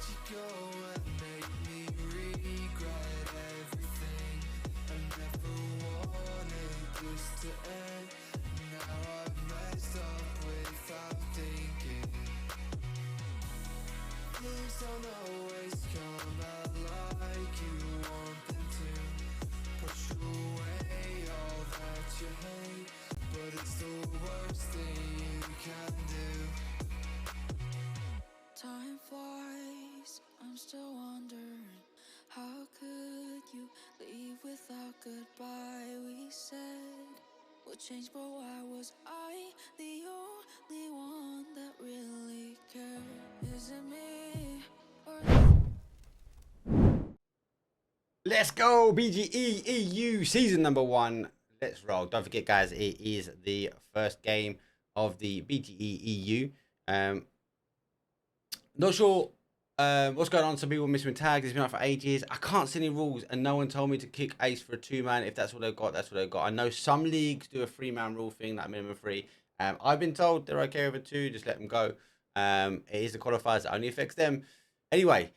you go and make me regret everything? I never wanted this to end. Now I've messed up without thinking. Things don't always come out like you want them to. Push away all that you hate, but it's the worst thing you can do. Time flies, I'm still wondering, how could you leave without goodbye? We said we'll change, but why was I the only one that really cared? Is it me or Let's go, BGE EU season number 1. Let's roll. Don't forget, guys, it is the first game of the BGE EU. Not sure what's going on. Some people missing tags. It's been out for ages. I can't see any rules, and no one told me to kick ace for a 2-man. If that's what they've got, that's what they've got. I know some leagues do a 3-man rule thing, like minimum 3. I've been told they're okay with a 2. Just let them go. It is the qualifiers that only affects them. Anyway,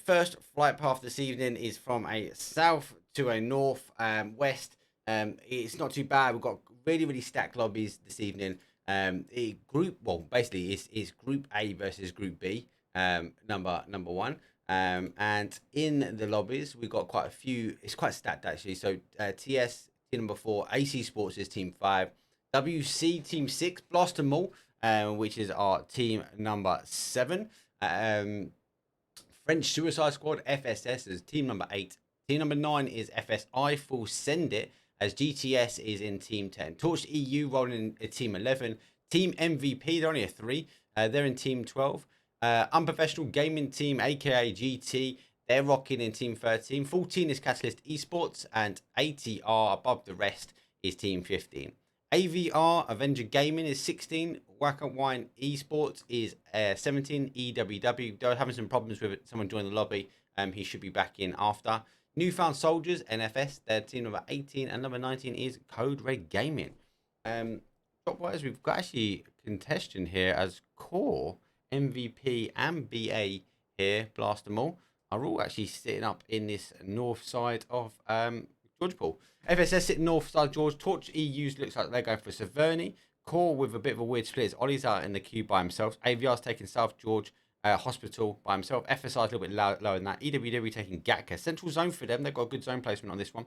first flight path this evening is from a south to a north west. It's not too bad. We've got really stacked lobbies this evening. Basically it's Group A versus Group B. Number 1. And in the lobbies we've got quite a few. It's quite stacked actually. So TS team number 4, AC Sports is team 5, WC team 6, Blast them all, which is our team number 7. French Suicide Squad FSS is team number 8. Team number 9 is FSI Full Send It, as GTS is in team 10. Torch EU rolling in team 11. Team MVP, they're only a 3. They're in team 12. Unprofessional Gaming team, aka GT, they're rocking in team 13. 14 is Catalyst Esports, and ATR above the rest is team 15. AVengeR Gaming is 16. Wacker Wien Esports is 17. EWW, they're having some problems with it. Someone joined the lobby. He should be back in after. Newfound Soldiers, NFS, their team number 18, and number 19 is Code Red Gaming. Top-wise, we've got actually contention here as Core, MVP, and BA here, Blast them all, are all actually sitting up in this north side of George Paul. FSS sitting north side George. Torch EU's looks like they're going for Severny. Core with a bit of a weird split. Ollie's out in the queue by himself. AVR's taking South George Hospital by himself. FSI is a little bit lower than that. EWW taking Gatka. Central zone for them. They've got a good zone placement on this one.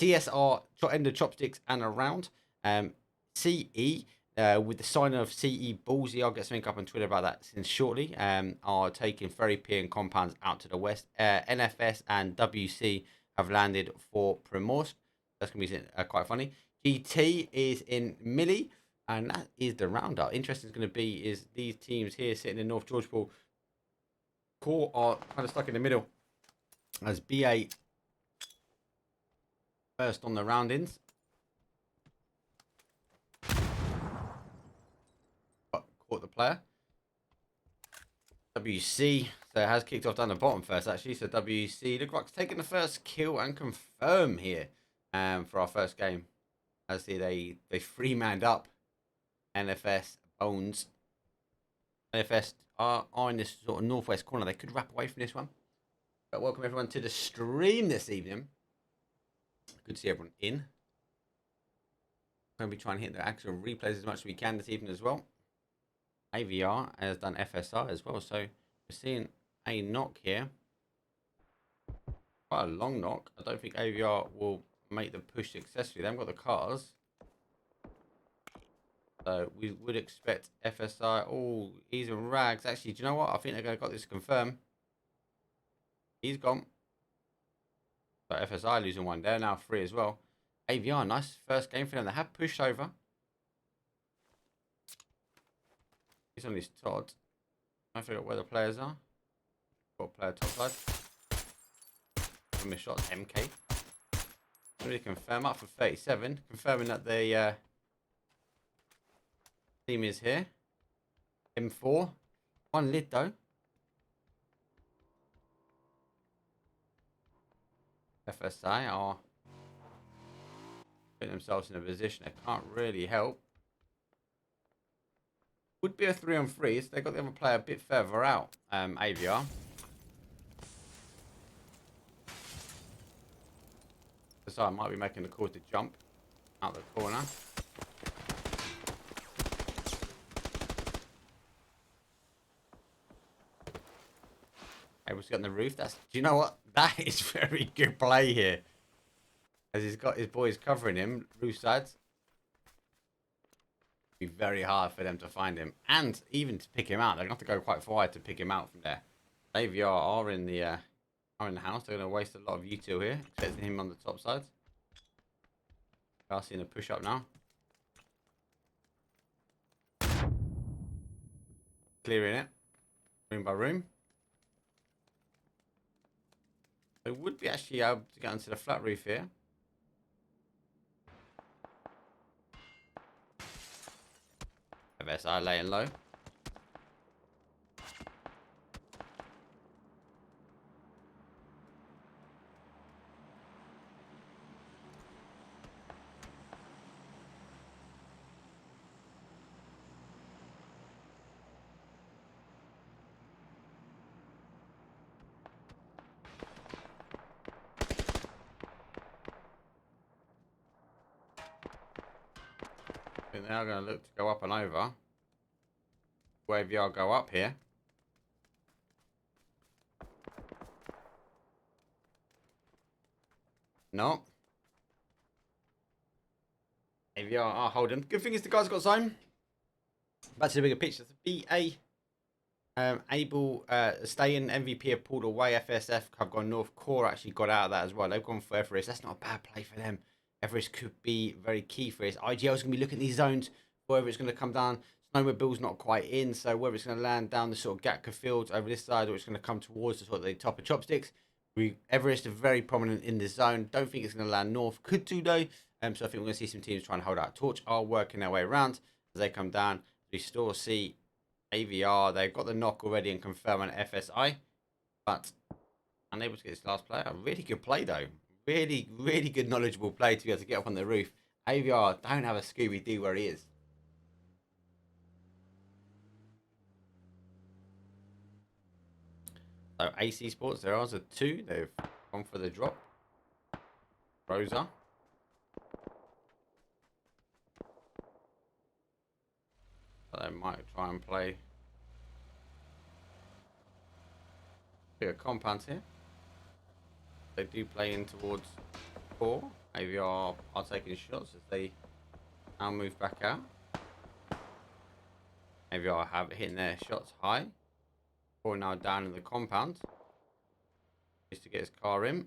TSR, end of chopsticks and around. CE, with the sign of CE Ballsy, I'll get something up on Twitter about that since shortly, are taking Ferry Pier and compounds out to the west. NFS and WC have landed for Primorsk. That's going to be quite funny. GT is in Millie, and that is the roundup. Interesting is going to be is these teams here sitting in North Georgetown. Core are kind of stuck in the middle as BA first on the round-ins. Caught the player. WC, so it has kicked off down the bottom first actually. So WC, look like it's taking the first kill and confirm here for our first game. As they 3-manned up NFS Bones. NFS are in this sort of northwest corner. They could wrap away from this one. But welcome everyone to the stream this evening. Good to see everyone in. I'm going to be trying to hit the actual replays as much as we can this evening as well. AVR has done FSI as well, so we're seeing a knock here. Quite a long knock. I don't think AVR will make the push successfully. They haven't got the cars. So we would expect FSI. Oh, he's in rags. Actually, do you know what? I think they're going to got this confirmed. He's gone. So FSI losing one. They're now 3 as well. AVR, nice first game for them. They have pushed over. He's on his Todd. I figure out where the players are. Got player top side. Give him a shot. MK. Really confirm up for 37. Confirming that the team is here. M4. 1 lid though. FSI are putting themselves in a position they can't really help. Would be a 3-on-3, so they got the other player a bit further out, AVR. So I might be making the call to jump out the corner. Able to get on the roof. That's. Do you know what? That is very good play here. As he's got his boys covering him, roof sides. Be very hard for them to find him, and even to pick him out. They're gonna have to go quite far to pick him out from there. AVR are in the house. They're gonna waste a lot of util here, expecting him on the top side. Seeing a push up now. Clearing it, room by room. They would be actually able to get onto the flat roof here. FSI laying low. I think they are going to look to go up and over. Wave y'all go up here. No. AVR are holding. Good thing is the guy's got zone. Back to the bigger picture. The BA able stay in. MVP have pulled away. FSF have gone north. Core actually got out of that as well. They've gone for Everest. That's not a bad play for them. Everest could be very key for this. IGL's going to be looking at these zones. Whether it's going to come down. Snowmobile's not quite in. So whether it's going to land down the sort of Gatka fields over this side or it's going to come towards the sort of the top of Chopsticks. Everest are very prominent in this zone. Don't think it's going to land north. Could do though. So I think we're going to see some teams trying to hold out. Torch are working their way around as they come down. We still see AVR. They've got the knock already and confirm on FSI. But unable to get this last player. A really good play though. Really, really good knowledgeable play to be able to get up on the roof. AVR don't have a Scooby-Doo where he is. So AC Sports, there are 2. They've gone for the drop. Rosa. So they might try and play a compound here. They do play in towards 4. AVR are taking shots as they now move back out. AVR have hitting their shots high. 4 now down in the compound. Just to get his car in.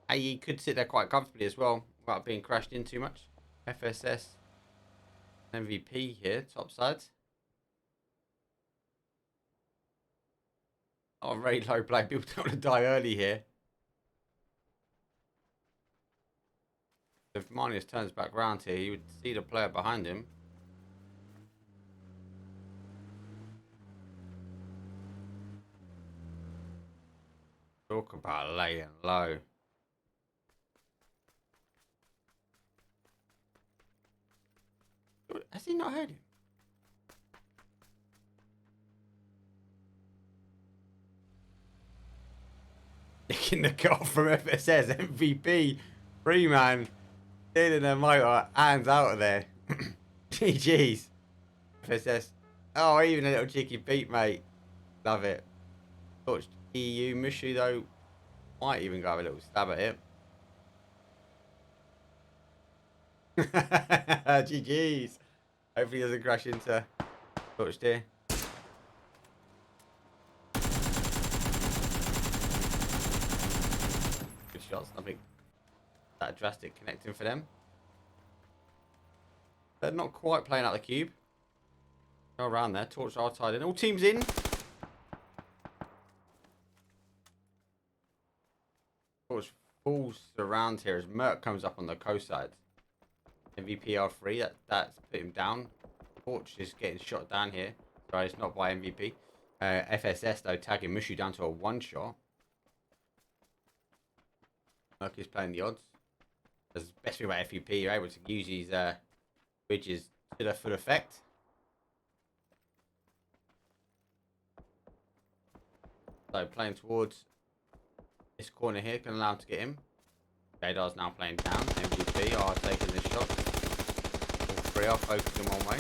AE could sit there quite comfortably as well without being crashed in too much. FSS MVP here, top side. Oh, very low play. People don't want to die early here. If Manius turns back round here, you would see the player behind him. Talk about laying low. Has he not heard him? Nicking the goal from FSS. MVP. Free man. Stealing their motor. Hands out of there. GG's. FSS. Oh, even a little cheeky beat, mate. Love it. Touched EU. Mushu, though, might even go have a little stab at it. GG's. Hopefully he doesn't crash into touched here. Good shots. Nothing that drastic connecting for them. They're not quite playing out the cube. Go around there. Torch are tied in. All teams in. Torch falls around here as Merc comes up on the coast side. MVP are free. That's put him down. Torch is getting shot down here. Sorry, it's not by MVP. FSS though tagging Mushu down to a 1 shot. Merc is playing the odds. That's the best thing about FUP. You're able to use these bridges to their full effect. So playing towards This corner here can allow him to get him. Jadar's now playing down. MVP are taking this shot. All three are focusing one way.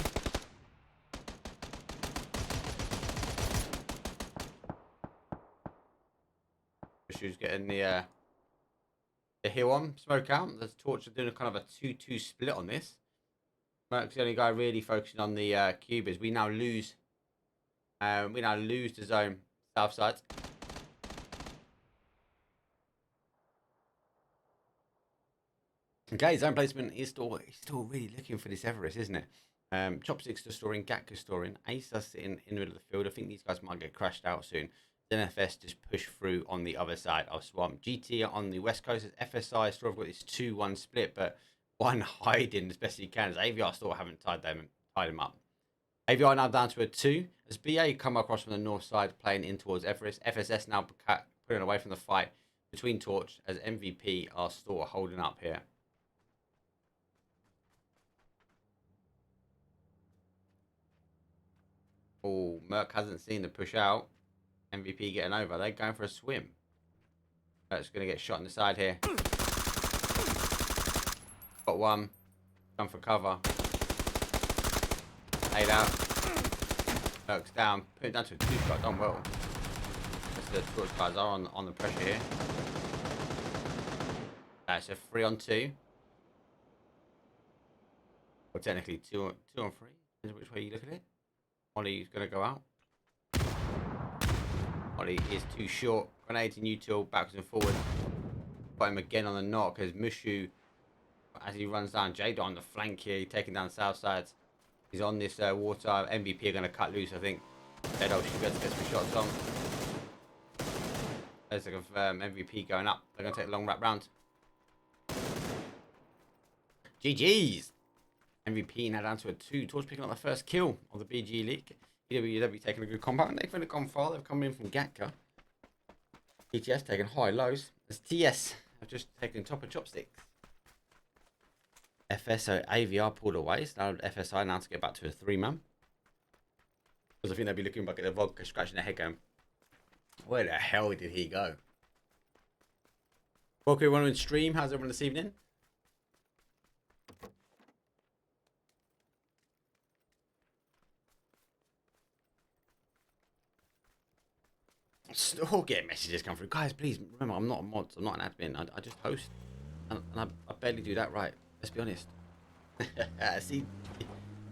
Who's getting the hill on, smoke out. The Torch are doing a kind of a 2-2 split on this. Merc's the only guy really focusing on the cubers. We now lose the zone south side. Okay, zone placement is still really looking for this Everest, isn't it? Chopsticks to storing, Gatka storing, Ace are sitting in the middle of the field. I think these guys might get crashed out soon. Then FS just push through on the other side of Swamp. GT on the west coast as FSI still have got this 2-1 split, but one hiding as best he can as AVR still haven't tied them up. AVR now down to a 2 as BA come across from the north side playing in towards Everest. FSS now putting away from the fight between Torch as MVP are still holding up here. Oh, Merc hasn't seen the push out. MVP getting over. They're going for a swim. Merc's going to get shot in the side here. Got one. Come for cover. Laid out. Merc's down. Put it down to a 2-shot. Done well. The Torch guys are on the pressure here. That's a 3-on-2. Well, technically 2-on-3. Depends which way you look at it. Ollie's going to go out. Ollie is too short. Grenades and util backwards and forwards. Got him again on the knock as Mushu, as he runs down. Jada on the flank here, taking down south sides. He's on this water. MVP are going to cut loose, I think. Jada should be able to get some shots on. There's like MVP going up. They're going to take a long wrap round. GG's. MVP now down to a 2. Torch picking up the first kill of the BGE league. EWW taking a good compound. They've really gone far. They've come in from Gatka. ETS taking high lows. As TS have just taken top of chopsticks. FSO AVR pulled away. So now FSI now to get back to a 3-man. Because I think they'll be looking back at the vodka, scratching their head going, where the hell did he go? Welcome everyone on stream. How's everyone this evening? Still getting messages come through. Guys, please remember, I'm not a mod. I'm not an admin. I just host. And I barely do that right. Let's be honest. See,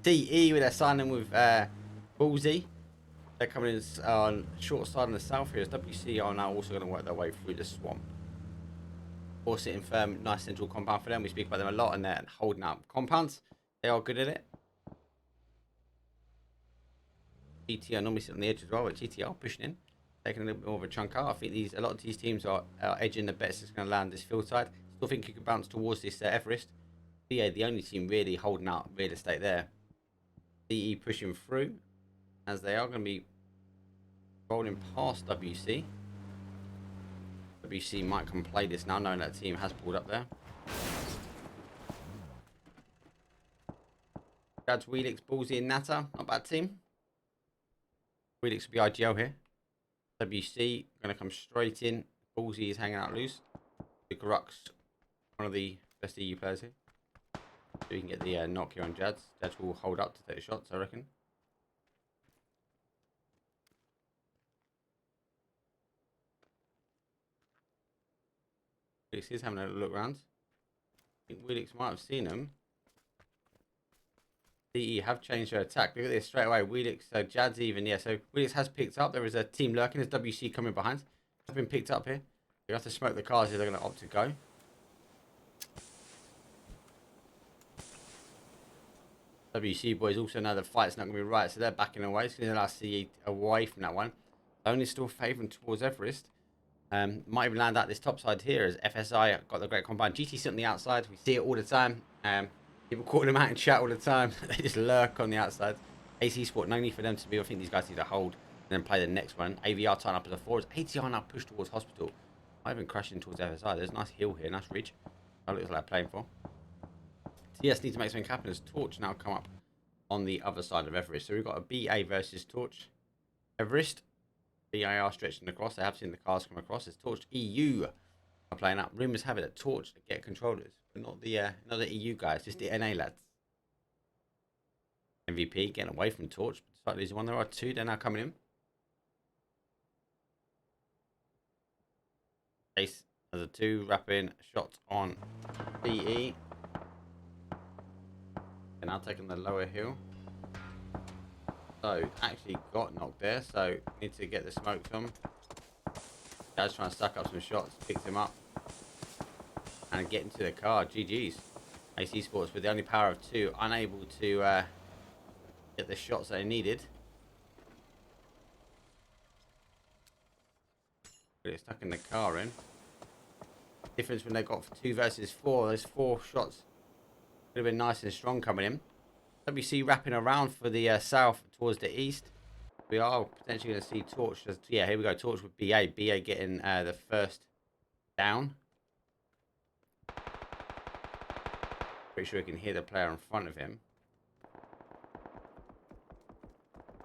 DE with their signing with Blissey. They're coming in on short side on the south here. As WC are now also going to work their way through the swamp. All sitting firm, nice central compound for them. We speak about them a lot and they're holding up compounds. They are good at it. GTR normally sit on the edge as well, but GTR pushing in. Taking a little bit more of a chunk out. I think a lot of these teams are edging the bets that's going to land this field side. Still think you could bounce towards this Everest. BA, the only team really holding out real estate there. DE pushing through as they are going to be rolling past WC. WC might come play this now, knowing that team has pulled up there. Dad's Wheelix, Ballsy, and Natta. Not a bad team. Wheelix will be IGL here. WC going to come straight in. Ballsy is hanging out loose. The Grux, one of the best EU players here. So we can get the knock here on Jads. Jads will hold up to take the shots, I reckon. Wheelix is having a look around. I think Wheelix might have seen him. DE have changed their attack. Look at this straight away. Wheelix, Jads even, yeah. So Wheelix has picked up. There is a team lurking. There's WC coming behind. Have been picked up here. You have to smoke the cars if they're going to opt to go. WC boys also know the fight's not going to be right, so they're backing away. So they'll see away from that one. Only still favouring towards Everest. Might even land out this top side here as FSI got the great combine. GT sitting on the outside. We see it all the time. People calling them out in chat all the time. They just lurk on the outside. AC Sport, no need for them to be. I think these guys need to hold and then play the next one. AVR tying up as a 4. As ATR now push towards hospital. Might even crashing towards FSI. There's a nice hill here, nice ridge. That looks like playing for. TS needs to make something happen as Torch now come up on the other side of Everest. So we've got a BA versus Torch. Everest. BAR stretching across. They have seen the cars come across. It's Torch EU are playing up. Rumors have it that Torch get controllers, but not the EU guys, just the NA lads. MVP getting away from Torch, despite losing one. There are two. They're now coming in. Ace as a two, wrapping shot on BE. And now taking the lower hill. So actually got knocked there. So need to get the smokes on. Guys trying to suck up some shots. Picked him up and get into the car. GG's. Ace Esports with the only power of two, unable to get the shots they needed. But it's stuck in the car in. Difference when they got 2 versus 4. Those 4 shots would have been nice and strong coming in. WC wrapping around for the south towards the east. We are potentially going to see Torch. Yeah, here we go. Torch with BA. BA getting the first down. Pretty sure we can hear the player in front of him.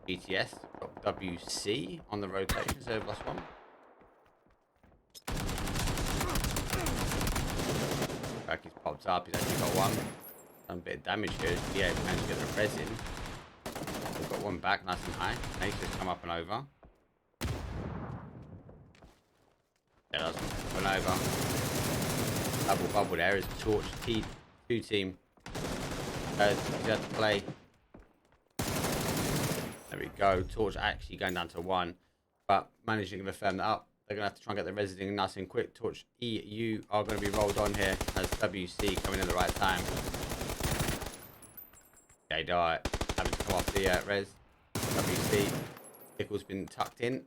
GTS got WC on the rotation, so +1. Back he's popped up, he's actually got one. Done a bit of damage here. Yeah, managed to get the res in. We've got one back, nice and high. Nate's just come up and over. Yeah, that's one over. Double bubble there is Torch T2 team. You have to play. There we go. Torch actually going down to 1, but managing to firm that up. They're going to have to try and get the residing nice and quick. Torch EU are going to be rolled on here as WC coming in at the right time. They die. Having to come off the res. WC. Pickle's been tucked in.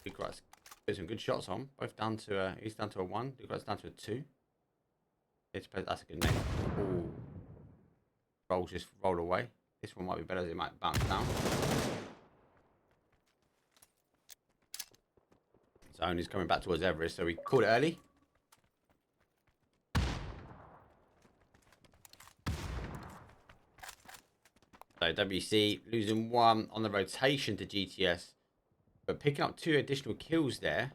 Lucas put some good shots on. Both down to he's down to a 1. Lucas down to a 2. That's a good name. Ooh. Rolls just roll away. This one might be better as it might bounce down. Zone is coming back towards Everest, so we called it early. So WC losing 1 on the rotation to GTS, but picking up 2 additional kills there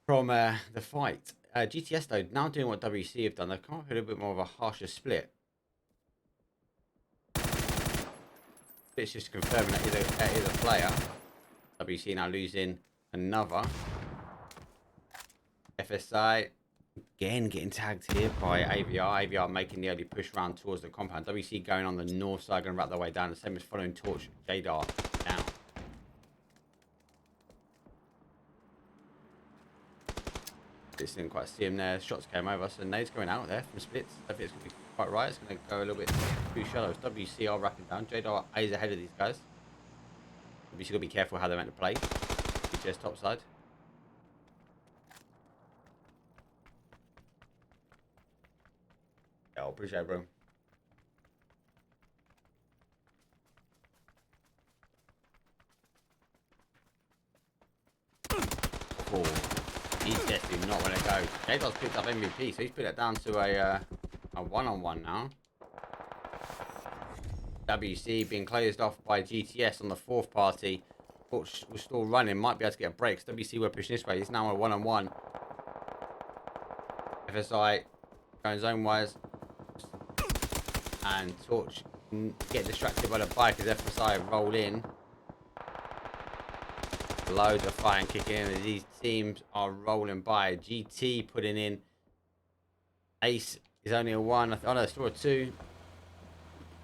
from the fight. GTS though now doing what WC have done. They've come up with a little bit more of a harsher split. It's just confirming that is a player. WC now losing another. FSI again getting tagged here by AVR. AVR making the early push round towards the compound. WC going on the north side, going to wrap their way down. The same as following Torch. Jadar down. Didn't quite see him there. Shots came over, so Nade's going out there from splits. I think it's going to be quite right. It's going to go a little bit too shallow. WC are wrapping down. Jadar is ahead of these guys. WC got to be careful how they're meant to play. GTS top side. Yeah, I appreciate it, bro. Oh. GTS do not want to go. Jadar's picked up MVP, so he's put it down to a one-on-one now. WC being closed off by GTS on the 4th party. Torch was still running, might be able to get a break. So WC were pushing this way. He's now a one-on-one. FSI going zone-wise. And Torch get distracted by the bike as FSI roll in. Loads of fire and kicking in as these teams are rolling by. GT putting in. Ace is only a 1. Oh no, still a 2.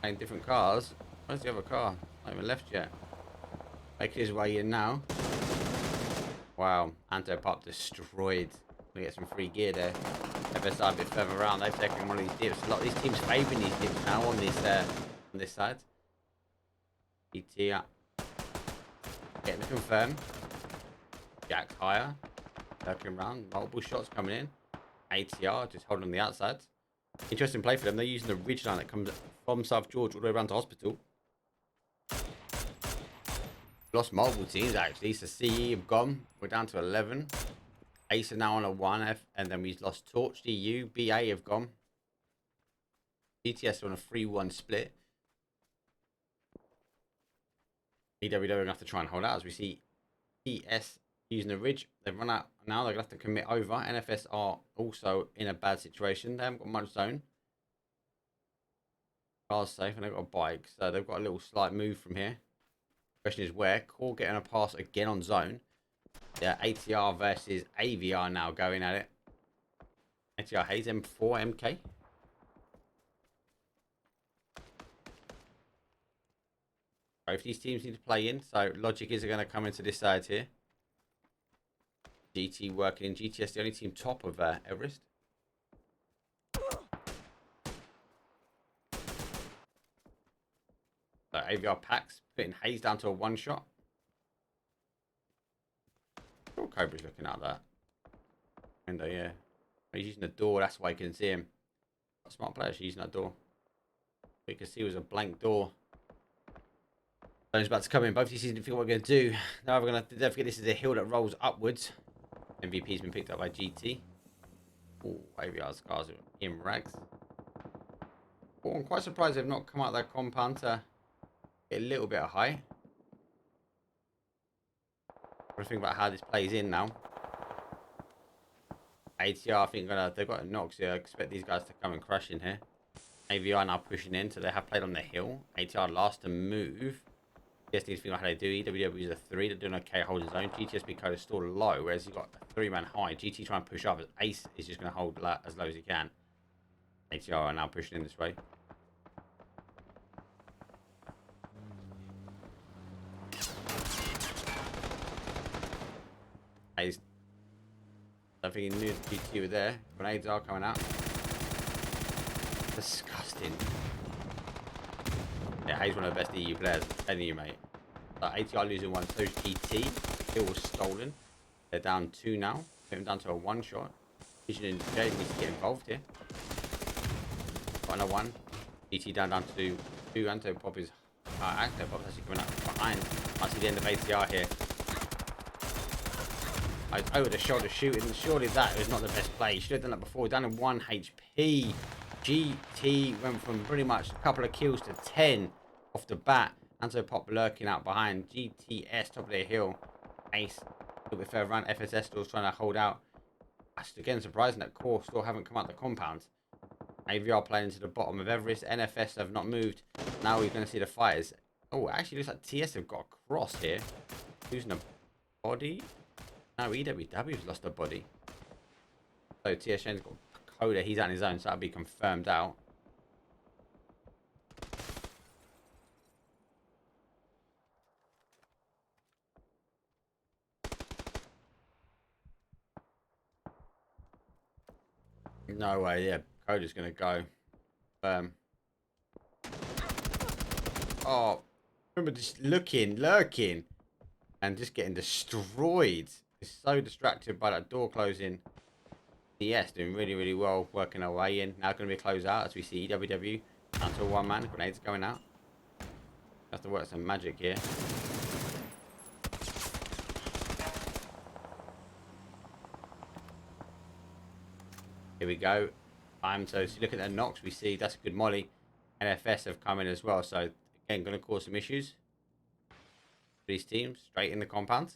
Playing different cars. Where's the other car? Not even left yet. Making his way in now. Wow, Antopop destroyed. Gonna get some free gear there. FSI a bit further around. They've taken one of these dips. A lot of these teams favouring these dips now on this side. GT up. Getting to confirm. Jack's higher. Lurking around. Multiple shots coming in. ATR just holding on the outside. Interesting play for them. They're using the ridge line that comes from South George all the way around to hospital. Lost multiple teams actually. So CE have gone. We're down to 11. Ace are now on a 1F. And then we've lost Torch, DU. BA have gone. GTS are on a 3-1 split. EWW are going to have to try and hold out as we see GTS using the ridge. They've run out now. They're going to have to commit over. NFS are also in a bad situation. They haven't got much zone. Car's safe and they've got a bike. So they've got a little slight move from here. Question is where? Core getting a pass again on zone. Yeah, ATR versus AVR now going at it. ATR Hayes M4 MK. Both these teams need to play in, so logic is going to come into this side here. GT working in. GTS, the only team top of Everest. So AVR packs, putting Hayes down to a one shot. Oh, Cobra's looking at that window, yeah. He's using the door, that's why you can see him. Smart player, she's using that door. What you can see was a blank door. Zone's about to come in. Both these didn't figure what we're going to do. Now we're going to don't forget this is a hill that rolls upwards. MVP's been picked up by GT. Oh, AVR's cars are in rags. Oh, I'm quite surprised they've not come out of their compound to get a little bit of height. What do you think about how this plays in now? ATR, I think they've got a knock, so I expect these guys to come and crash in here. AVR now pushing in, so they have played on the hill. ATR last to move. GTS needs to figure out how they do. EWW is a 3, they're doing okay holding zone. GTS code is still low, whereas you've got a 3-man high. GT trying to push up, Ace is just going to hold as low as he can. ATR are now pushing in this way. Ace, I think he knew GT were there. Grenades are coming out. Disgusting. Yeah, Hayes one of the best EU players. Telling you, mate. ATR losing one, so's GT. Kill was stolen. They're down 2 now. Put him down to a 1 shot. Vision and Jay needs to get involved here. Got another 1. GT down to 2. Anto Pop is Anto Pop's actually coming up behind. I see the end of ATR here. I was over the shoulder shooting. Surely that was not the best play. You should have done that before. Down in 1 HP. GT went from pretty much a couple of kills to 10 off the bat. Anto Pop lurking out behind. GTS top of the hill. Ace a little bit further around. FSS still trying to hold out. That's again surprising that Core still haven't come out the compound. AVR playing into the bottom of Everest. NFS have not moved. Now we're going to see the fighters. Oh, actually looks like TS have got a cross here. Losing a body. No, EWW's lost a body. So TSN's got Coda. He's out on his own, so that'll be confirmed out. No way, yeah. Coda's going to go. Oh, remember just lurking, and just getting destroyed. He's so distracted by that door closing. DS doing really, really well, working our way in. Now going to be a closeout as we see EWW down to a 1-man. Grenades going out. Have to work some magic here. Here we go. So if you look at the knocks, we see that's a good molly. NFS have come in as well. So again, going to cause some issues. These teams straight in the compound.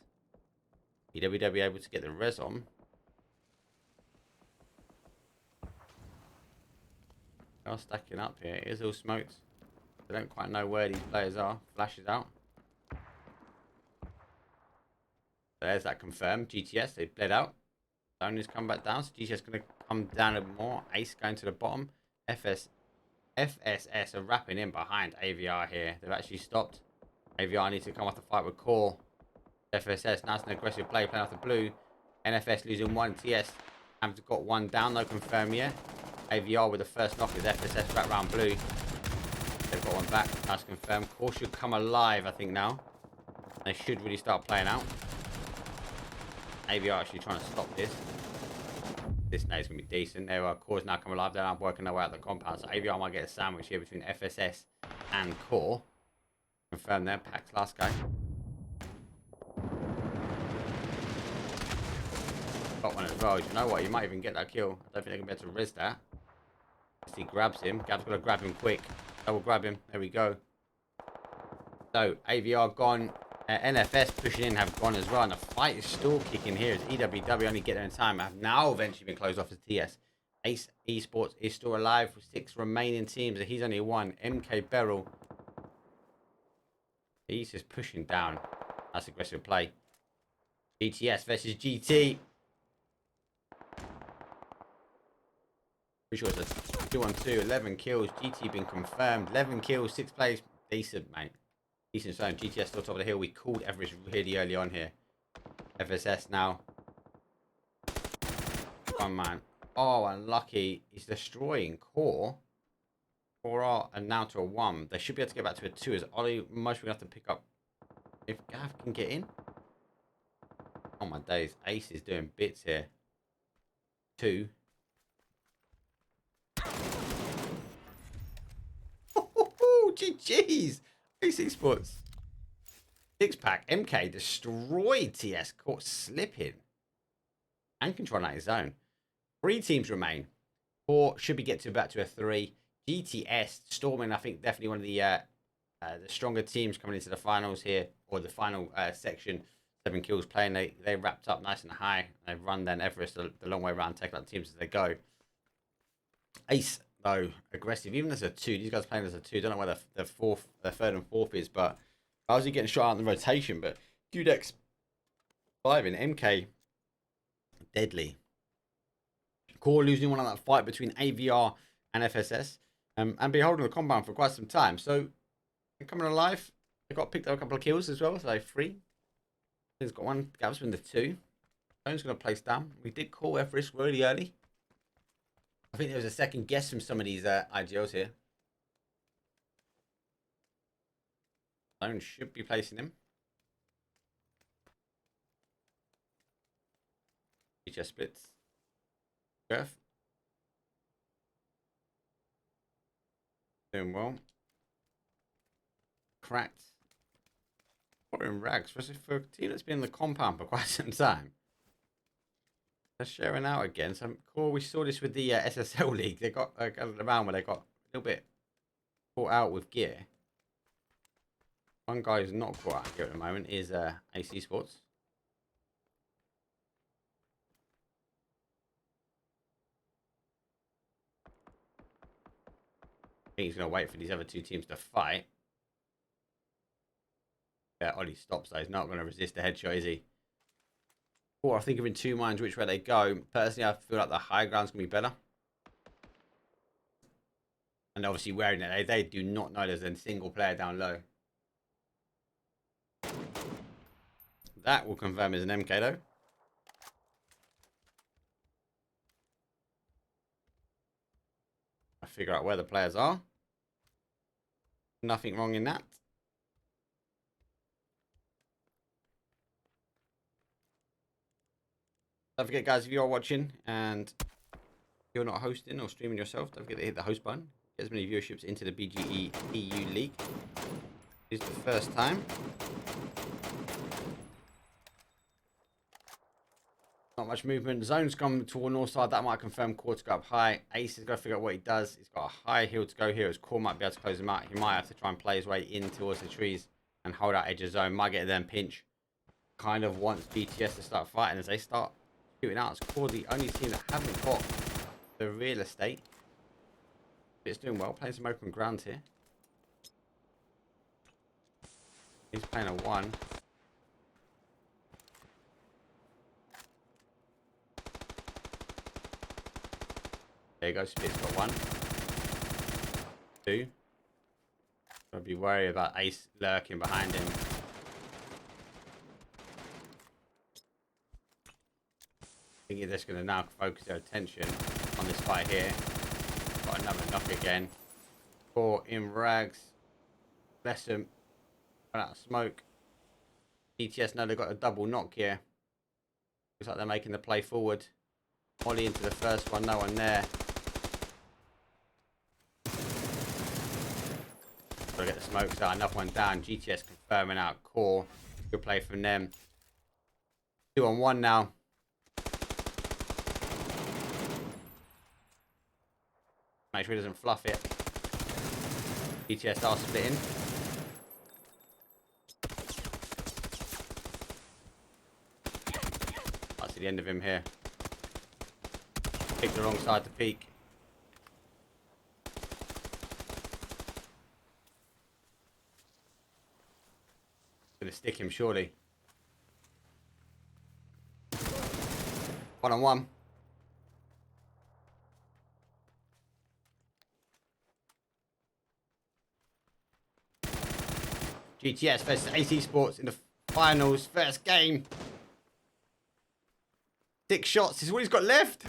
EWW able to get the res on. They are stacking up here. It is all smoked. I don't quite know where these players are. Flashes out. There's that confirmed. GTS, they've bled out. Zone has come back down. So GTS going to come down a bit more. Ace going to the bottom. FSS are wrapping in behind AVR here. They've actually stopped. AVR needs to come off the fight with Core. FSS, nice and aggressive play, playing off the blue. NFS losing 1. TS have got 1 down, no confirm yet. AVR with the first knock is FSS back round blue. They've got 1 back, nice confirmed. Core should come alive, I think, now. They should really start playing out. AVR actually trying to stop this. This nade's going to be decent. There are Core's now come alive. They're now working their way out the compound. So AVR might get a sandwich here between FSS and Core. Confirm there. Pax last guy. Got one as well. You know what? You might even get that kill. I don't think they can be able to res that. As he grabs him. Gab's got to grab him quick. Double grab him. There we go. So AVR gone. NFS pushing in have gone as well, and the fight is still kicking here as EWW only get there in time. Have now eventually been closed off as TS. Ace Esports is still alive with 6 remaining teams, and he's only one. MK Beryl. He's just pushing down. That's aggressive play. GTS versus GT. Pretty sure it's a 2-on-2, 11 kills. GT been confirmed. 11 kills, 6 plays. Decent, mate. Decent zone. GTS still top of the hill. We called Everest really early on here. FSS now. One man. Oh, unlucky. He's destroying Core. Core are and now to a 1. They should be able to get back to a 2 as Ollie most will have to pick up. If Gav can get in. Oh my days. Ace is doing bits here. 2. GG's. Ace Esports. 6-pack. MK destroyed TS. Caught slipping. And controlling out his zone. 3 teams remain. 4 should be get to back to a 3. GTS storming. I think definitely one of the stronger teams coming into the finals here, or the final section. 7 kills playing. They wrapped up nice and high. They've run then Everest the long way around, taking out the teams as they go. Ace though aggressive, even as a 2. These guys playing as a 2. Don't know where the 3rd and 4th is, but how's he getting shot out in the rotation? But Gudex 5 in MK deadly. Core losing one on that fight between AVR and FSS, and be holding the compound for quite some time. So they're coming alive. They got picked up a couple of kills as well. So 3. He's got 1 gap between the 2. Stone's going to place down. We did call Everest really early. I think there was a second guess from some of these IGLs here. Stone should be placing him. HS splits. Jeff. Doing well. Cracked. Or in rags. For a team that's been in the compound for quite some time. They're sharing out again. So cool. We saw this with the SSL League. They got around where they got a little bit caught out with gear. One guy who's not caught out here at the moment is Ace Esports. I think he's going to wait for these other 2 teams to fight. Yeah, Ollie stops though. He's not going to resist the headshot, is he? Or I think of in 2 minds which way they go. Personally, I feel like the high ground's going to be better. And obviously wearing it, they do not know there's a single player down low. That will confirm as an MK though. I figure out where the players are. Nothing wrong in that. Don't forget, guys, if you are watching and you're not hosting or streaming yourself, don't forget to hit the host button. Get as many viewerships into the BGE EU League. This is the first time. Not much movement. Zone's gone toward north side. That might confirm Core to go up high. Ace has got to figure out what he does. He's got a high hill to go here. His Core might be able to close him out. He might have to try and play his way in towards the trees and hold out edge of zone. Might get them pinch. Kind of wants GTS to start fighting as they start shooting out. It's Core the only team that haven't got the real estate. But it's doing well. Playing some open ground here. He's playing a 1. There you go, Spit's got 1. 2. Gotta be worried about Ace lurking behind him. I think they're just going to now focus their attention on this fight here. Got another knock again. 4 in rags. Bless him. Run out of smoke. ETS know they've got a double knock here. Looks like they're making the play forward. Ollie into the first one, no one there. Gotta get the smokes out, another one down. GTS confirming out Core. Good play from them. 2 on 1 now. Make sure he doesn't fluff it. GTS are splitting. the end of him here. Picked the wrong side to peek. Gonna stick him surely. 1-on-1. GTS versus Esports in the finals. First game. 6 shots. This is what he's got left.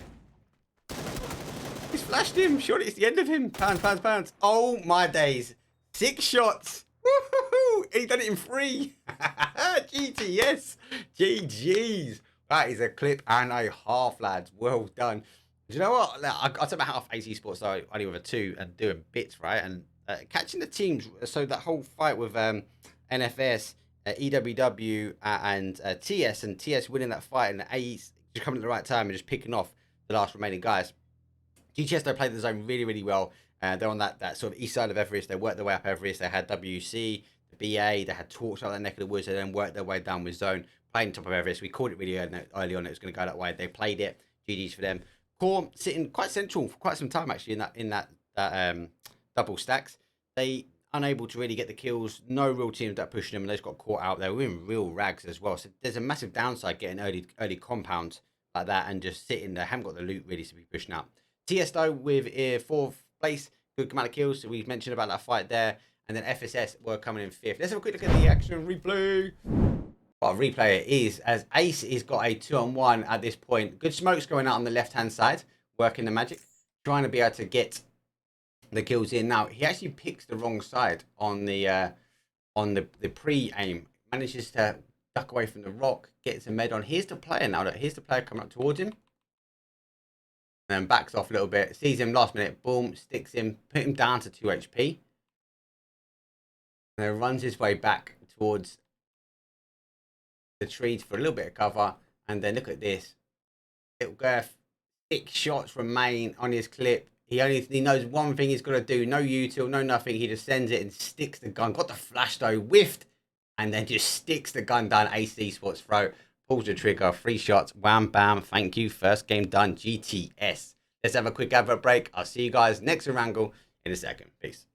He's flashed him. Surely it's the end of him. Pounds. Oh my days. 6 shots. Woohoo! He done it in 3. GTS. GG's. That is a clip and a half, lads. Well done. Do you know what? I took my hat off Esports, so only with a 2 and doing bits, right? And catching the teams. So that whole fight with NFS, EWW, and TS winning that fight, and AE's just coming at the right time and just picking off the last remaining guys. GTS, they played the zone really, really well. They're on that sort of east side of Everest. They worked their way up Everest. They had WC, the BA, they had Torch out that neck of the woods, and then worked their way down with zone, playing top of Everest. We called it really early on. It was going to go that way. They played it. GG's for them. Core sitting quite central for quite some time actually in that double stacks. They unable to really get the kills. No real teams that pushing them, and they just got caught out. They were in real rags as well. So there's a massive downside getting early compounds like that and just sitting there. Haven't got the loot really to be pushing out. TS though with 4th place, good amount of kills. So we've mentioned about that fight there, and then FSS were coming in 5th. Let's have a quick look at the action replay. What a replay it is, as Ace has got a 2-on-1 at this point. Good smokes going out on the left-hand side, working the magic, trying to be able to get the kills in. Now, he actually picks the wrong side on the pre-aim. Manages to duck away from the rock, gets a med on. Here's the player now. Here's the player coming up towards him. And then backs off a little bit. Sees him last minute. Boom. Sticks him. Put him down to 2 HP. And then runs his way back towards the trees for a little bit of cover, and then look at this. Little Girth, 6 shots remain on his clip. He knows one thing he's got to do. No util, no nothing. He just sends it and sticks the gun. Got the flash though, whiffed, and then just sticks the gun down Ace Esports' throat. Pulls the trigger, 3 shots, wham bam. Thank you. First game done. GTS. Let's have a quick advert break. I'll see you guys next to Wrangle in a second. Peace.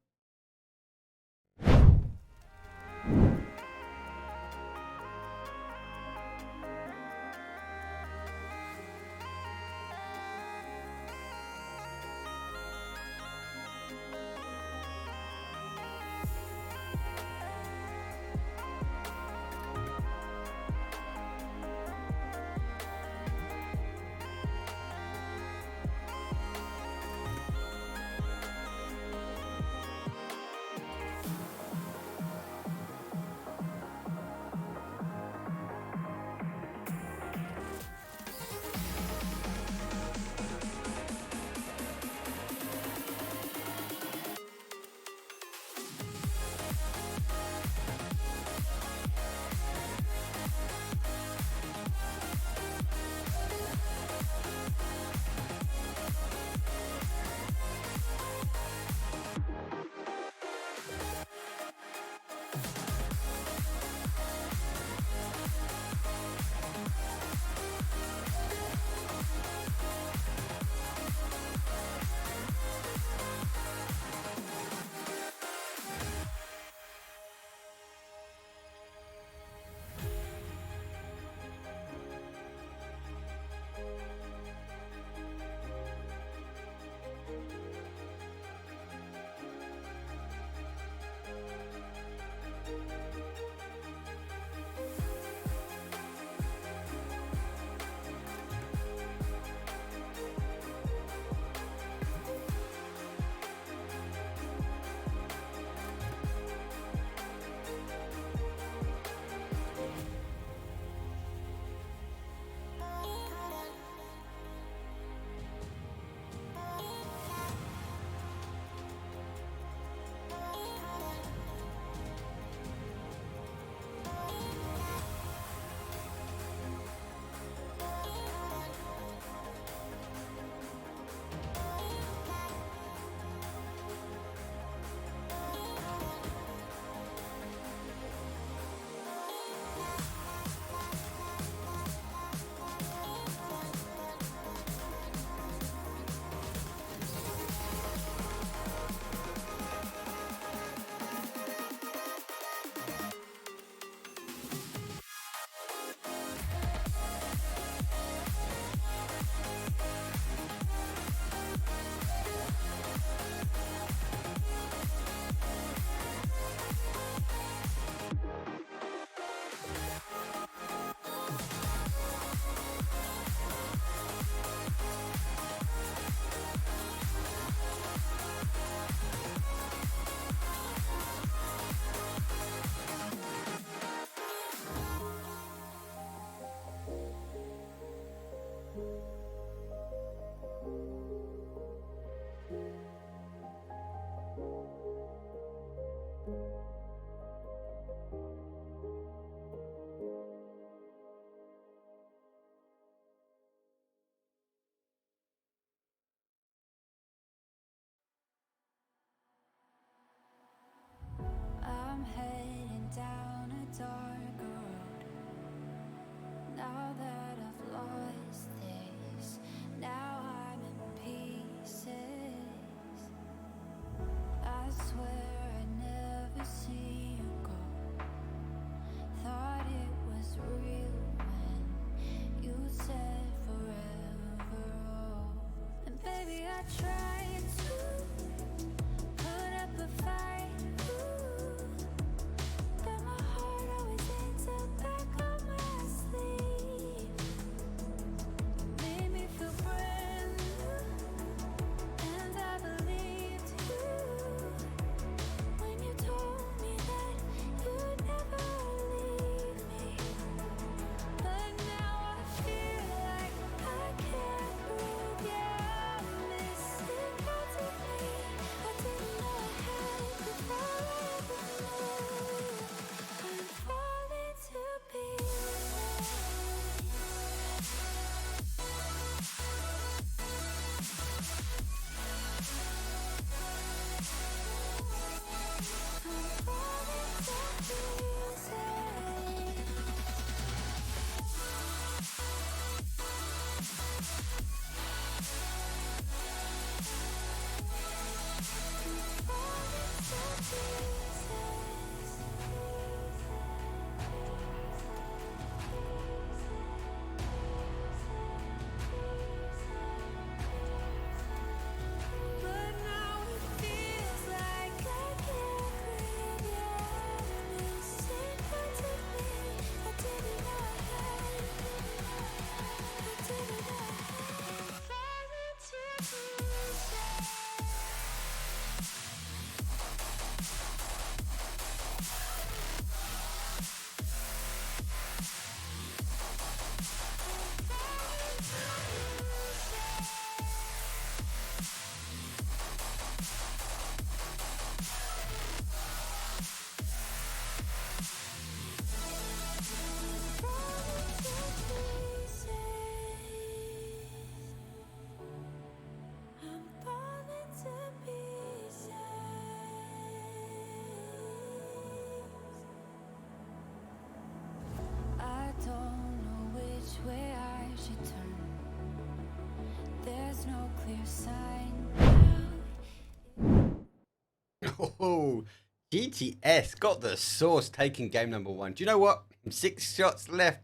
Oh, GTS got the sauce taking game number 1. Do you know what? 6 shots left.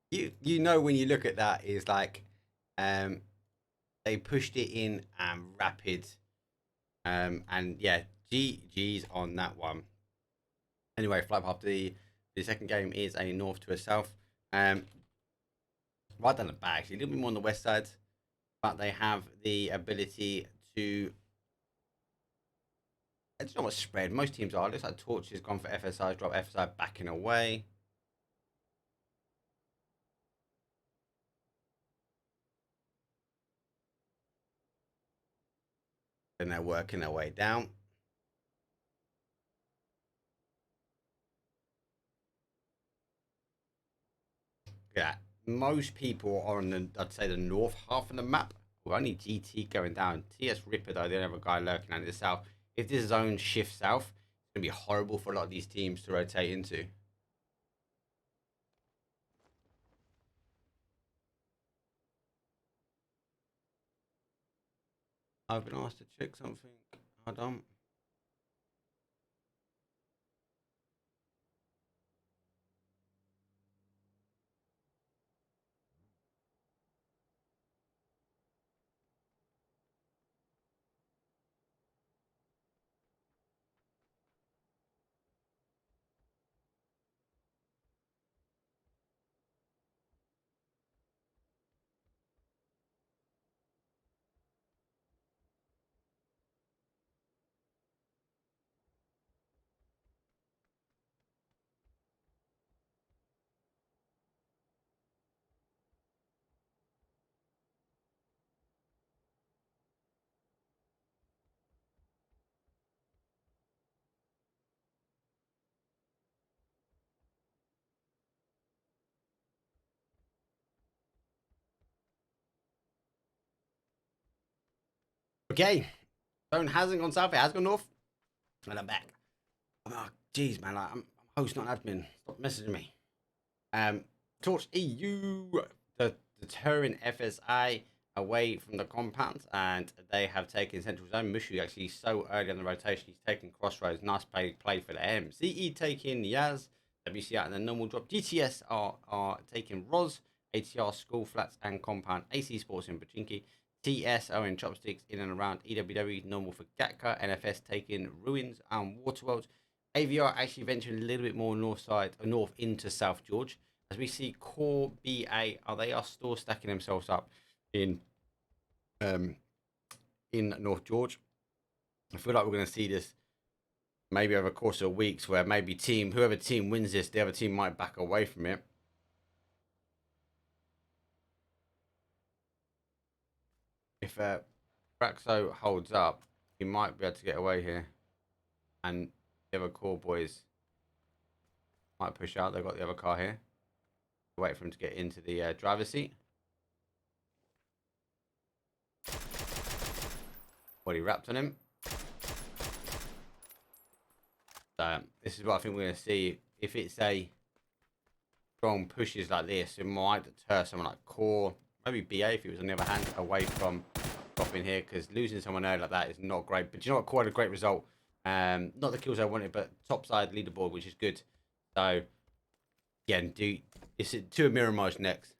You know when you look at that is like they pushed it in rapid. And yeah, GG's on that one. Anyway, flight path the second game is a north to a south. Right down the back, actually, a little bit more on the west side, but they have the ability to. I don't know what spread. Most teams are. It looks like Torch has gone for FSI, drop FSI backing away. And they're working their way down. Yeah, most people are on the, I'd say, the north half of the map. With only GT going down. TS Ripper, though, the other guy lurking at the south. If this zone shifts south, it's going to be horrible for a lot of these teams to rotate into. I've been asked to check something. Hold on. Okay. Zone hasn't gone south, it has gone north. And I'm back. Oh, jeez, man. I'm host, not admin. Stop messaging me. Torch EU, the deterring FSI away from the compound, and they have taken central zone. Mushu actually so early on the rotation, he's taking crossroads. Nice play for them. CE taking Yaz, WC out in the normal drop. GTS are taking Roz, ATR, School, Flats, and Compound. AC Sports in Pachinki. TS are in chopsticks in and around EWW, normal for Gatka, NFS taking ruins and Waterworld. AVR actually venturing a little bit more north side, or north into South George. As we see Core BA, they are still stacking themselves up in North George. I feel like we're going to see this maybe over the course of weeks where maybe whoever team wins this, the other team might back away from it. If Braxo holds up, he might be able to get away here. And the other core boys might push out. They've got the other car here. Wait for him to get into the driver's seat. Body wrapped on him. So this is what I think we're going to see. If it's a strong pushes like this, it might deter someone like Core, maybe BA if he was on the other hand, away from dropping here, because losing someone there like that is not great. But you know what? Core had a great result. Not the kills I wanted, but top side leaderboard, which is good. So again, it's to a mirror match next.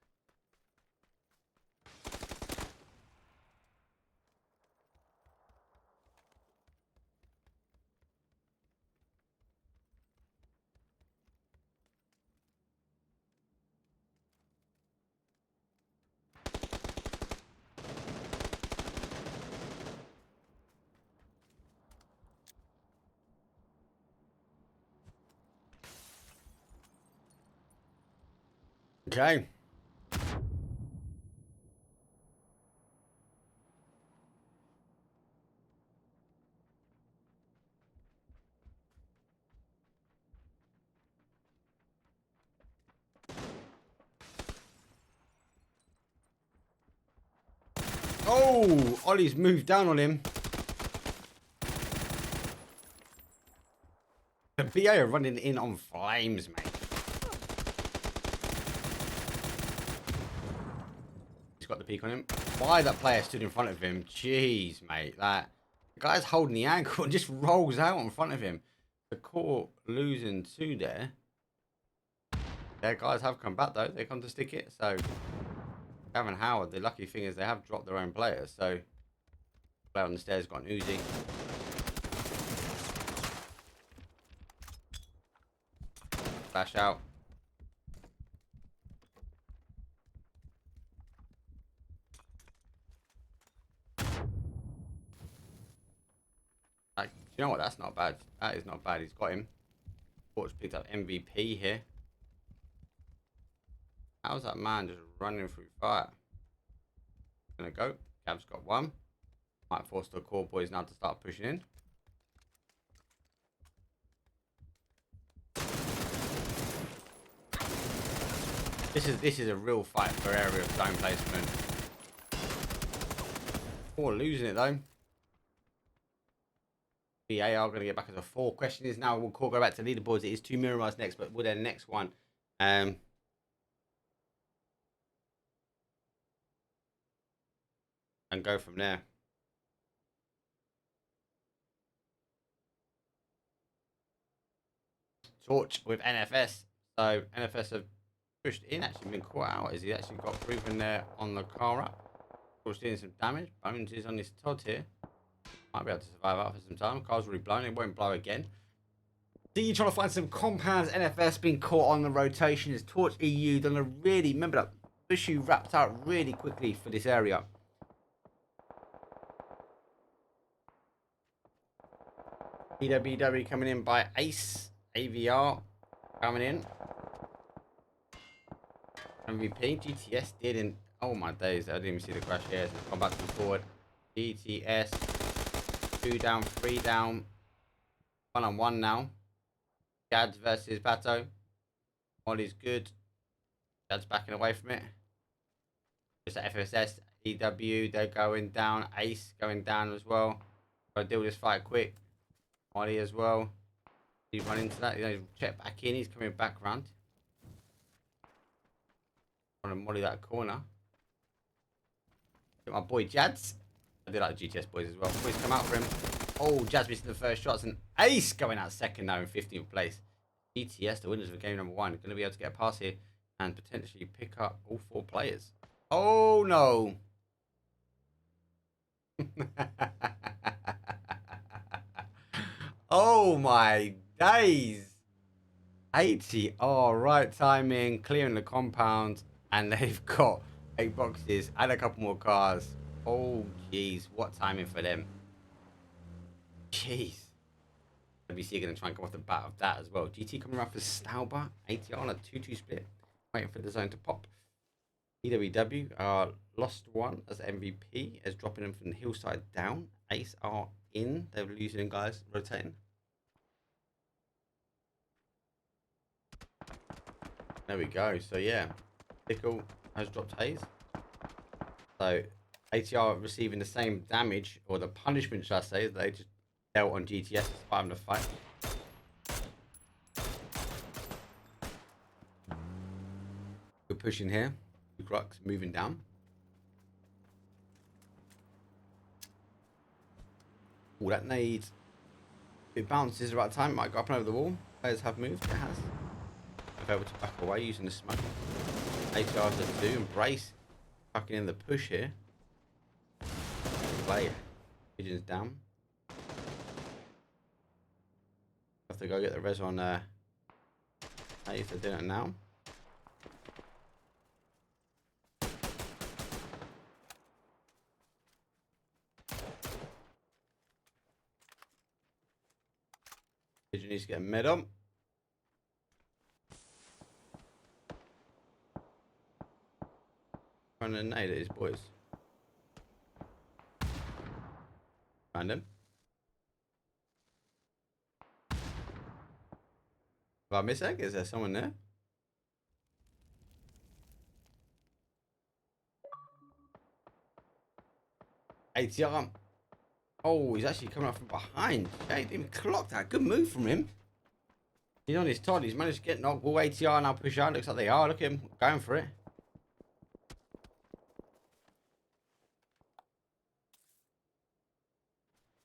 Okay. Oh, Ollie's moved down on him. The BA are running in on flames, mate. He's got the peak on him. Why that player stood in front of him? Jeez, mate. The guy's holding the ankle and just rolls out in front of him. The Core losing 2 there. Their guys have come back, though. They come to stick it. So, Gavin Howard, the lucky thing is they have dropped their own players. So, player on the stairs got an Uzi. Flash out. You know what? That's not bad. That is not bad. He's got him. Sports picked up MVP here. How's that man just running through fire? Gonna go. Gav's got 1. Might force the Core boys now to start pushing in. This is a real fight for area of zone placement. Core losing it though. BA are going to get back as a 4. Question is now, will Core go back to leaderboards? It is 2 Miramars next, but will their next one and go from there? Torch with NFS. So NFS have pushed in, actually been caught out as he actually got proven there on the car up. Torch doing some damage. Bones is on this Todd here. Might be able to survive out for some time. Car's already blown. It won't blow again. D trying to find some compounds. NFS being caught on the rotation. As Torch EU done a really, remember that issue wrapped out really quickly for this area. EWW coming in by Ace. AVR coming in. MVP. GTS did in. Oh my days. I didn't even see the crash here. So it's gone back and forward. GTS. 2 down, 3 down. 1-on-1 now. Gads versus Bato. Molly's good. Gads backing away from it. Just FSS, EW, they're going down. Ace going down as well. Gotta deal with this fight quick. Molly as well. He's run into that. You know, check back in. He's coming back round. Want to Molly that corner. Get my boy Jads. I do like the GTS boys as well. Boys come out for him. Oh, Jazz missing the first shots. And Ace going out second now in 15th place. GTS, the winners of game number 1, going to be able to get a pass here and potentially pick up all 4 players. Oh, no. Oh my days. 80. Oh, right timing, clearing the compound, and they've got 8 boxes and a couple more cars. Oh, jeez. What timing for them? Jeez. WC going to try and come off the bat of that as well. GT coming around for Stauber. 80 on a 2-2 split. Waiting for the zone to pop. EWW lost one as MVP, as dropping them from the hillside down. Ace are in. They're losing guys, rotating. There we go. So yeah, Pickle has dropped Hayes. So ATR receiving the same damage, or the punishment, should I say, that they just dealt on GTS despite having to fight. Good push in here. Grux moving down. Oh, that needs. It bounces the right time. Might go up and over the wall. Players have moved. It has. Able to back away using the smoke. ATRs are 2. Embrace. Fucking in the push here. Play. Pigeons down. Have to go get the res on. Hey, if they're doing it now. Pigeon needs to get a med on. Trying to nade at his boys. Random. Have I missed that? Is there someone there? ATR. Oh, he's actually coming up from behind. He didn't even clock that. Good move from him. He's on his Todd. He's managed to get knocked. Will ATR now push out. Looks like they are. Look at him going for it.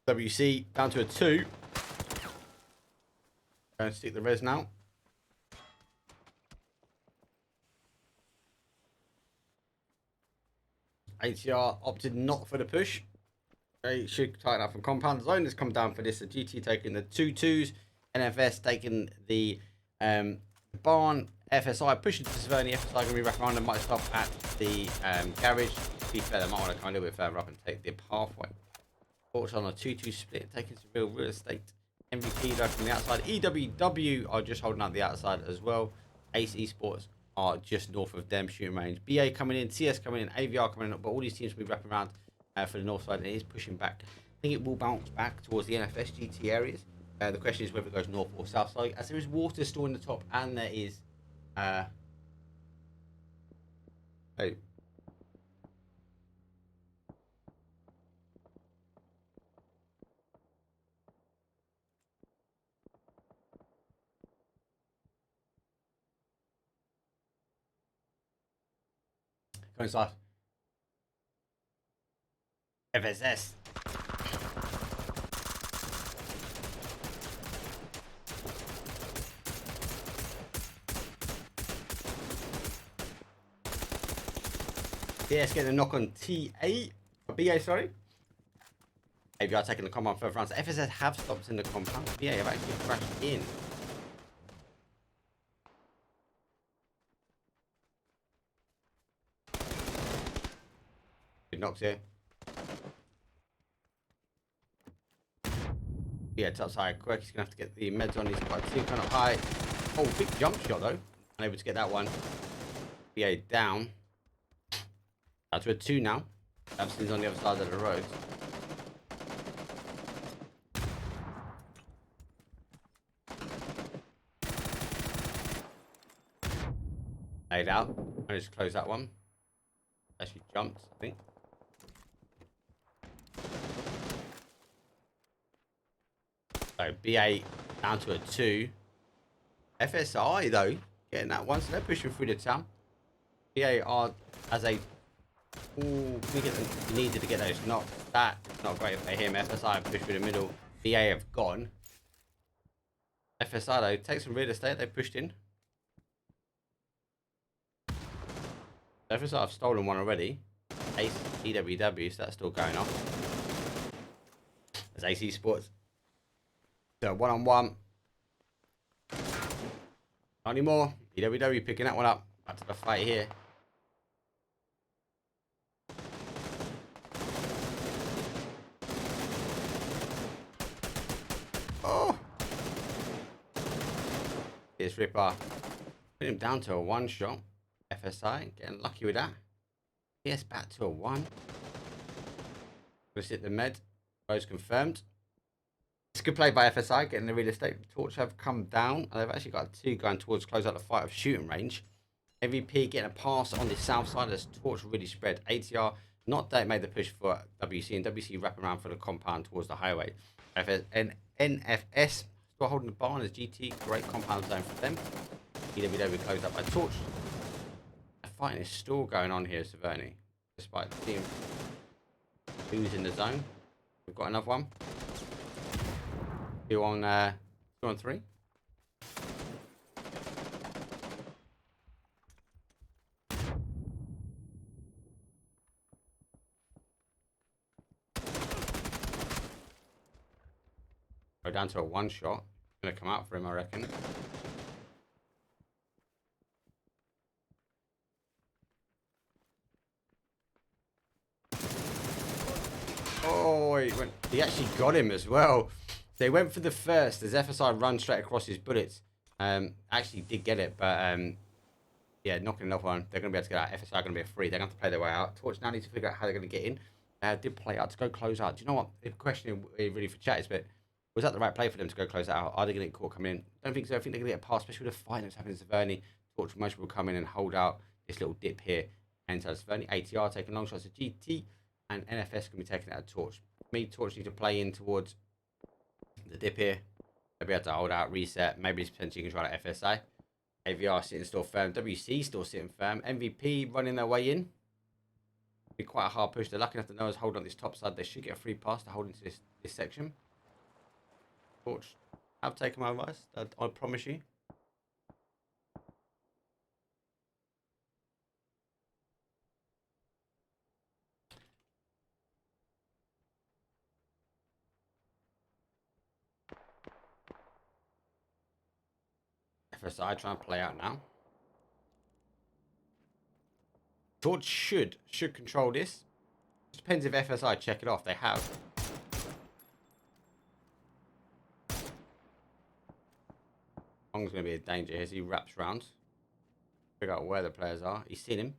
WC down to a 2. Going to stick the res now. ATR opted not for the push. They should tighten up from compound zone. Has come down for this. The GT taking the 2-2s. NFS taking the barn. FSI pushing to Severny. FSI going to be back around and might stop at the garage. To be fair, they might want to come a little bit further up and take the pathway. Torch on a 2-2 split, taking some real estate. MVP though from the outside. EWW are just holding out the outside as well. Ace Esports are just north of them, shooting range. BA coming in, CS coming in, AVR coming in, but all these teams will be wrapping around for the north side, and it is pushing back. I think it will bounce back towards the NFS GT areas. The question is whether it goes north or south side, as there is water still in the top, and there is going south. FSS. Yeah, getting a knock on T8. BA, sorry. AVR taking the compound further around. So FSS have stopped in the compound. BA have actually crashed in. Good knocks here. Yeah, it's outside. Quirk, he's going to have to get the meds on. He's quite kind of high. Oh, big jump shot, though. Unable to get that one. BA down. Down to a 2 now. Abson's on the other side of the road. Laid out. Managed to close that one. Actually jumped, I think. So BA down to a 2. FSI though, getting that one, so they're pushing through the town. BA are as a needed to get those knocks. That's not great for him. FSI have pushed through the middle. BA have gone. FSI though, take some real estate, they pushed in. FSI have stolen one already. Ace EWW, so that's still going off. As AC Sports. So 1-on-1. Not anymore. EWW picking that one up. Back to the fight here. Oh! Here's Ripper. Put him down to a 1-shot. FSI getting lucky with that. Yes, back to a 1. Let's hit the med. Rose confirmed. It's a good play by FSI getting the real estate. Torch have come down. And they've actually got 2 going towards close out the fight of shooting range. MVP getting a pass on the south side as Torch really spread. ATR not that made the push for WC, and WC wrapping around for the compound towards the highway. NFS still holding the barn as GT. Great compound zone for them. EWW closed up by Torch. The fighting is still going on here, Saverni. Despite the team losing the zone. We've got another one. 2 on 3. Go down to a 1-shot. Gonna come out for him, I reckon. Oh, he actually got him as well. They went for the first as FSI run straight across his bullets. Actually did get it, but yeah, knocking another one. They're going to be able to get out. FSI are going to be a free. They're going to have to play their way out. Torch now needs to figure out how they're going to get in. Did play out to go close out. Do you know what? The question really for chat is, but was that the right play for them to go close out? Are they going to get caught coming in? Don't think so. I think they're going to get a pass, especially with the fight that's happening to Saverni. Torch most will come in and hold out this little dip here. Enter Saverni. ATR taking long shots at GT. And NFS can be taking out a Torch. Me, Torch need to play in towards the dip here. They'll be able to hold out, reset. Maybe it's potentially control at FSI. AVR sitting still firm. WC still sitting firm. MVP running their way in. Be quite a hard push. They're lucky enough to know us hold on this top side. They should get a free pass to hold into this section. Torch have taken my advice. I promise you. FSI trying to play out now. Torch should control this. Just depends if FSI check it off. They have. Long's going to be a danger as he wraps round. Figure out where the players are. He's seen him.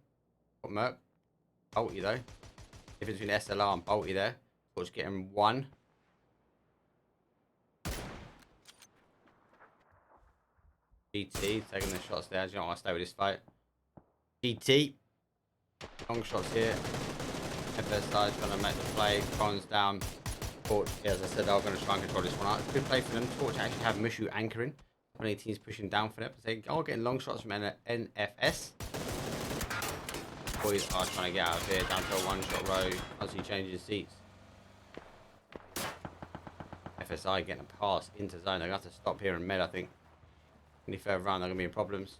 Got Merc. Bolty though. Difference between SLR and Bolty there. Torch getting 1. GT taking the shots there. Do you know what? I'll stay with this fight. GT. Long shots here. FSI is going to make the play. Cons down. Torch, as I said, they're going to try and control this one out. Good play for them. Torch actually have Mushu anchoring. 2018's pushing down for them. They are getting long shots from NFS. Boys are trying to get out of here. Down to a 1-shot row. As he changes seats. FSI getting a pass into zone. They're going to have to stop here in mid, I think. Any further around, they're going to be in problems.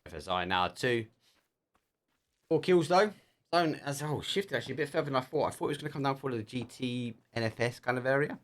FSI now 2. 4 kills though. Zone as a whole shifted actually a bit further than I thought. I thought it was going to come down for the GT NFS kind of area.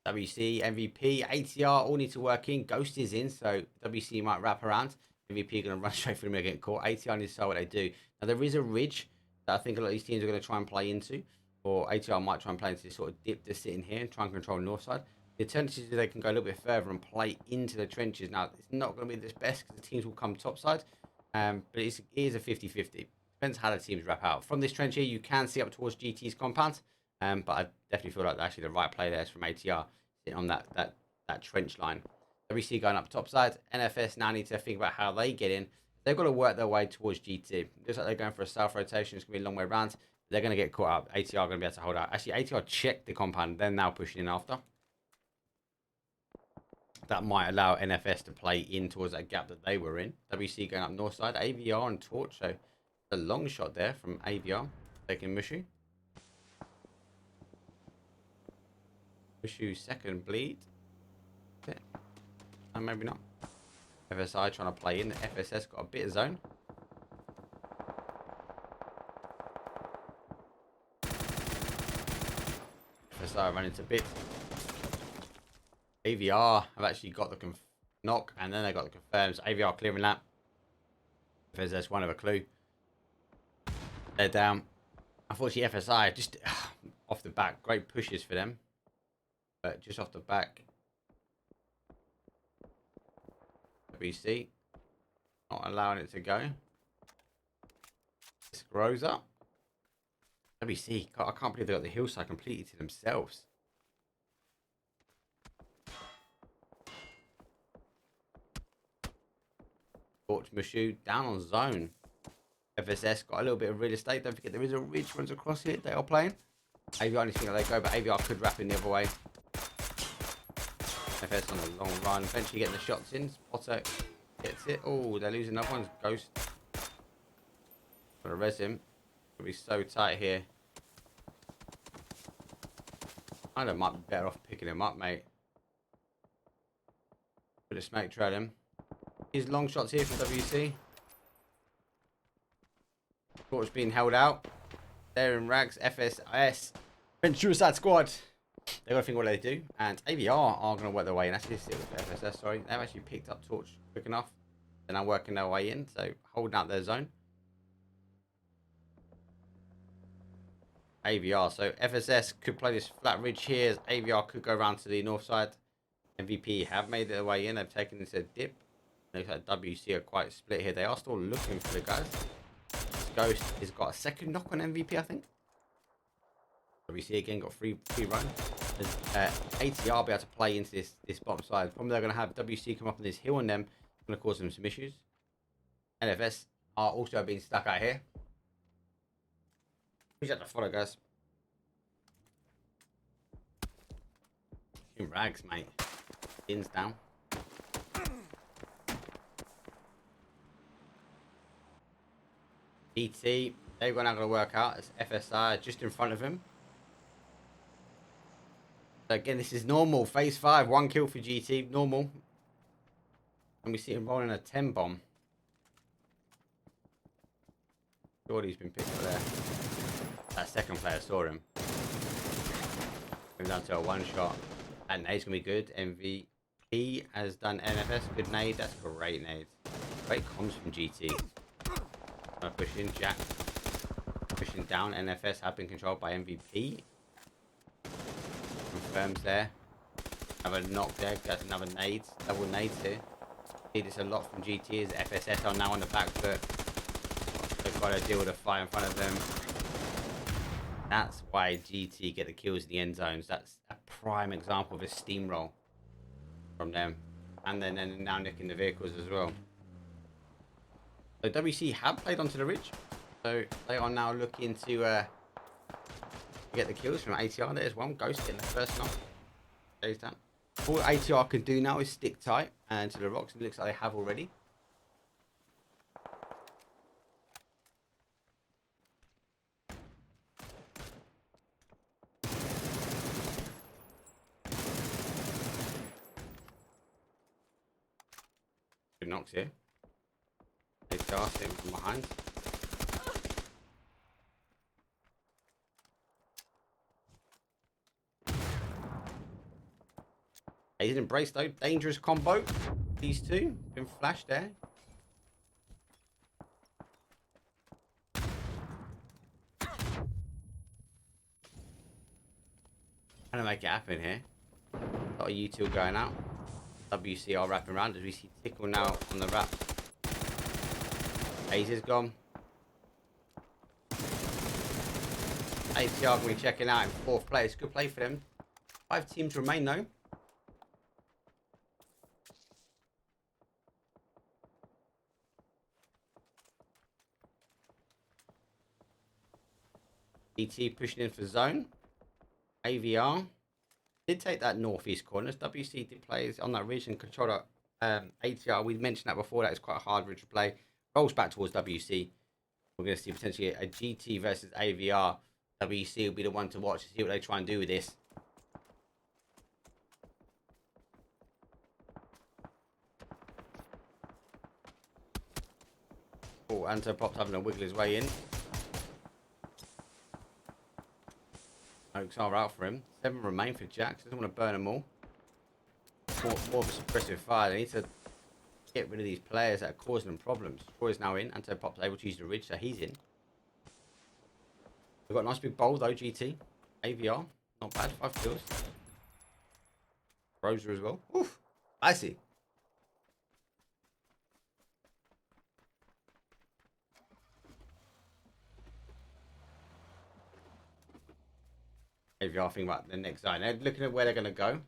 WC, MVP, ATR all need to work in. Ghost is in, so WC might wrap around. MVP going to run straight through him and get caught. ATR needs to know what they do. Now there is a ridge that I think a lot of these teams are going to try and play into. Or ATR might try and play into this sort of dip that's sitting here and try and control the north side. The alternative is they can go a little bit further and play into the trenches. Now, it's not going to be the best because the teams will come topside. But it is a 50-50. Depends how the teams wrap out. From this trench here, you can see up towards GT's compound. But I definitely feel like actually the right play there is from ATR sitting on that trench line. WC going up topside. NFS now need to think about how they get in. They've got to work their way towards GT. Looks like they're going for a south rotation. It's going to be a long way around. They're going to get caught up. ATR are going to be able to hold out. Actually, ATR checked the compound. They're now pushing in after. That might allow NFS to play in towards that gap that they were in. WC going up north side. AVR and Torch. So a long shot there from AVR. Taking Mushu. Mushu second bleed. And maybe not. FSI trying to play in. FSS got a bit of zone. FSI running to bits. AVR have actually got the knock, and then they got the confirms. AVR clearing that. FSS one of a clue. They're down. Unfortunately, FSI just off the back. Great pushes for them, but just off the back. WC not allowing it to go. This grows up. WC, God, I can't believe they got the hillside completely to themselves. Torch Mushu down on zone. FSS got a little bit of real estate. Don't forget there is a ridge runs across here. They are playing. AVR needs to think they go, but AVR could wrap in the other way. FS on a long run. Eventually getting the shots in. Spotter gets it. Oh, they're losing another one. Ghost. Gotta res him. It'll be so tight here. I don't might be better off picking him up, mate. Put a smack trail him. His long shots here from WC. Torch being held out. They're in rags. FSS. Suicide Squad. They got to think what they do. And AVR are going to work their way in. Actually, this is it with FSS, sorry. They've actually picked up Torch quick enough. They're now working their way in. So holding out their zone. AVR. So FSS could play this flat ridge here. As AVR could go around to the north side. MVP have made their way in. They've taken this a dip. Looks like WC are quite split here. They are still looking for the guys. Ghost has got a second knock on MVP, I think. WC again got free run. ATR be able to play into this bottom side. Probably they're going to have WC come up on this hill on them. Going to cause them some issues. NFS are also being stuck out here. Who's at the follow, guys? In rags, mate. Ins down. DT, they're not going to work out. It's FSI just in front of him. So again, this is normal. Phase 5, 1 kill for GT. Normal. And we see him rolling a 10 bomb. Jordy's been picked up there. That second player saw him. Came down to a 1 shot. That nade's going to be good. MVP has done NFS. Good nade. That's great nade. Great comms from GT. Pushing Jack, pushing down. NFS have been controlled by MVP. Confirms there. Have a knock there. That's another nade. Double nades here. See this a lot from GT as FSS are now on the back foot. They've got to deal with a fight in front of them. That's why GT get the kills in the end zones. That's a prime example of a steamroll from them. And then now nicking the vehicles as well. So WC have played onto the ridge, so they are now looking to get the kills from ATR. There's one. Ghost getting the first knock. Stays down. All ATR can do now is stick tight and to the rocks. It looks like they have already. Good knocks here. ATR sitting from behind. He's embraced though. Dangerous combo. These two been flashed there. Trying to make it happen here. A lot of U2 going out. WCR wrapping around as we see Tickle now on the wrap. Ace is gone. ATR going to be checking out in 4th place. Good play for them. 5 teams remain though. ET pushing in for zone. AVR did take that northeast corner. WC did play on that ridge and control that. ATR, we mentioned that before. That is quite a hard ridge to play. Rolls back towards WC. We're going to see potentially a GT versus AVR. WC will be the one to watch to see what they try and do with this. Oh, Anto Pop's having a wiggle his way in. Oaks are out for him. 7 remain for Jax. Doesn't want to burn them all. More of a suppressive fire. They need to get rid of these players that are causing them problems. Troy's now in. Anto Pop's able to use the ridge, so he's in. We've got a nice big bowl though, GT. AVR. Not bad. 5 kills. Rosa as well. Oof. Icy. AVR thinking about the next zone. They're looking at where they're going to go.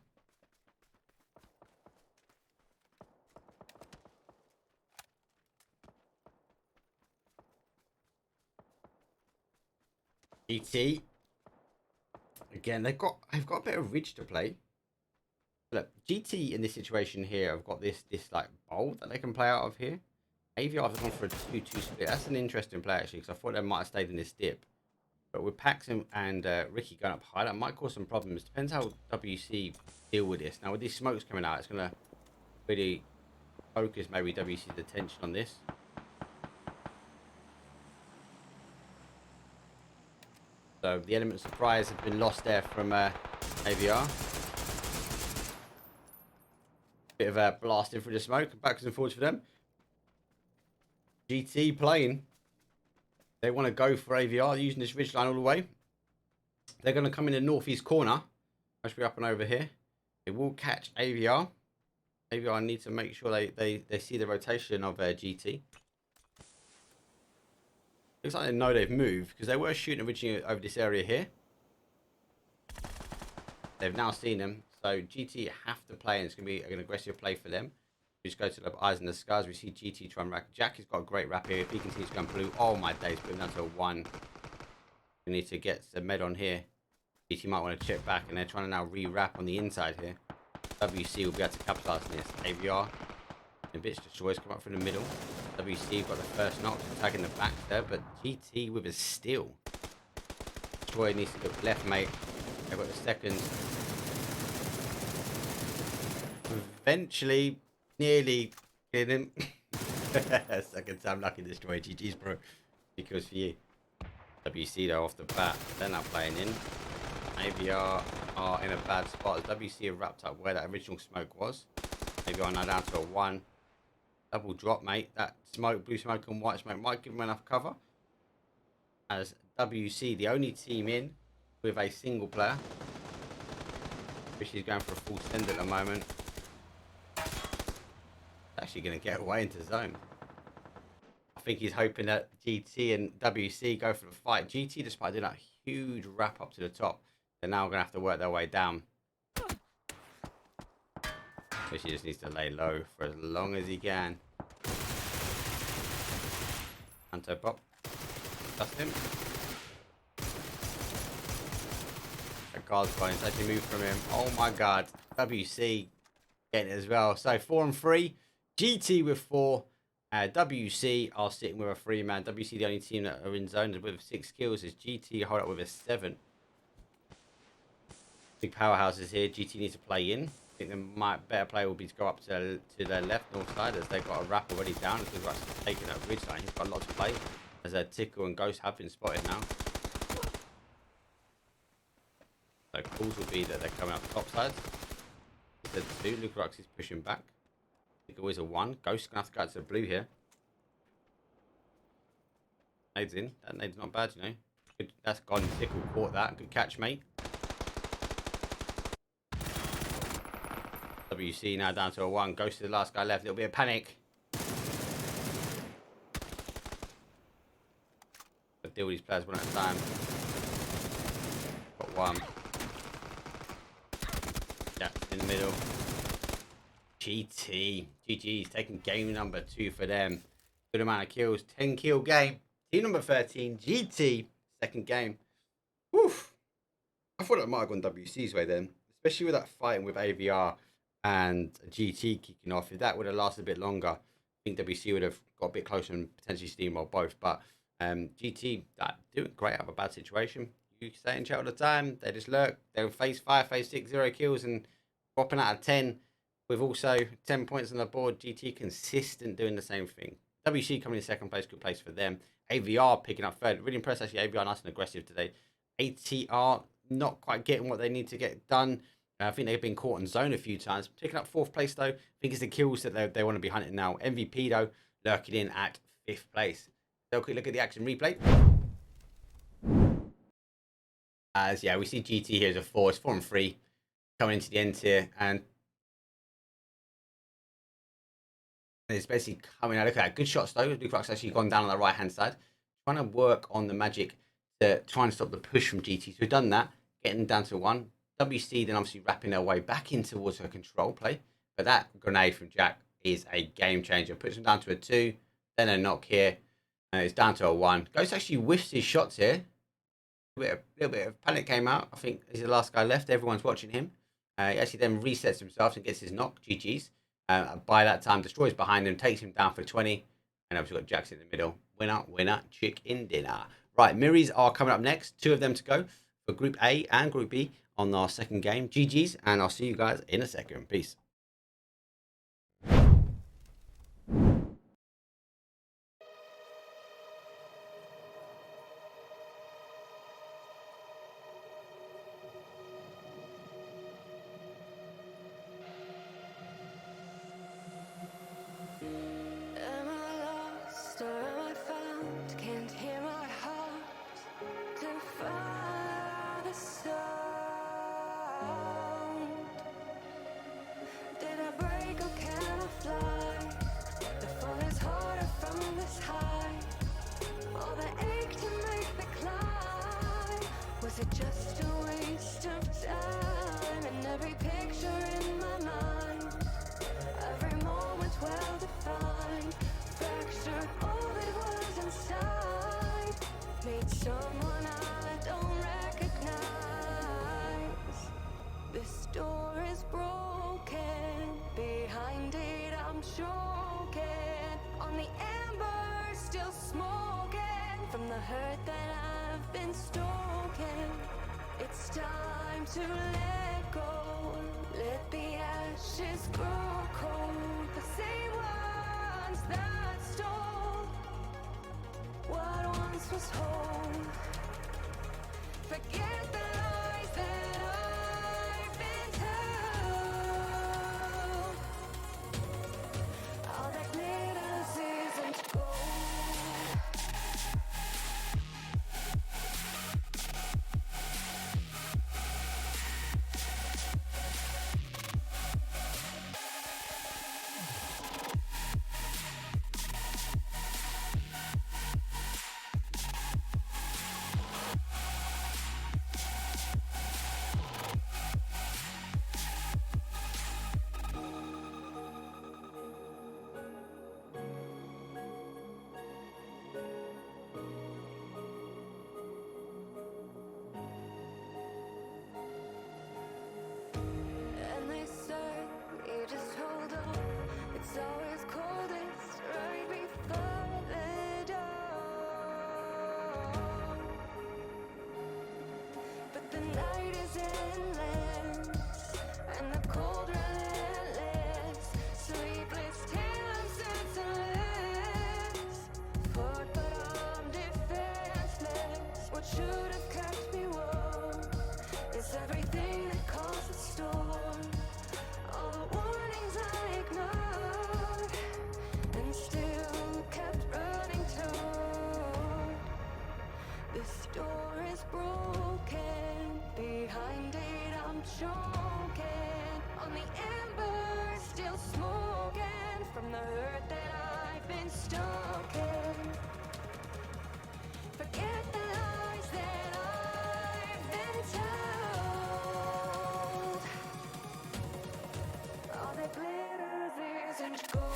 GT. Again, they've got a bit of ridge to play. Look, GT in this situation here, I've got this like bowl that they can play out of here. AVR have gone for a 2-2 split. That's an interesting play actually, because I thought they might have stayed in this dip. But with Pax and Ricky going up high, that might cause some problems. Depends how WC deal with this. Now with these smokes coming out, it's going to really focus maybe WC's attention on this. So the element of surprise has been lost there from AVR. Bit of a blasting through the smoke, backwards and forwards for them. GT playing. They want to go for AVR, using this ridge line all the way. They're going to come in the northeast corner. Must be up and over here. They will catch AVR. AVR need to make sure they see the rotation of GT. Looks like they know they've moved, because they were shooting originally over this area here. They've now seen them. So GT have to play, and it's going to be an aggressive play for them. We just go to the eyes and the scars. We see GT try and rack. Jack has got a great rap here. If he continues going blue, oh my days, put him down to a 1. We need to get some med on here. GT might want to check back, and they're trying to now re-wrap on the inside here. WC will be able to capitalize on this. AVR, a bit destroys, come up from the middle. WC got the first knock, attacking the back there, but GT with a steal. Troy needs to look left, mate. They've got the second. Eventually, nearly hit him. Second time lucky destroy. GG's, bro. Because for you. WC though off the bat, they're not playing in. AVR are in a bad spot as WC have wrapped up where that original smoke was. AVR now down to a 1. Double drop, mate. That smoke, blue smoke and white smoke might give them enough cover. As WC, the only team in with a single player. She's going for a full send at the moment. Actually going to get away into zone. I think he's hoping that GT and WC go for the fight. GT, despite doing that huge wrap up to the top, they're now going to have to work their way down. So she just needs to lay low for as long as he can. Anto Pop. Dust him. That guard's going to actually move from him. Oh my god. WC getting it as well. So 4 and 3. GT with 4. WC are sitting with a 3-man. WC the only team that are in zone with 6 kills. Is GT hold up with a 7. Big powerhouses here. GT needs to play in. I think the better play will be to go up to their left north side as they've got a wrap already down. As we've actually taken that ridge line. He's got a lot to play. As a Tickle and Ghost have been spotted now. So calls will be that they're coming up top side. Instead of 2, Lucarux is pushing back. Tickle is a 1. Ghost is going to have to go to the blue here. Nade's in. That nade's not bad, you know. Good. That's gone. Tickle caught that. Good catch, mate. WC now down to a 1. Ghost to the last guy left. It'll be a panic. But deal with these players one at a time. Got 1. Yeah, in the middle. GT. GG's taking game number 2 for them. Good amount of kills. 10 kill game. Team number 13. GT. Second game. Woof. I thought it might have gone WC's way then. Especially with that fighting with AVR and GT kicking off. If that would have lasted a bit longer, I think WC would have got a bit closer and potentially steamrolled both. But GT doing great out of a bad situation. You say in chat all the time, they just lurk. They'll phase 5, phase 6, 0 kills and dropping out of 10 with also 10 points on the board. GT consistent doing the same thing. WC coming in second place, good place for them. AVR picking up third. Really impressed, actually. AVR nice and aggressive today. ATR not quite getting what they need to get done. I think they've been caught in zone a few times. Picking up fourth place, though. I think it's the kills that they want to be hunting now. MVP, though, lurking in at fifth place. So a quick look at the action replay. As, yeah, we see GT here as a 4. It's 4 and 3 coming into the end here. And it's basically coming out. Look at that. Good shots, though. Lukerock's actually gone down on the right-hand side. Trying to work on the magic to try and stop the push from GT. So we've done that. Getting them down to 1. WC then obviously wrapping their way back in towards her control play. But that grenade from Jack is a game changer. Puts him down to a 2. Then a knock here. And it's down to a 1. Ghost actually whiffs his shots here. A little bit of panic came out. I think he's the last guy left. Everyone's watching him. He actually then resets himself and gets his knock. GG's. By that time, destroys behind him, takes him down for 20. And obviously got Jackson in the middle. Winner, winner, chicken dinner. Right, Miris are coming up next. 2 of them to go for Group A and Group B on our second game. GG's, and I'll see you guys in a second. Peace. it just a waste of time? And every picture in my mind, every moment well defined, fractured all that was inside, made someone I don't recognize. This door is broken, behind it I'm choking on the ember, still smoking from the hurt that I've been stoking. It's time to let go, let the ashes grow cold, the same ones that stole what once was home. Forget the lies that I've been told. All that glitters isn't gold. Just hold on, it's always coldest right before the dawn. But the night is endless, and the cold relentless, sleepless till I'm senseless. Fought but I'm defenseless. What should have kept me warm is everything that caused the storm. All the warnings I ignored and still kept running toward. This door is broken, behind it I'm choking on the ember, still smoking from the hurt that I've been stoking. Forget the lies that I've been told. All that glitters isn't gold.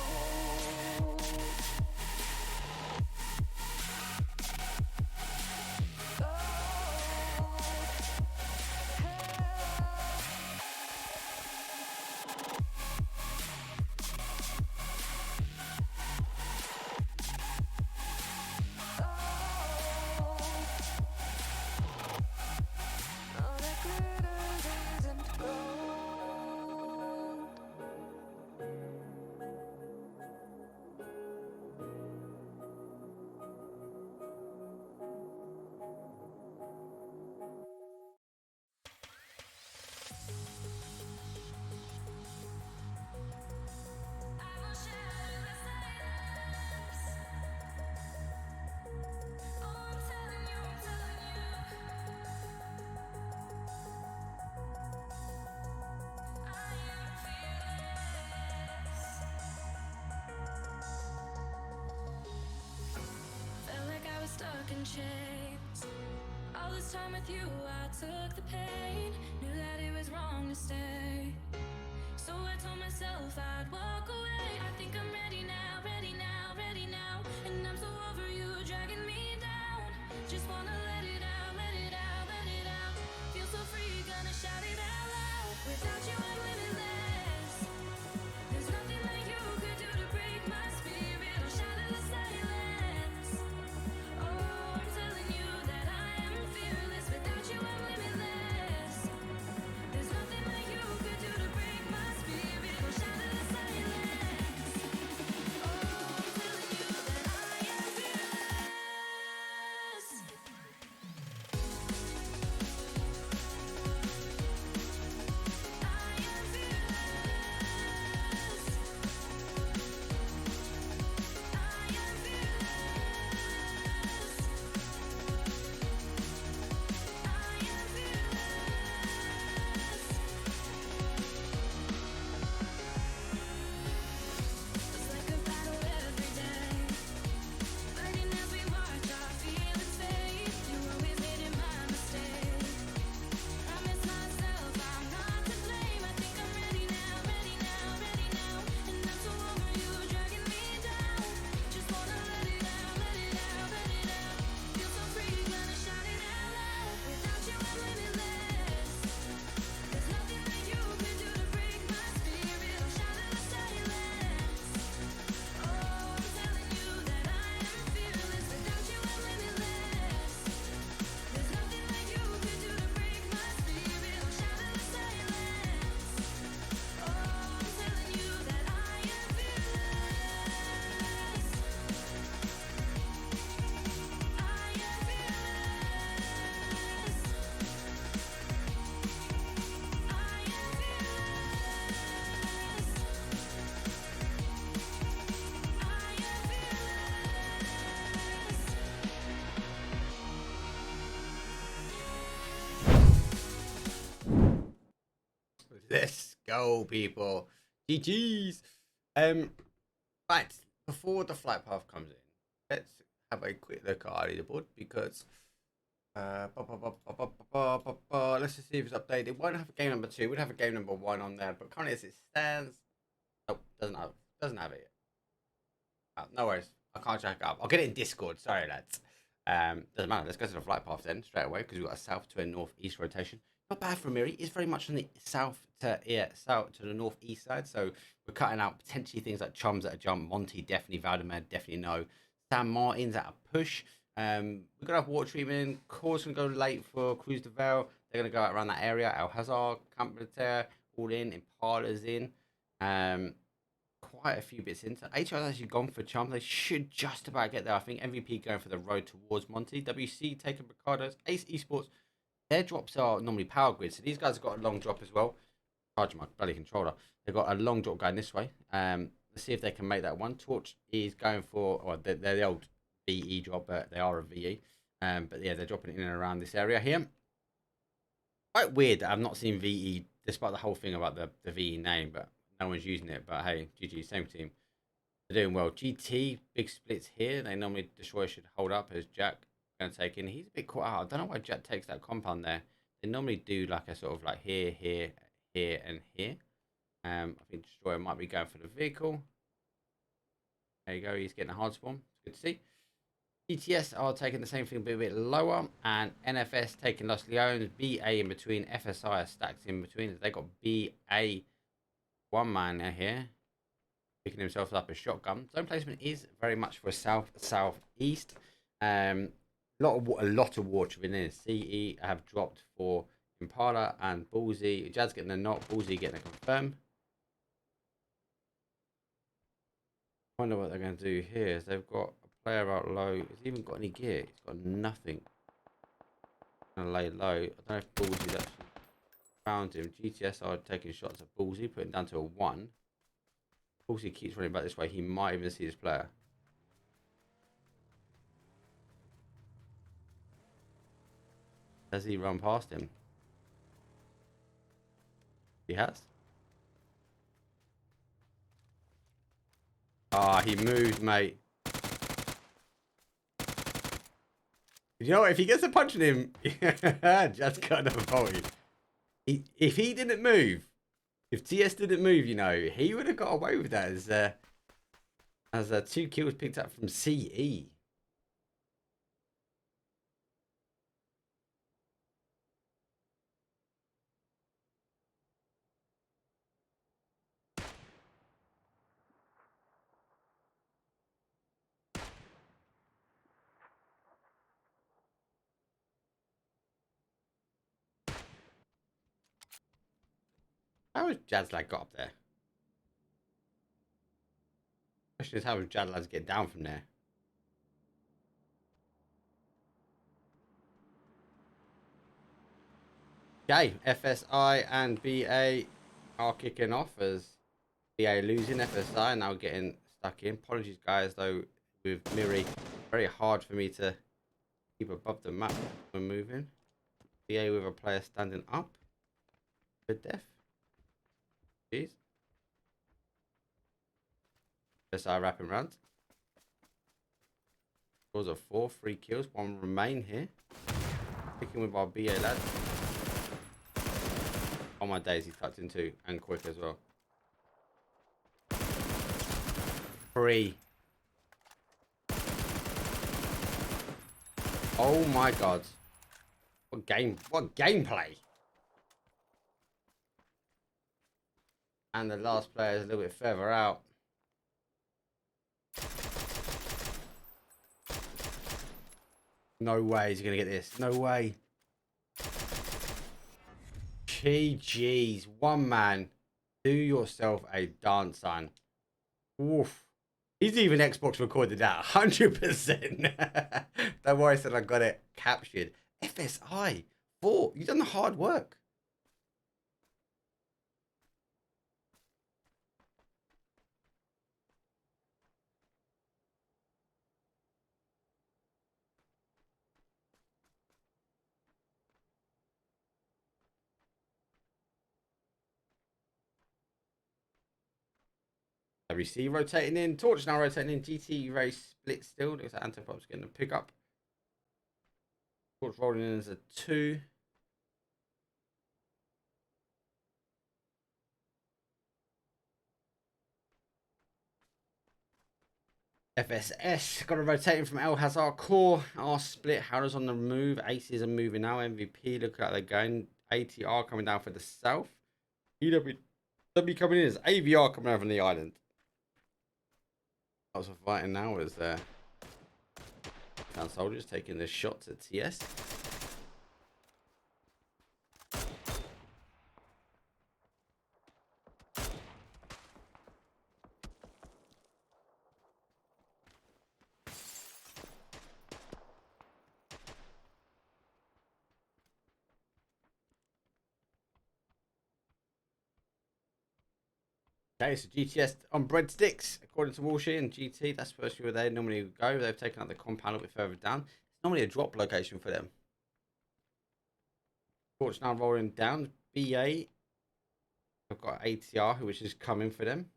chains. All this time with you, I took the pain. Knew that it was wrong to stay. So I told myself I'd walk away. I think I'm ready now, ready now, ready now. And I'm so over you dragging me down. Just wanna let it out, let it out, let it out. Feel so free, gonna shout it out loud. Without you I'm limitless. There's nothing that you could do to break my spirit or shatter the silence. Oh, I'm telling you that I am fearless. Without you I'm limitless. There's nothing that you could do to break my spirit or shatter the silence. Oh, I'm telling you that I am fearless. I am fearless. I am fearless. I am fearless. It's like a battle every day. Learning as we watch our feelings fade. You always made it my mistake. Promise myself I'm not to blame. I think I'm ready now, ready now, ready now. And I'm so over you dragging me down. Just wanna let it out, let it out, let it out. Feel so free, gonna shout it out loud. Without you I'm limitless. There's nothing that you could do to break my spirit or shatter the silence. Oh, I'm telling you that I am fearless. Without you I'm limitless. There's nothing that you could do to break my spirit or shatter the silence. Oh, I'm telling you that I am fearless. I am fearless. I am fearless. I am fearless. Let's go, people. GG's. Right, before the flight path comes in, let's have a quick look at our leaderboard because let's just see if it's updated. It won't have a game number 2. We'd have a game number 1 on there, but currently as it stands, nope, doesn't have it yet. Oh, no worries. I can't check it up. I'll get it in Discord. Sorry, lads. Doesn't matter. Let's go to the flight path then straight away because we've got a south to a northeast rotation. Not bad for Miri. It's very much on the south to the northeast side. So we're cutting out potentially things like Chums at a jump, Monty definitely, Valdemar definitely no. San Martin's at a push. We're gonna have water treatment in. Core's gonna go late for Cruz de Val. They're gonna go out around that area. Al Hazard, Camp Militaire, all in. Impala's in. Quite a few bits into. HR's actually gone for Chum. They should just about get there. I think MVP going for the road towards Monty. WC taking Ricardo's. Ace Esports. Their drops are normally power grid, so these guys have got a long drop as well. Charge my bloody controller. They've got a long drop going this way. Let's see if they can make that one. Torch is going for, well, they're the old VE drop, but they are a VE. But yeah, they're dropping in and around this area here. Quite weird that I've not seen VE, despite the whole thing about the VE name, but no one's using it. But hey, GG, same team. They're doing well. GT, big splits here. They normally, Destroyer should hold up as Jack going to take in. He's a bit caught out. I don't know why Jack takes that compound there. They normally do like a sort of like here, here, here, and here. I think Destroyer might be going for the vehicle. There you go. He's getting a hard spawn. It's good to see. GTS are taking the same thing, but a bit lower. And NFS taking Los Leones. BA in between. FSI are stacked in between. They got BA, one man here, picking himself up a shotgun. Zone placement is very much for southeast. A lot of water in there. CE have dropped for Impala and Ballsy. Jazz getting a knock. Ballsy getting a confirm. I wonder what they're going to do here. Is they've got a player out low. Has he even got any gear? He's got nothing. Going to lay low. I don't know if Ballsy's actually found him. GTS are taking shots at Ballsy, putting down to a 1. Ballsy keeps running back this way. He might even see this player. Has he run past him? He has. Ah, he moved, mate. You know what? If he gets a punch in him, Jad's got another volley. If he didn't move, if TS didn't move, you know, he would have got away with that as 2 kills picked up from CE. How has Jadlad got up there? Question is, how does Jadlad get down from there? Okay, FSI and BA are kicking off as BA losing, FSI now getting stuck in. Apologies, guys, though, with Miri, very hard for me to keep above the map when moving. BA with a player standing up. Good death. Jeez. FSI wrapping round. Scores of 4, 3 kills, 1 remain here. Picking with our BA lads. Oh my days, he's tucked in 2 and quick as well. 3. Oh my god. What gameplay. And the last player is a little bit further out. No way he's gonna get this. No way. GG's. One man. Do yourself a dance, son. Oof. He's even Xbox recorded that. 100%. Don't worry, I said I got it captured. FSI. 4. You've done the hard work. WC rotating in. Torch now rotating in. GT race split still. Looks like Antipop's getting a pick up. Torch rolling in as a 2. FSS got a rotating from El Hazard core. R split. Howler's on the move. Aces are moving now. MVP look like they're going. ATR coming down for the south. EW coming in as AVR coming over from the island. Lots of fighting now as Town Soldiers taking the shots at TS. Okay, so GTS on breadsticks, according to Walshy and GT. That's first where they normally go. They've taken out the compound a little bit further down. It's normally a drop location for them. Torch now rolling down. BA. I've got ATR, which is coming for them.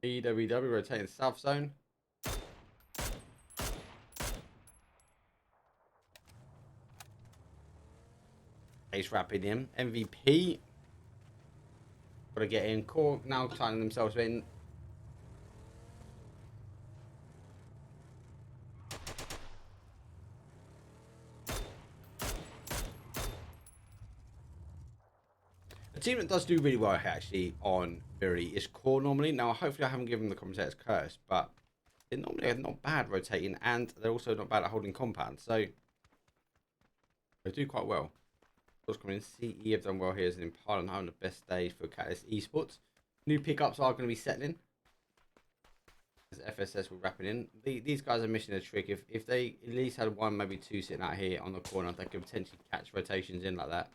EWW rotating south zone. Ace wrapping in. MVP. Got to get in. Core now tying themselves in. A team that does do really well here actually on Miri is Core normally. Now hopefully I haven't given the commentators curse, but they're normally not bad rotating and they're also not bad at holding compound. So they do quite well. What's coming in? CE have done well here as an Impala and having the best day for Catalyst Esports. New pickups are going to be settling. As FSS will wrapping in. These guys are missing a trick. If they at least had 1, maybe 2 sitting out here on the corner, they could potentially catch rotations in like that.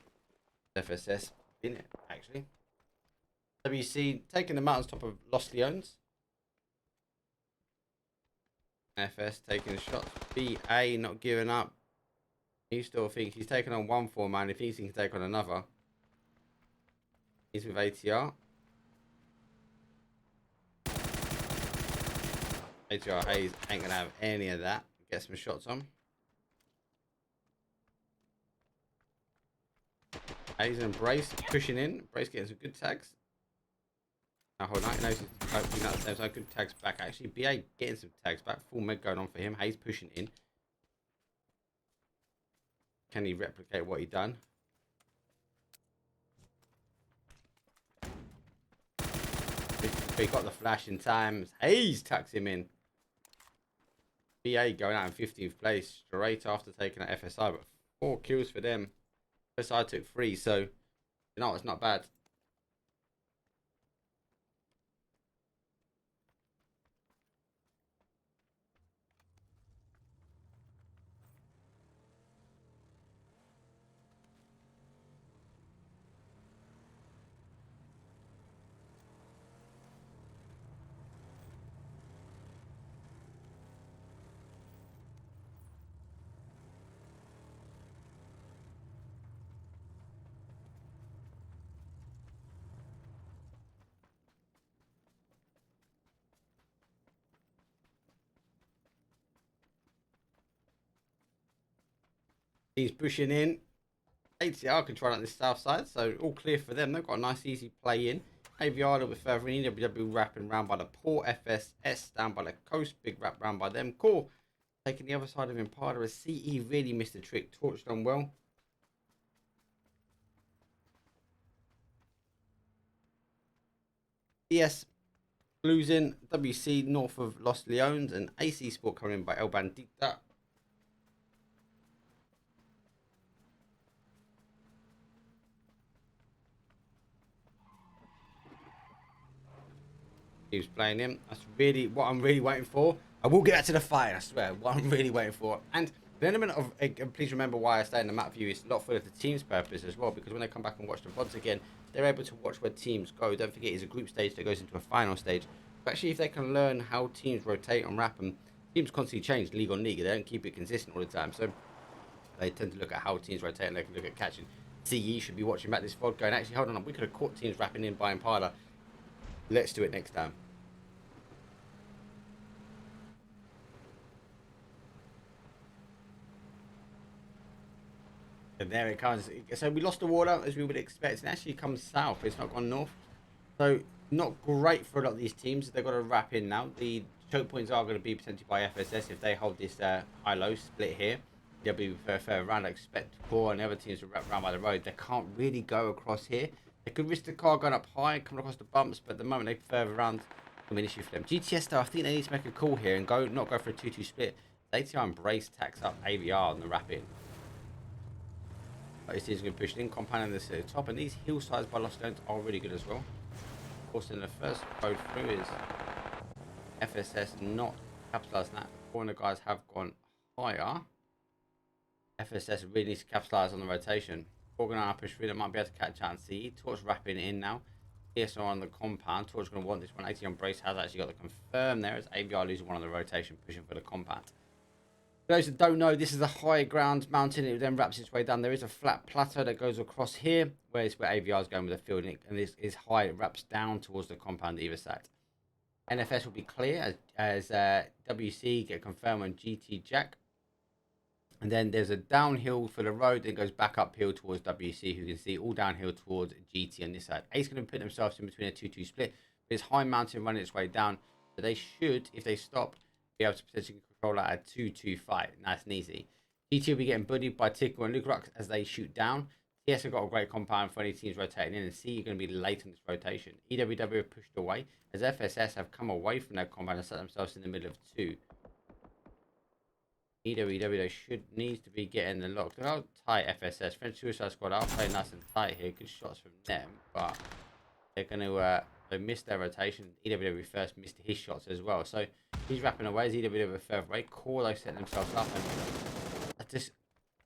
FSS in it, actually. WC taking the mountains top of Los Leones. FS taking the shots. BA not giving up. He still thinks he's taking on 1 4-man. He thinks he can take on another. He's with ATR. ATR Hayes ain't going to have any of that. Get some shots on. He's in Brace pushing in. Brace getting some good tags. Now hold on, he knows he's hoping that there's no good tags back. Actually, BA getting some tags back. Full med going on for him. Hayes pushing in. Can he replicate what he done? He got the flash in time. Hayes tucks him in. BA going out in 15th place straight after taking an FSI, but 4 kills for them. FSI took 3, so you know it's not bad. He's pushing in. ATR can try on this south side, so all clear for them. They've got a nice easy play in. AVR a little bit further in. EWW wrapping round by the port. FSS down by the coast. Big wrap round by them. Cool. Taking the other side of Impala as CE really missed the trick. Torch done well. DS losing. WC north of Los Leones. And AC Sport coming in by El Bandita. He was playing him. That's really what I'm really waiting for. I will get that to the fight, I swear. What I'm really waiting for. And the element of, please remember why I stay in the map view is a lot for the team's purpose as well. Because when they come back and watch the VODs again, they're able to watch where teams go. Don't forget, it's a group stage that goes into a final stage. But actually, if they can learn how teams rotate on rap, and teams constantly change league on league. They don't keep it consistent all the time. So they tend to look at how teams rotate and they can look at catching. CE should be watching back this VOD going, actually, hold on, we could have caught teams wrapping in by Impala. Let's do it next time. And there it comes. So we lost the water as we would expect. It actually comes south. It's not gone north. So not great for a lot of these teams. They've got to wrap in now. The choke points are going to be potentially by FSS if they hold this high-low split here. They'll be further around. I expect Core and the other teams to wrap around by the road. They can't really go across here. They could risk the car going up high, coming across the bumps, but at the moment they further around, will be an issue for them. GTS though, I think they need to make a call here and not go for a 2-2 split. ATR and Brace tax up AVR on the wrap in. This is going to push in, compounding this at the top, and these hillsides by Los Leones are really good as well. Of course, in the first road through is FSS not capitalising that. Four of the guys have gone higher. FSS really needs to capitalise on the rotation. Four going to push through, they might be able to catch out and see. Torch wrapping in now. TSR on the compound. Torch going to want this one. 80 on Brace has actually got the confirm there as ABR losing one on the rotation, pushing for the compound. For those that don't know, this is a high ground mountain. It then wraps its way down. There is a flat plateau that goes across here, where it's where AVR is going with the field, and this is high. It wraps down towards the compound either side. NFS will be clear as WC get confirmed on GT Jack. And then there's a downhill for the road, then goes back uphill towards WC, who can see all downhill towards GT on this side. Ace going to put themselves in between a 2-2 split. There's high mountain running its way down, so they should, if they stop, be able to potentially control out a 2-2 fight. Nice and easy. GT will be getting buddied by Tickle and Lucarux as they shoot down. TS have got a great compound for any teams rotating in, and C you're going to be late on this rotation. EWW have pushed away as FSS have come away from their compound and set themselves in the middle of 2. EWW they needs to be getting the lock. Look how tight FSS. French Suicide Squad are playing nice and tight here. Good shots from them, but they're going to they missed their rotation. EWW first missed his shots as well. So he's wrapping away as EWW further away. Core they set themselves up, and just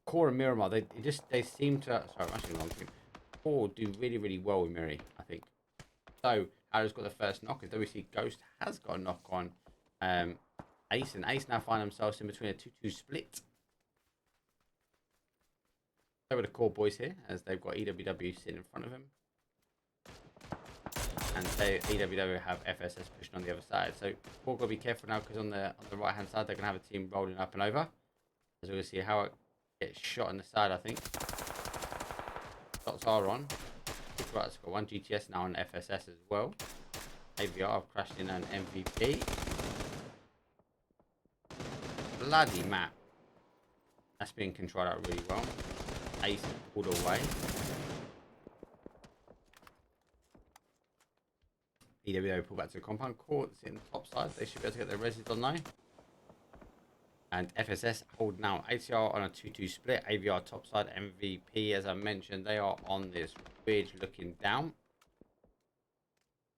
Core and Miramar they seem to. Sorry, I'm actually wrong. Core do really well with Miri, I think. So Harrow's got the first knock. As WC Ghost has got a knock on Ace, and Ace now find themselves in between a 2-2 split. Over the Core boys here as they've got EWW sitting in front of him. And EWW have FSS pushing on the other side. So Core got to be careful now because on the right hand side they're going to have a team rolling up and over. As we'll see how it gets shot on the side, I think. Shots are on. Right, it's got one GTS now on FSS as well. AVR have crashed in an MVP. Bloody map. That's being controlled out really well. Ace pulled away. EWO pull back to the compound. Courts in the top side. They should be able to get their resis on now. And FSS hold now ATR on a 2-2 split. AVR topside, MVP, as I mentioned, they are on this ridge looking down.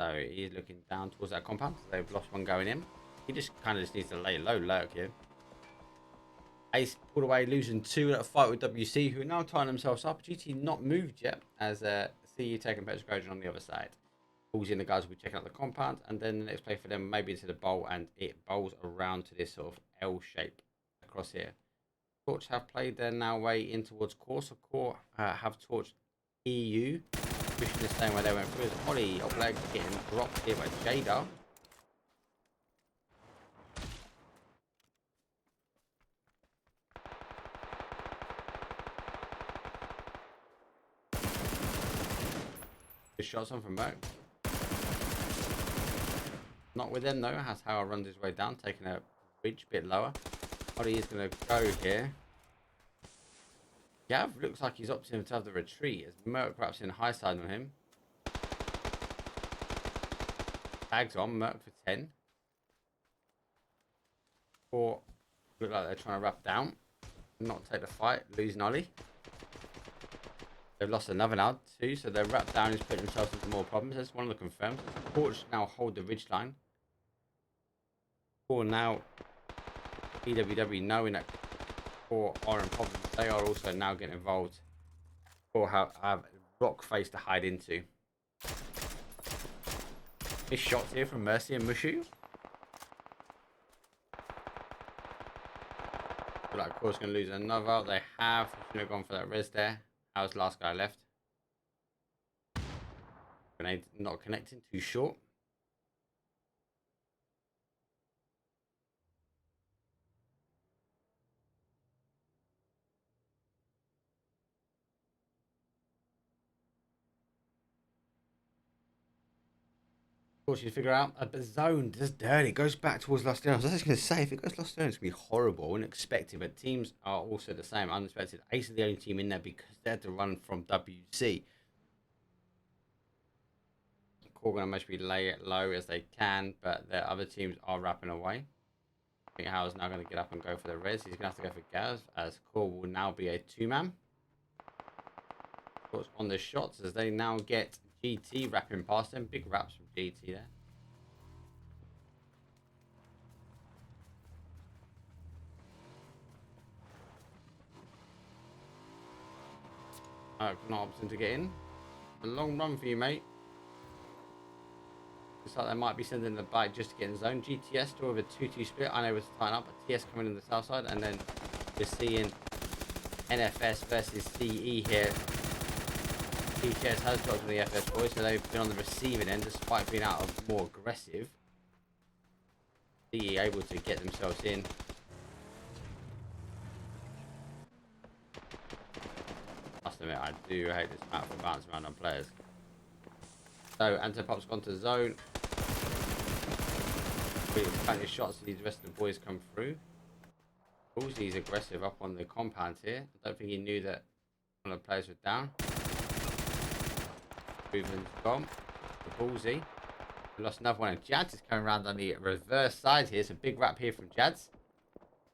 So he's looking down towards that compound. So they've lost one going in. He just kind of needs to lay low lurk here. Ace pulled away, losing 2 at a fight with WC, who are now tying themselves up. GT not moved yet, as CE taking Petroscopian on the other side. Balls in, the guys will be checking out the compound, and then the next play for them maybe into the bowl, and it bowls around to this sort of L shape across here. Torch have played their now way in towards Core, so Core have torched EU, pushing the same way they went through. As Ollie Obleg getting dropped here by Jada. Good shots on from Merc. Not with them though, as Howard runs his way down, taking a ridge a bit lower. Ollie is going to go here. Gav looks like he's opting to have the retreat as Merc wraps in high side on him. Tags on, Merc for 10. 4 look like they're trying to wrap down. Not take the fight, losing Ollie. They've lost another now, 2, so they're wrapped down. He's putting themselves into more problems. That's one of the confirmed. Porch now hold the ridge line. 4 now, BWW knowing that 4 are in problems. They are also now getting involved. 4 have rock face to hide into. Missed shots here from Mercy and Mushu. Feel like Core's going to lose another. They have. Should have gone for that res there. How's the last guy left? Grenade not connecting, too short. Of course, you figure out a zone just dirty. It goes back towards Lost Earth. I was just going to say, if it goes Lost Earth, it's going to be horrible. Unexpected, but teams are also the same. Unexpected. Ace is the only team in there because they had to run from WC. Core going to mostly lay it low as they can, but the other teams are wrapping away. I think Howard's now going to get up and go for the res. He's going to have to go for Gaz, as Core will now be a 2-man. Of course, on the shots as they now get GT wrapping past them. Big wraps from GT there. Not opting to get in. A long run for you, mate. Looks like they might be sending the bike just to get in zone. GTS still with a 2-2 split, unable to tighten up. But TS coming in the south side, and then we're seeing NFS versus CE here. GTS has dropped from the FS boys, so they've been on the receiving end despite being out of more aggressive. CE able to get themselves in. Must admit, I do hate this map for bouncing around on players. So Antipop's gone to zone. Plenty of shots to these rest of the boys come through. Blissey's aggressive up on the compound here. I don't think he knew that one of the players was down. Movement's gone. The Blissey. We lost another one. And Jads is coming around on the reverse side here. It's a big wrap here from Jads.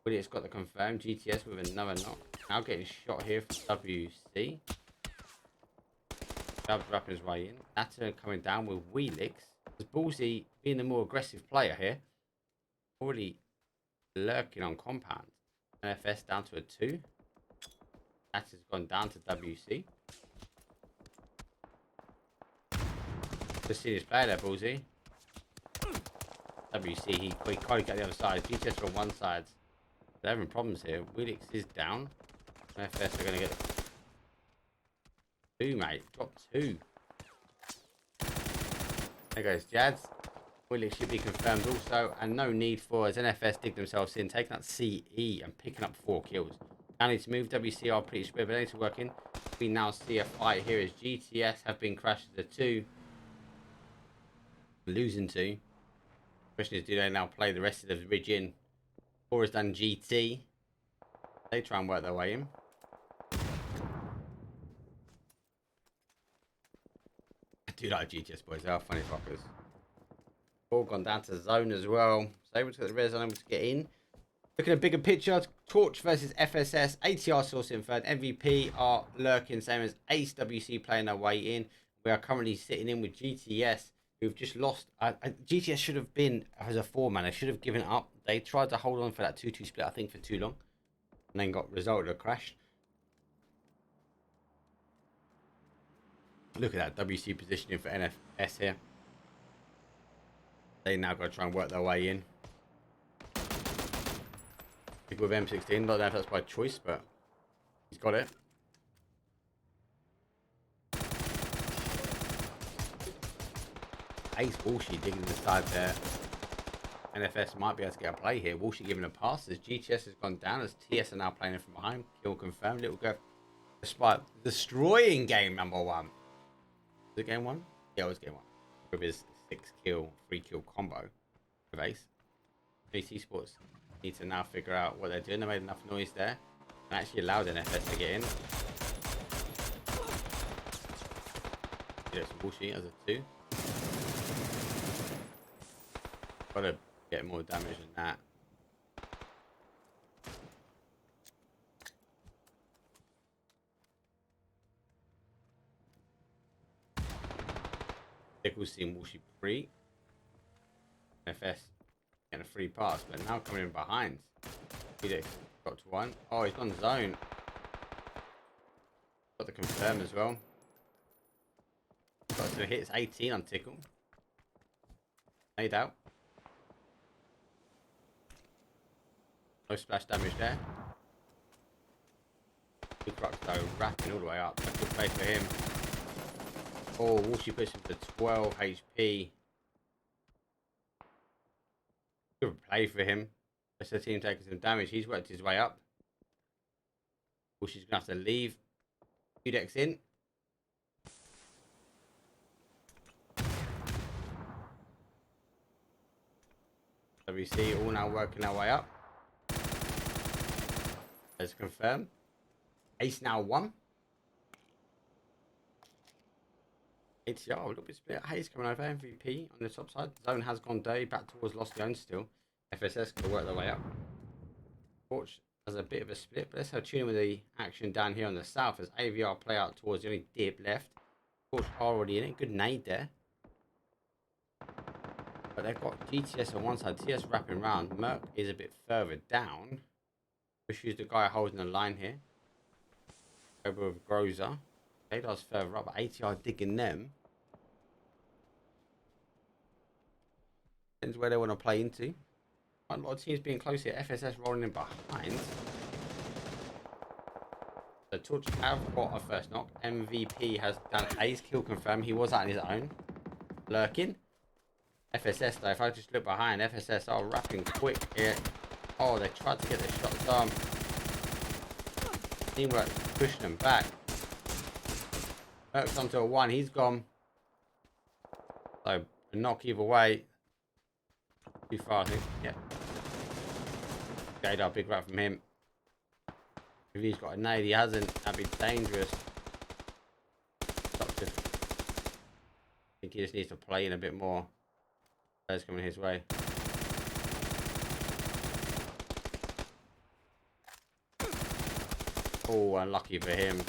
William's got the confirmed GTS with another knock. Now getting shot here from WC. Jab's wrapping his way in. Natter coming down with Wheelix. As Blissey being the more aggressive player here. Already lurking on compound. NFS down to a 2. Natter's gone down to WC. Just see this player there, Blissey. WC, he can't get the other side. GTS from one side. They're having problems here. Wheelix is down. NFS are going to get 2, mate. Drop 2. There goes Jads. Wheelix should be confirmed also. And no need for as NFS dig themselves in, taking out CE and picking up 4 kills. Now need to move. WC are pretty spread, but they need to work in. We now see a fight here as GTS have been crashed to 2. Losing 2. Question is, do they now play the rest of the ridge in? Or has done GT. They try and work their way in. I do like GTS boys, they are funny fuckers. All gone down to zone as well. So able to get the res, unable to get in. Looking at a bigger picture, Torch versus FSS, ATR source in third, MVP are lurking, same as Ace WC playing their way in. We are currently sitting in with GTS, who've just lost. GTS should have been as a 4-man, they should have given up. They tried to hold on for that 2-2 split, I think, for too long. And then got resulted a crash. Look at that WC positioning for NFS here. They now got to try and work their way in. With M16, don't know if that's by choice, but he's got it. Ace Walshy digging inside there. NFS might be able to get a play here. Walshy giving a pass as GTS has gone down as TS are now playing it from behind. Kill confirmed. Little go. Despite destroying game number 1. Was it game 1? Yeah, it was game 1. With his 6-kill, 3-kill combo with Ace. Esports need to now figure out what they're doing. They made enough noise there and actually allowed NFS to get in. Yeah, some bullshit as a 2. Gotta get more damage than that. Pickles seeing Walshy free. NFS getting a free pass, but now coming in behind. Got to 1. Oh, he's gone zone. Got the confirm as well. Got to hit 18 on Tickle. Made out. No splash damage there. Big rocks though, wrapping all the way up. A good play for him. Oh, Walshy puts him to 12 HP. Good play for him. That's the team taking some damage. He's worked his way up. Walshy's gonna have to leave. Udex in. WC all now working our way up. Let's confirm. Ace now 1. ATR, a little bit split. Hayes coming over. MVP on the top side. Zone has gone dirty. Back towards Lost the Own still. FSS can work their way up. Torch has a bit of a split. But let's have tune in with the action down here on the south as AVR play out towards the only dip left. Torch already in it. Good nade there. But they've got GTS on one side. TS wrapping around. Merc is a bit further down. Bushy's the guy holding the line here. Over with Groza. Radar's further up, but ATR digging them. Depends where they want to play into. Quite a lot of teams being close here. FSS rolling in behind. The Torch have got a first knock. MVP has done Hayes kill confirm. He was out on his own. Lurking. FSS though, if I just look behind, FSS are wrapping quick here. Oh, they tried to get their shots on. Teamwork pushing them back. Merc's onto a 1, he's gone. So, a knock either way. Too far, I think. Yeah. Gadar, big wrap from him. If he's got a nade, he hasn't. That'd be dangerous. I think he just needs to play in a bit more. Players coming his way. Oh, unlucky for him.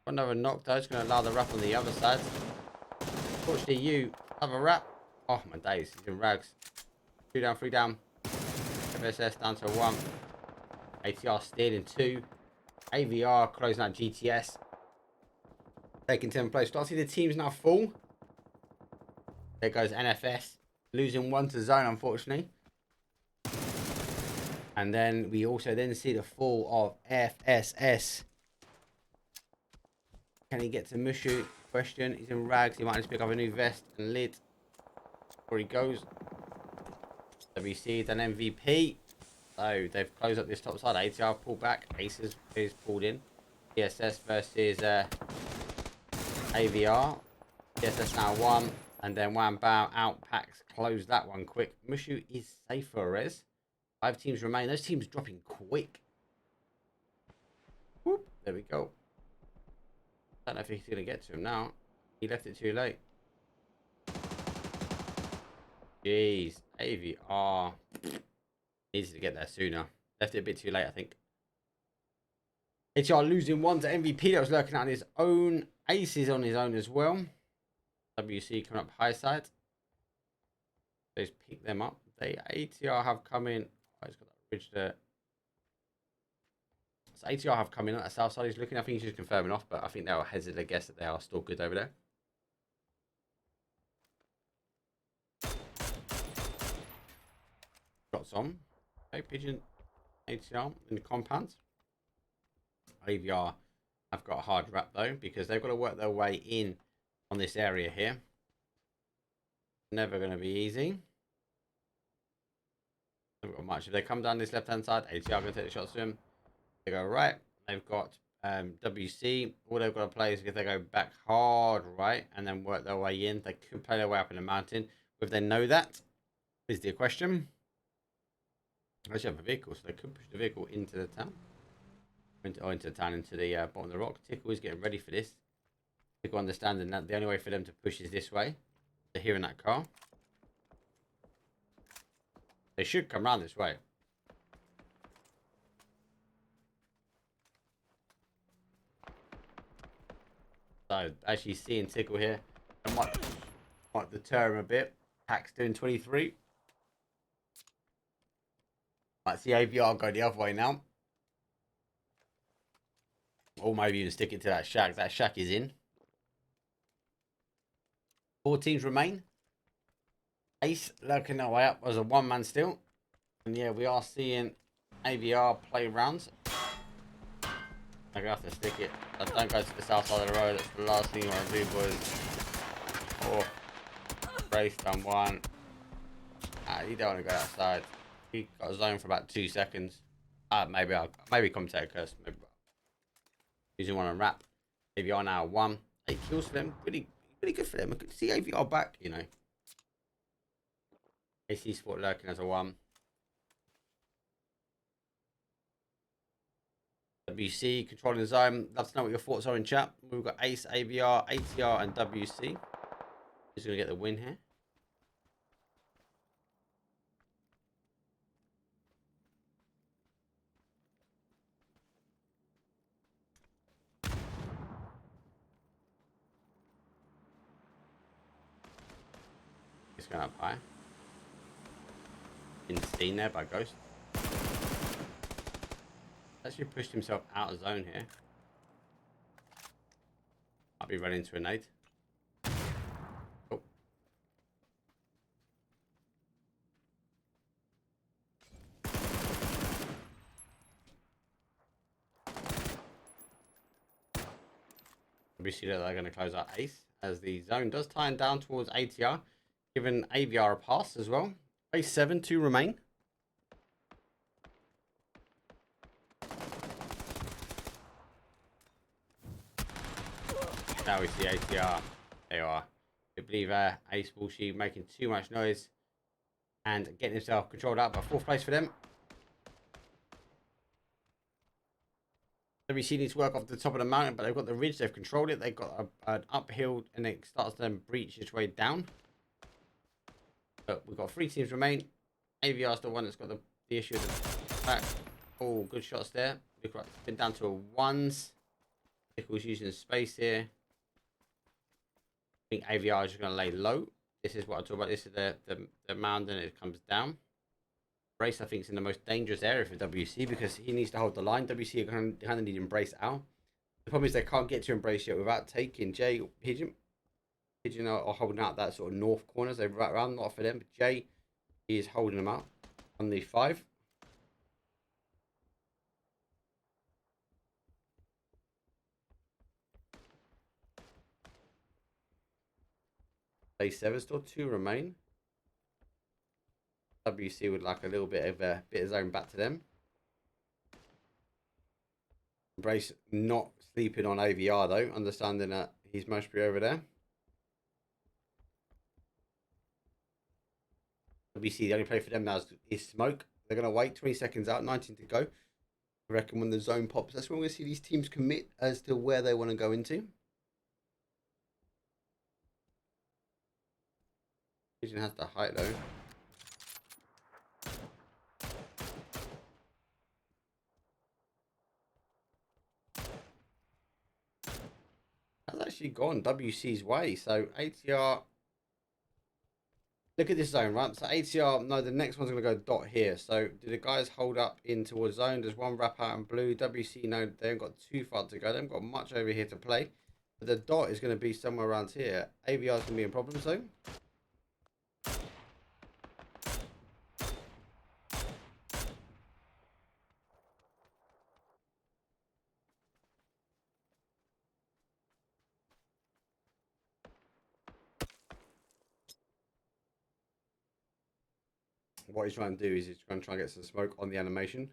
Another knock though, it's going to allow the wrap on the other side. Unfortunately, you have a wrap. Oh my days, he's in rags. 2 down, 3 down. FSS down to 1. ATR stealing 2. AVR closing out GTS. Taking 10 place. Start to see the team's now full. There goes NFS. Losing 1 to zone, unfortunately. And then we also then see the fall of FSS. Can he get to Mushu? Question. He's in rags. He might need to pick up a new vest and lid. Before he goes. WC then MVP. So they've closed up this top side. ATR pulled back. Aces is pulled in. TSS versus AVR. TSS now 1. And then Wham Bam out packs. Close that one quick. Mushu is safer, Rez. 5 teams remain. Those teams dropping quick. Whoop. There we go. Don't know if he's going to get to him now. He left it too late. Jeez. AVR. Needs to get there sooner. Left it a bit too late, I think. HR losing 1 to MVP. That was lurking out on his own. Aces on his own as well. WC coming up high side. They've picked them up. They ATR have come in. Oh, he's got that bridge there. So ATR have come in on that south side. He's looking. I think he's just confirming off, but I think they'll hesitate to guess that they are still good over there. Shots on. Okay, Pigeon ATR in the compound. AVR have got a hard rap though, because they've got to work their way in on this area here. Never going to be easy. They've got much. If they come down this left hand side, ATR going to take the shots to him. They go right. They've got WC. All they've got to play is if they go back hard right and then work their way in. They could play their way up in the mountain. If they know that, is the question. They actually have a vehicle, so they could push the vehicle into the town. Into the town, into the bottom of the rock. Tickle is getting ready for this. Tickle understanding that the only way for them to push is this way. They're here in that car. They should come around this way. So actually seeing Tickle here, I might deter him a bit. Pack's doing 23. Might see AVR go the other way now. Or maybe even stick it to that shack. That shack is in. 4 teams remain. Ace lurking their way up as a 1-man still. And yeah, we are seeing AVR play rounds. I'm going to have to stick it. Don't go to the south side of the road. That's the last thing you want to do, boys. Oh. Race done 1. You don't want to go outside. He got zoned for about 2 seconds. Maybe commentator curse. Maybe. Using one on wrap. AVR now 1. 8 kills for them. Really good for them. Good to see AVR back, you know. AC Sport lurking as a 1. WC controlling the zone. Love to know what your thoughts are in chat. We've got Ace, AVR, ATR, and WC. Who's going to get the win here? It's going up high. Been seen there by Ghost. Actually pushed himself out of zone here. Might be running into a nade. Oh. We see that they're going to close out Ace as the zone does tie down towards ATR, giving AVR a pass as well. Base 7 to remain. Now we see ATR. They are. I believe Ace Bullshit making too much noise and getting himself controlled out by 4th place for them. WC needs to work off the top of the mountain, but they've got the ridge. They've controlled it. They've got an uphill, and it starts to then breach its way down. But we've got 3 teams remain. AVR is the one that's got the issue of the back. Oh, good shots there. We've been down to a 1s. Pickle's using space here. I think AVR is just going to lay low. This is what I talk about. This is the mountain. It comes down. Brace, I think, is in the most dangerous area for WC because he needs to hold the line. WC are kind of need Embrace out. The problem is they can't get to Embrace yet without taking Jay or Pigeon. Pigeon are holding out that sort of north corners. They've right around, not for them, but Jay is holding them out on the 5. Base 7 still 2 remain. WC would like a little bit of zone back to them. Brace not sleeping on AVR though, understanding that he's must be over there. WC, the only play for them now is smoke. They're going to wait 20 seconds out, 19 to go. I reckon when the zone pops, that's when we're going to see these teams commit as to where they want to go into. Vision has the height though. That's actually gone WC's way. So ATR, look at this zone, right? So ATR, no, the next one's going to go dot here. So do the guys hold up in towards zone? Does one wrap out in blue? WC, no, they haven't got too far to go. They haven't got much over here to play. But the dot is going to be somewhere around here. AVR is going to be in problem zone. What he's trying to do is he's going to try and get some smoke on the animation.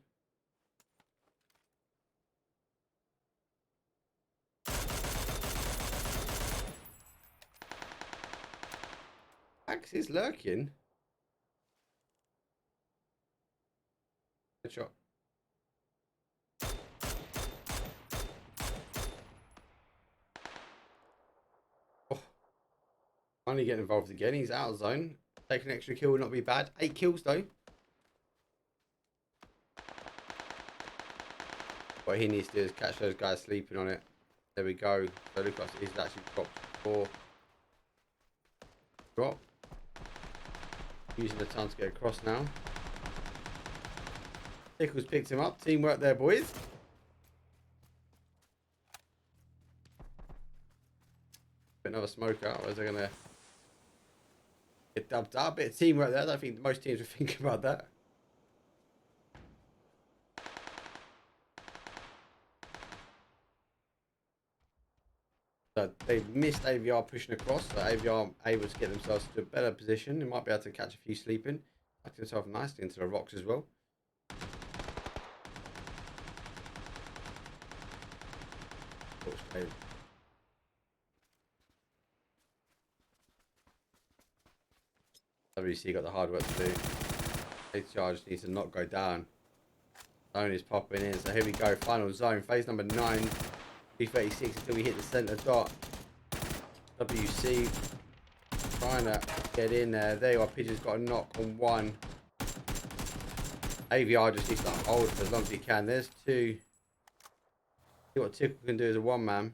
Axe is lurking. Good shot. Oh. Finally getting involved again. He's out of zone. Taking an extra kill would not be bad. 8 kills though. What he needs to do is catch those guys sleeping on it. There we go. So Lucas is actually dropped 4. Drop. Using the time to get across now. Pickles picked him up. Teamwork there, boys. Put another smoke out. Or is they going to get dubbed out? A bit of teamwork there. I don't think most teams would think about that. So they missed AVR pushing across. So AVR able to get themselves to a better position. They might be able to catch a few sleeping. Tucked himself nicely into the rocks as well. WC got the hard work to do. ATR just needs to not go down. Zone is popping in. So here we go. Final zone. Phase number 9. B36 until we hit the center dot. WC trying to get in there. There you are. Pigeon's got a knock on 1. AVR just needs to hold for as long as he can. There's 2. See what Tickle can do as a 1-man.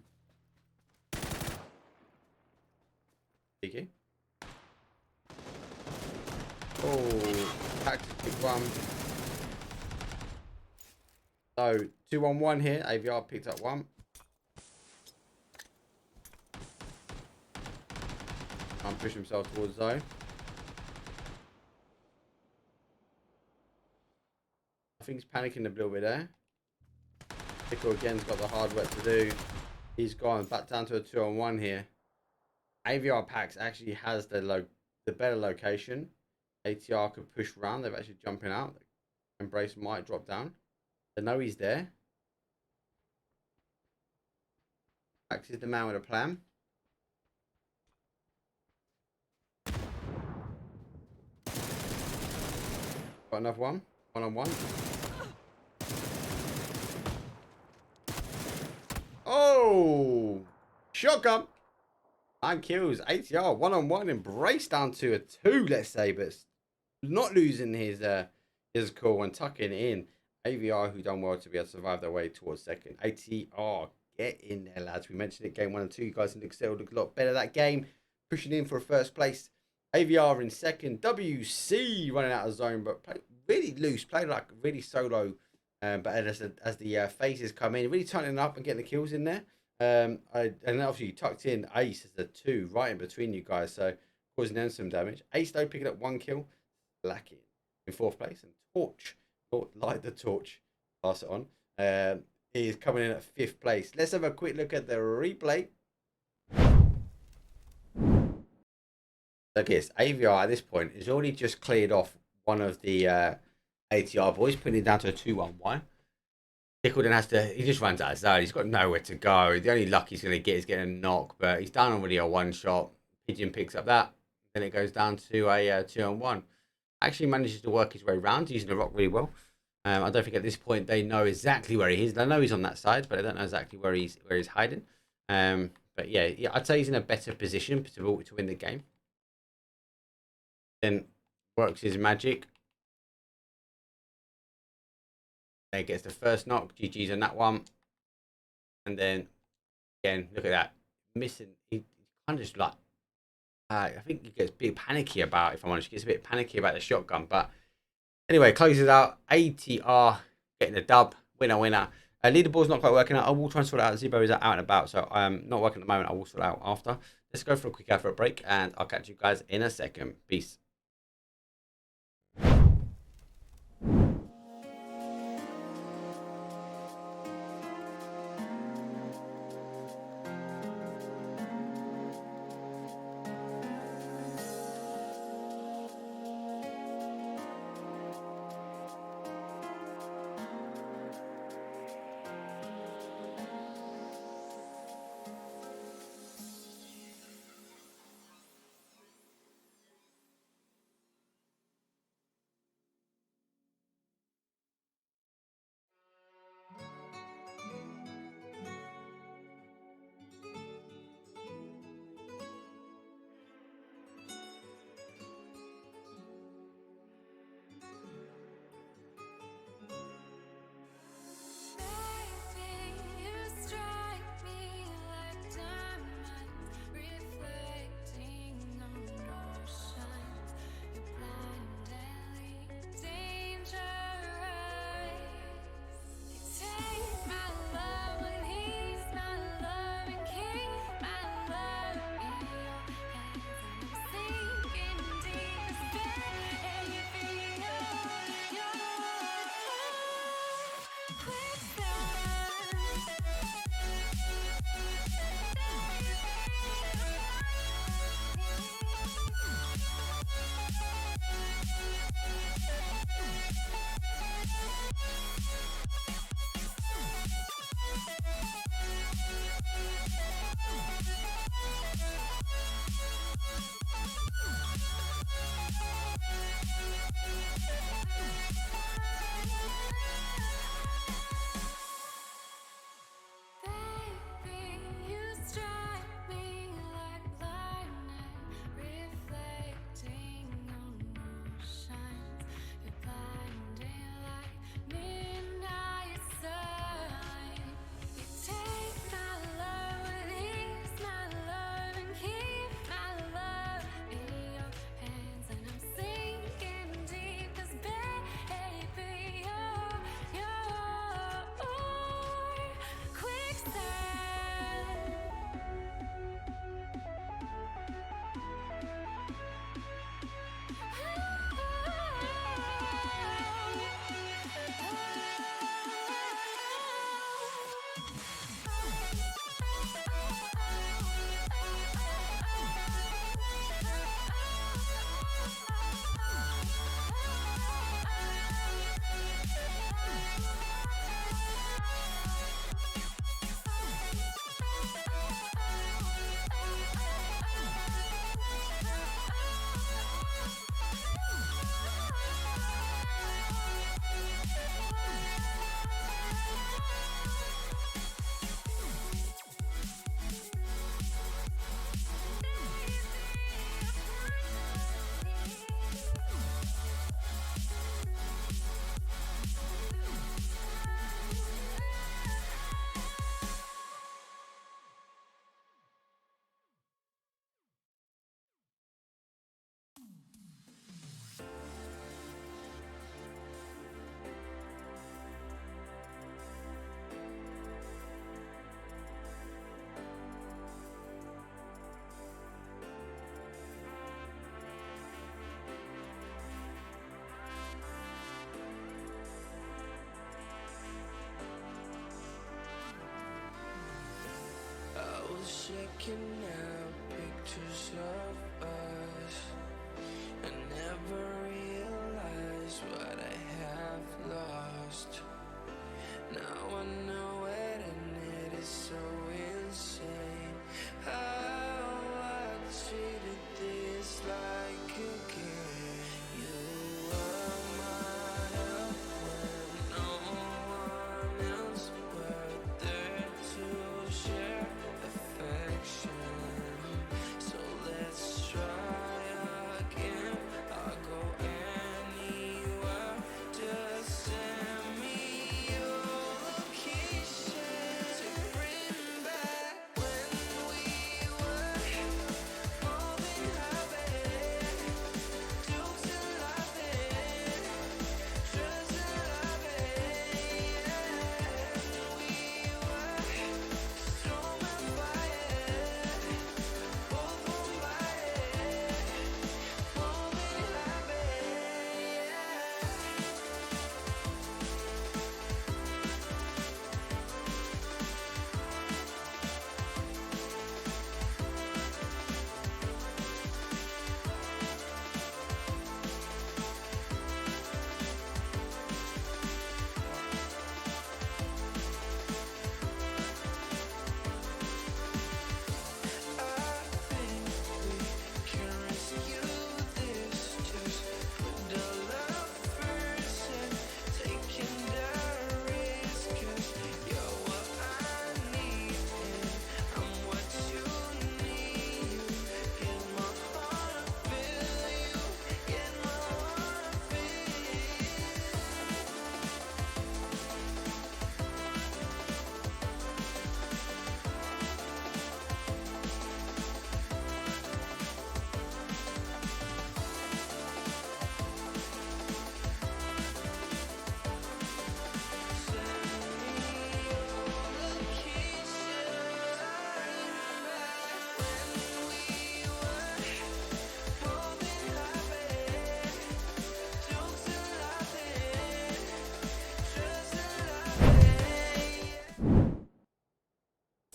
Cheeky. Oh, tactic pick 1. So 2-on-1 here. AVR picked up 1. Push himself towards zone. I think he's panicking a little bit there. Pickle again's got the hard work to do. He's gone back down to a 2-on-1 here. AVR Pax actually has the better location. ATR could push around. They're actually jumping out. Embrace might drop down. They know he's there. Pax is the man with a plan. Got another one. 1-on-1. Oh! Shotgun! 9 kills. ATR 1-on-1. Embrace down to a 2, let's say, but not losing his call and tucking in. AVR, who done well to be able to survive their way towards second. ATR, get in there, lads. We mentioned it game 1 and 2. You guys in Excel look a lot better that game. Pushing in for a first place. AVR in second. WC running out of zone, but played really loose. Played like really solo. But as the phases come in, really tightening up and getting the kills in there. And obviously you tucked in Ace as the 2 right in between you guys, so causing them some damage. Ace though picking up 1 kill, lacking in 4th place, and Torch, light the torch, pass it on. He is coming in at 5th place. Let's have a quick look at the replay. Look, it's AVR at this point is already just cleared off one of the ATR boys, putting it down to a 2-1-1. Tickle then has to, he just runs out of zone. He's got nowhere to go. The only luck he's going to get is getting a knock, but he's down already a one shot. Pigeon picks up that. Then it goes down to a 2-on-1. Actually manages to work his way around using the rock really well. I don't think at this point they know exactly where he is. They know he's on that side, but I don't know exactly where he's hiding. But yeah, I'd say he's in a better position to win the game. Then works his magic. There gets the first knock. GG's on that one. And then again, look at that. Missing. He kind of just like, I think he gets a bit panicky about, if I'm honest, he gets a bit panicky about the shotgun. But anyway, closes out. ATR getting the dub. Winner, winner. Leaderboard's not quite working out. I will try and sort it out. Zibo is out and about, so I'm not working at the moment. I will sort it out after. Let's go for a quick advert break, and I'll catch you guys in a second. Peace. Checking out pictures of us. I never realized what I have lost. Now I know it, and it is so insane how I treated this like a game. You were my help when no one else were there to share affection. So let's try again. I'll go anywhere. Just send me your location to bring back when we were more than happy. Jokes and laughing, trust and loving, yeah. We were storm and fire, both on fire, more than happy, yeah. I think we can rescue this. Just put the love first and taking the risk. 'Cause you're what I need and I'm what you need. You get my heart to feel, you get my heart to feel.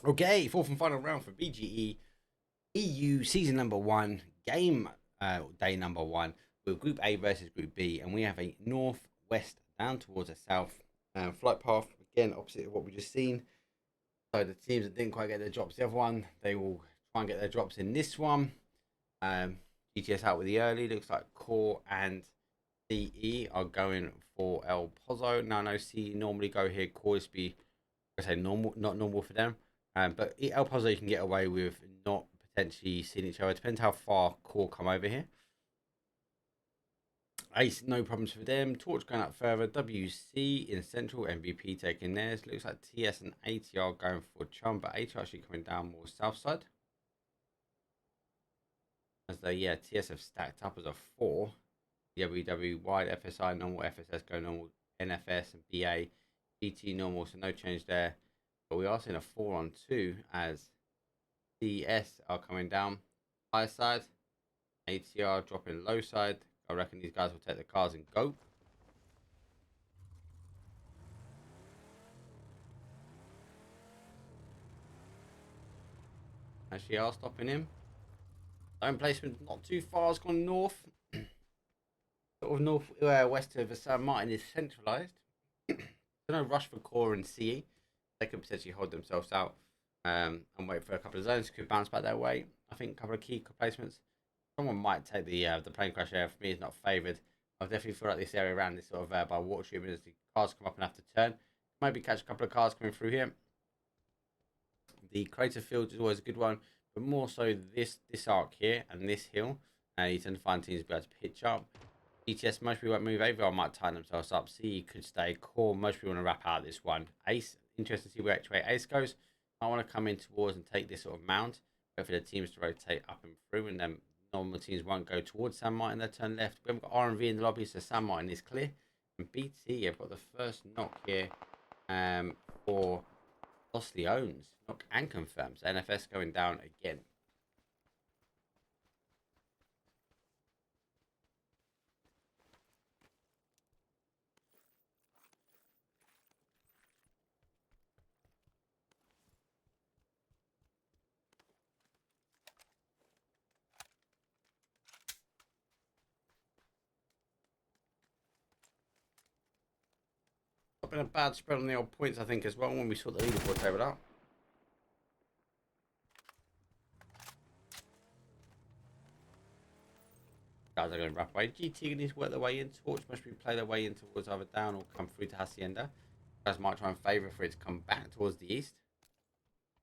Okay, fourth and final round for BGE EU season number 1, game day number 1, with Group A versus Group B, and we have a north-west down towards the south flight path, again opposite of what we just seen. So the teams that didn't quite get their drops the other one, they will try and get their drops in this one. GTS out with the early, looks like Core and CE are going for El Pozo. Now I know CE normally go here, Core is be, I say normal, not normal for them. But El Pozo you can get away with not potentially seeing each other. Depends how far Core come over here. Ace, no problems for them. Torch going up further. WC in central. MVP taking theirs. Looks like TS and ATR going for Chum, but ATR actually coming down more south side. As they, yeah, TS have stacked up as a 4. WW wide, FSI normal, FSS go normal, NFS and BA, GT normal, so no change there. But we are seeing a 4-on-2 as CS are coming down high side, ATR dropping low side. I reckon these guys will take the cars and go. Actually, are stopping him. Zone placement not too far. It's gone north. Sort of north west of San Martin is centralised. No rush for Core and CE. They could potentially hold themselves out and wait for a couple of zones. Could bounce back their way. I think a couple of key placements. Someone might take the plane crash area. For me, it's not favoured. I definitely feel like this area around this sort of by water treatment as the cars come up and have to turn. Maybe catch a couple of cars coming through here. The crater field is always a good one, but more so this arc here and this hill. You tend to find teams be able to pitch up. GTS, most people won't move. AVengeR might tighten themselves up. CE could stay. Core, most people want to wrap out this one. Ace, interesting to see which way Ace goes. I want to come in towards and take this sort of mount. Wait for the teams to rotate up and through, and then normal teams won't go towards San Martin. They'll turn left. We haven't got R&V in the lobby, so San Martin is clear. And BT have got the first knock here for Los Leones. Knock and confirms. NFS going down again. Not been a bad spread on the old points, I think, as well, when we saw the leaderboard table out. Guys are going to wrap away. GT needs to work their way in. Torch must be play their way in towards either down or come through to Hacienda. Guys might try and favour for it to come back towards the east.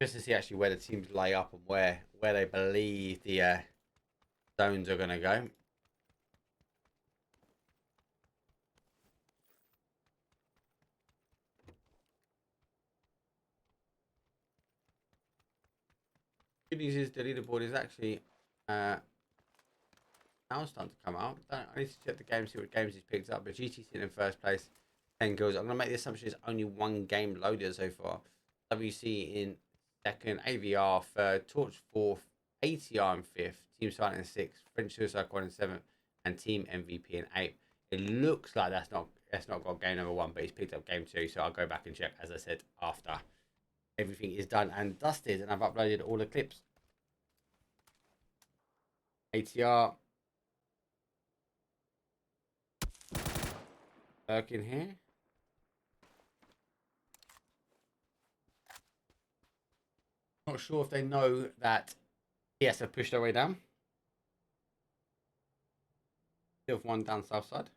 Just to see actually where the teams lay up and where they believe the zones are going to go. Good news is the leaderboard is actually now starting to come out. I need to check the game, see what games he's picked up. But GT sitting in first place, 10 kills. I'm going to make the assumption it's only one game loaded so far. WC in second, AVR third, Torch fourth, ATR in fifth, Team Silent in sixth, French Suicide Squad in seventh, and Team MVP in eighth. It looks like that's not got game number one, but he's picked up game two. So I'll go back and check, as I said, after everything is done and dusted, and I've uploaded all the clips. ATR lurking here. Not sure if they know that TS have pushed their way down. Still have one down south side.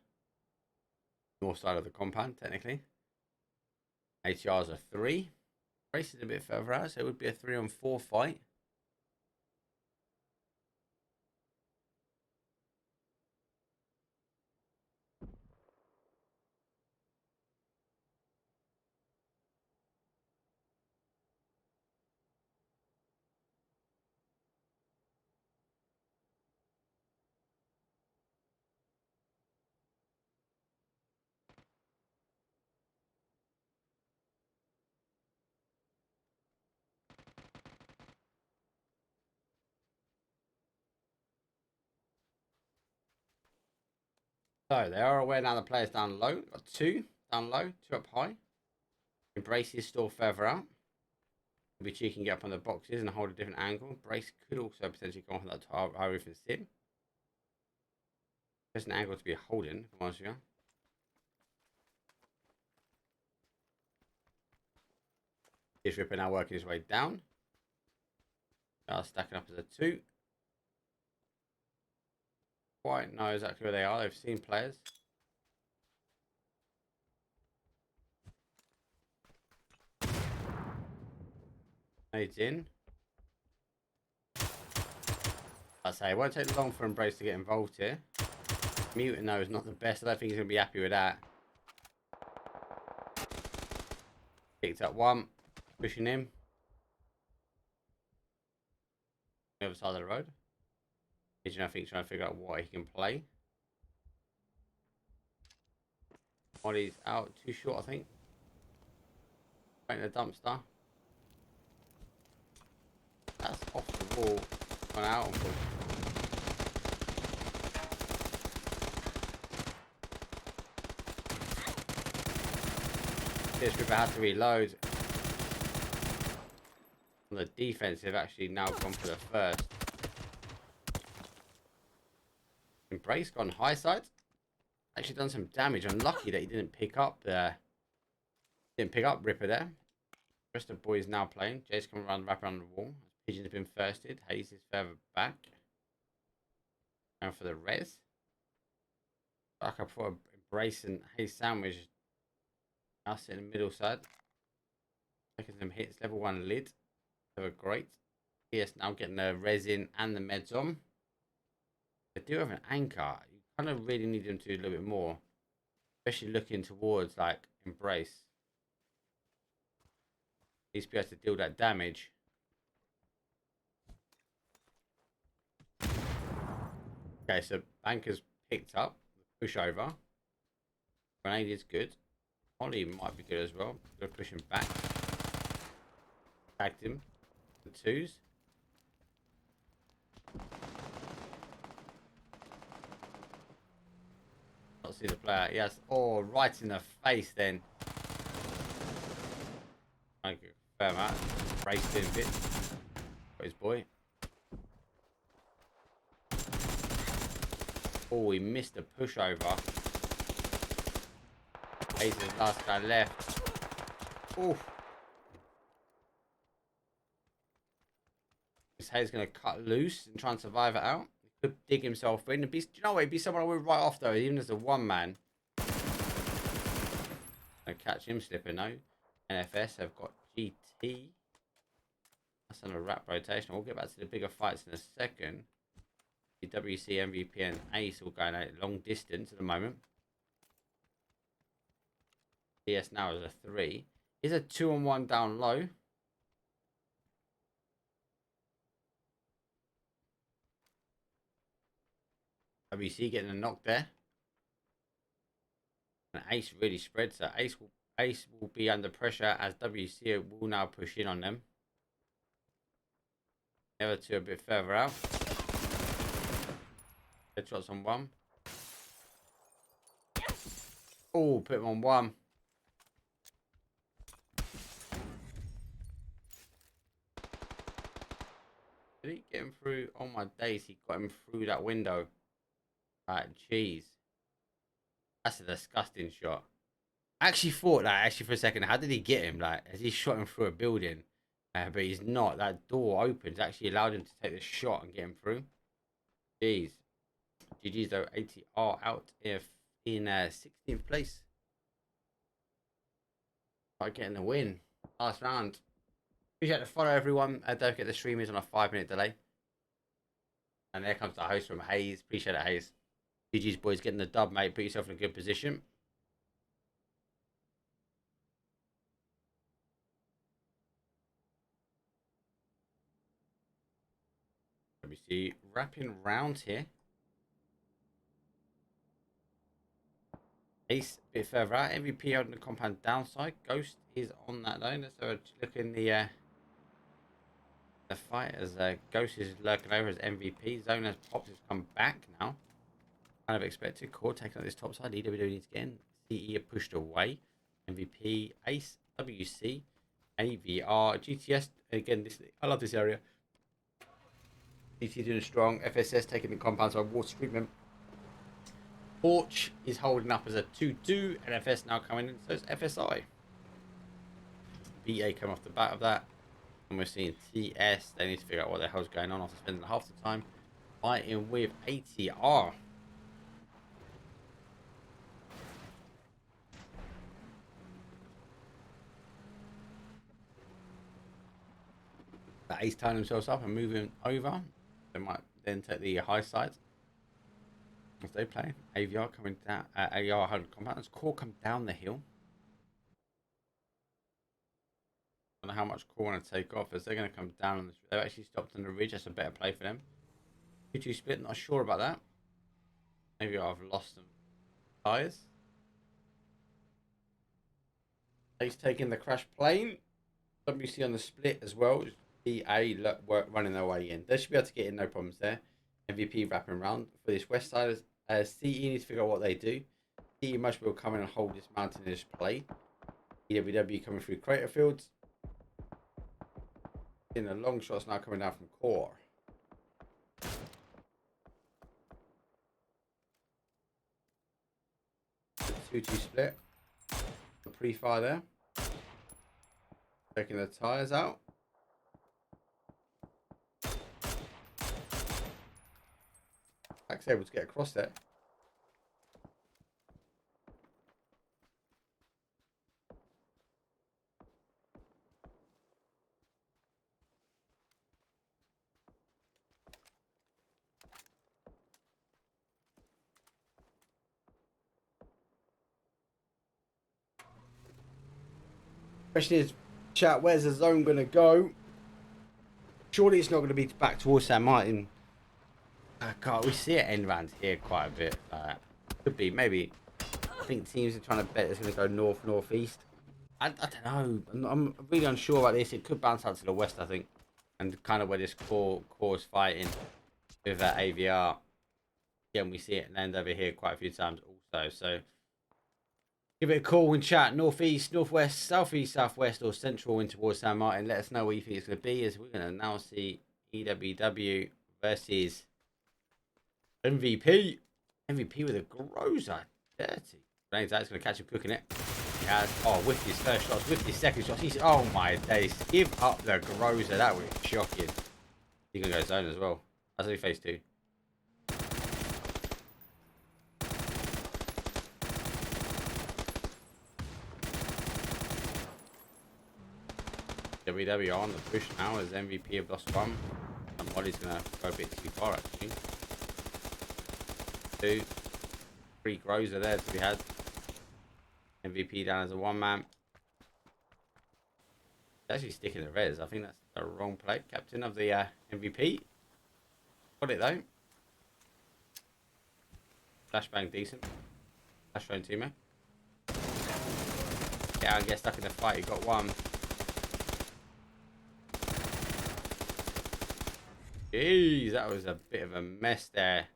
North side of the compound, technically. ATR's a 3. Race is a bit further out, so it would be a 3-on-4 fight. So they are aware now the players down low. Got 2 down low, 2 up high. Embrace is still further out. Be cheeky and get up on the boxes and hold a different angle. Brace could also potentially go on that high roof and sit. Just an angle to be holding, if I'm honest with you. This Ripper now working his way down. Stacking up as a 2. Quite know exactly where they are. They've seen players. Nades in. I say it won't take long for Embrace to get involved here. Mutant though is not the best. I don't think he's going to be happy with that. Picked up 1. Pushing him. The other side of the road. Pigeon, I think, trying to figure out what he can play. Body's out. Too short, I think. Right in the dumpster. That's off the wall. Gone out. This Ripper had to reload. On the defensive, actually now gone for the first. Embrace gone high side. Actually done some damage. Unlucky that he didn't pick up Ripper there. The rest of the boys now playing. Jay's coming around, wrap around the wall. Pigeon's been firsted. Hayes is further back. Going for the res. Like I put Embrace and Hayes sandwich. Us in the middle side. Taking some hits. Level 1 lid. They were great. Yes, now getting the res in and the meds on. They do have an anchor. You kind of really need them to do a little bit more. Especially looking towards like Embrace. Needs to be able to deal that damage. Okay, so Banker's picked up. Push over. Grenade is good. Ollie might be good as well. Gonna push him back. Tagged him. The 2s. Not see the player. Yes. Oh, right in the face then. Trying to confirm that. Raced in a bit. Got his boy. Oh, he missed a pushover. Ace is the last guy left. Oof. This Hayes going to cut loose and try and survive it out. He could dig himself in. Do you know what? It'd be someone I would write off, though, even as a one-man. Don't catch him slipping, though. NFS have got GT. That's on a wrap rotation. We'll get back to the bigger fights in a second. The WC, MVP, and Ace all going at long distance at the moment. DS now is a 3. Is a 2-on-1 down low. WC getting a knock there. And Ace really spread, so Ace will be under pressure as WC will now push in on them. The other two a bit further out. Headshots on one. Oh, put him on one. Did he get him through? Oh my days, he got him through that window. Right, jeez. That's a disgusting shot. I actually thought that for a second, how did he get him? Like, has he shot him through a building? But he's not. That door opens, actually allowed him to take the shot and get him through. Jeez. GG's though, ATR out in 16th place. By getting the win. Last round. Appreciate the follow, everyone. Don't forget the stream is on a 5-minute delay. And there comes the host from Hayes. Appreciate it, Hayes. GG's boys getting the dub, mate. Put yourself in a good position. Let me see. Wrapping round here. Ace a bit further out. MVP on the compound downside. Ghost is on that though. Let's have a look in the fight as Ghost is lurking over as MVP. Zone has popped. Has come back now. Kind of expected. Core taking out this top side. EW needs to get in. CE pushed away. MVP, Ace, WC, AVR, GTS. Again, I love this area. GT doing strong. FSS taking the compound side. Water treatment. Porch is holding up as a 2-2. NFS now coming in. So it's FSI. BA come off the bat of that. And we're seeing TS. They need to figure out what the hell's going on after spending half the time fighting with ATR. But Ace tying themselves up and moving over. They might then take the high side. As they play. AVR coming down. AVR 100 compounds. Core come down the hill. I don't know how much Core want to take off as they're going to come down on this. They've actually stopped on the ridge. That's a better play for them. 2-2 split. Not sure about that. Maybe I've lost some tires. Ace taking the crash plane. WC on the split as well. BA running their way in. They should be able to get in, no problems there. MVP wrapping around for this west side. CE needs to figure out what they do. CE must be able to come in and hold this mountain in this play. EWW coming through crater fields. In the long shots now coming down from Core. The 2-2 split. The pre-fire there. Taking the tires out. Back's able to get across there. Question is, chat, where's the zone going to go? Surely it's not going to be back towards San Martin. God, we see it end round here quite a bit. Could be, maybe. I think teams are trying to bet it's going to go north, northeast. I don't know. I'm really unsure about this. It could bounce out to the west, I think. And kind of where this core is fighting with AVR. Again, we see it land over here quite a few times also. So give it a call in chat. Northeast, northwest, southeast, southwest, or central in towards San Martin. Let us know what you think it's going to be, as we're going to now see EWW versus MVP. MVP with a Groza. Dirty. That's going to catch him cooking it. He has. Oh, with his first shots, with his second shots. He's. Oh my days. Give up the Groza. That was shocking. He's going to go zone as well. That's only phase 2. WW on the push now as MVP of Lost 1. And Molly's going to go a bit too far actually. 2, 3 Groza there to be had. MVP down as a 1-man. Actually sticking the res. I think that's the wrong play. Captain of the MVP. Got it though. Flashbang decent. Flash thrown to me. Yeah, I get stuck in the fight. He got one. Jeez, that was a bit of a mess there.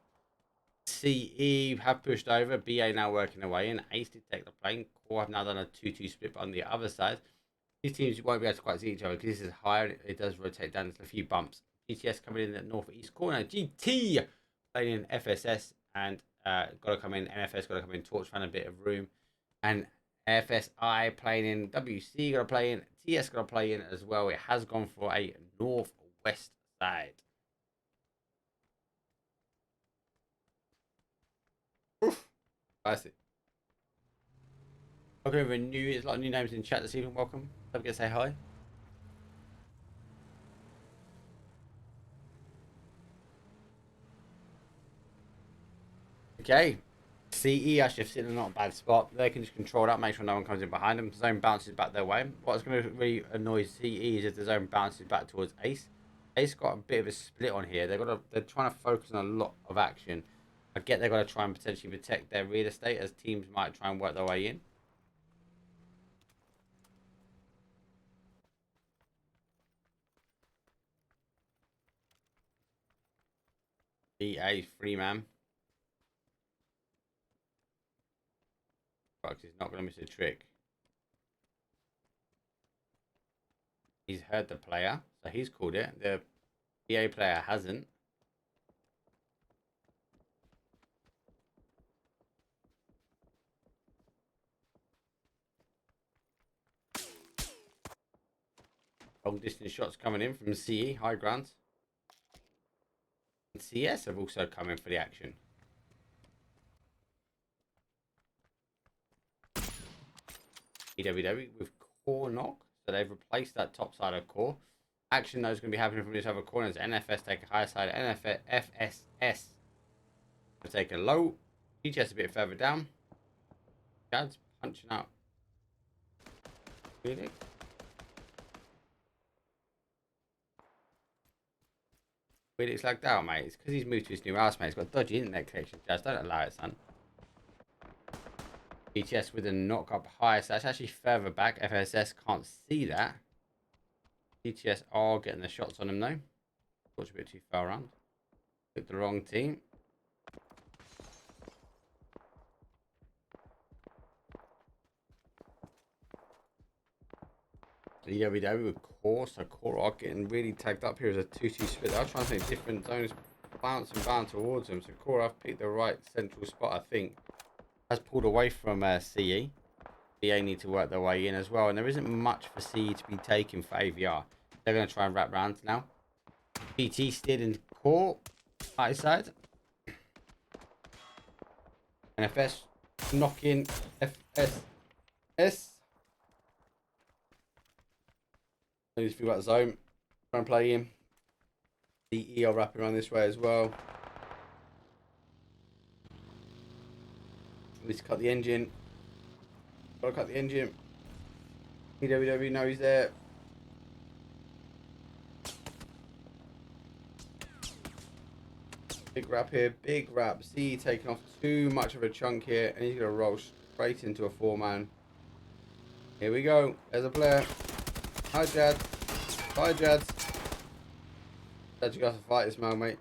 CE have pushed over. BA now working away in. Ace did take the plane. Core have now done a 2-2 split on the other side. These teams won't be able to quite see each other because this is higher. It does rotate down. There's a few bumps. GTS coming in at northeast corner. GT playing in FSS and got to come in. NFS got to come in. Torch found a bit of room. And FSI playing in. WC got to play in. TS got to play in as well. It has gone for a northwest side. Oof. That's it. Welcome over new. There's a lot of new names in chat this evening. Welcome. Don't forget to say hi. Okay. CE actually have sitting in not a bad spot. They can just control that, make sure no one comes in behind them. The zone bounces back their way. What's going to really annoy CE is if the zone bounces back towards Ace. Ace got a bit of a split on here. They're trying to focus on a lot of action. I get they've got to try and potentially protect their real estate as teams might try and work their way in. BA 3-man. Fox is not going to miss a trick. He's heard the player, so he's called it. The BA player hasn't. Long distance shots coming in from CE, high ground. And CS have also come in for the action. EWW with core knock, so they've replaced that top side of core. Action though is going to be happening from this other corner as NFS take a higher side. FSS will take a low. GTS a bit further down. Dad's punching out. Really? It's like that, mate. It's because he's moved to his new house, mate. He's got dodgy internet connection. Just don't allow it, son. GTS with a knock up high, so that's actually further back. FSS can't see that. GTS are getting the shots on him though. Watch a bit too far around. Picked the wrong team. EWW with core, so core are getting really tagged up here as a 2-2 split. I'll try and think different zones bounce and bound towards them. So core have picked the right central spot, I think. Has pulled away from CE. BA need to work their way in as well, and there isn't much for CE to be taken for AVR. They're going to try and wrap round now. PT steered in core, high side. NFS knocking FSS. I need to figure out the zone. Try and play him. The ER wrapping around this way as well. Need to cut the engine. Gotta cut the engine. EWW know he's there. Big wrap here, big wrap. C taking off too much of a chunk here, and he's gonna roll straight into a 4-man. Here we go. There's a player. Hi, Jad. Hi, Jad. Jad, you got to fight this man, mate.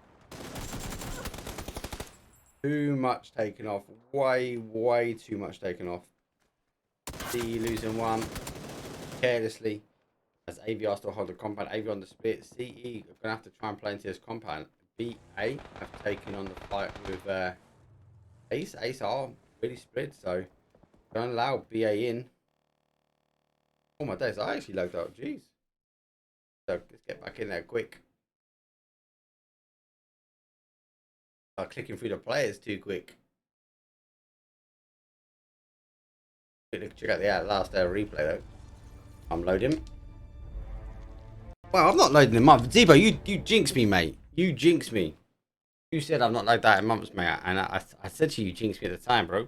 Too much taken off. Way too much taken off. C losing one carelessly as AVR still hold the compound. AVR on the split. CE are gonna have to try and play into this compound. BA have taken on the fight with Ace. Ace are really split, so Don't allow BA in. Oh my days, I actually logged out. Jeez. So let's get back in there quick. Clicking through the players too quick. Check out the last replay though. I'm loading. Well, I'm not loading them up. Zebo, you jinxed me, mate. You jinxed me. You said I've not loaded that in months, mate. And I said to you, jinxed me at the time, bro.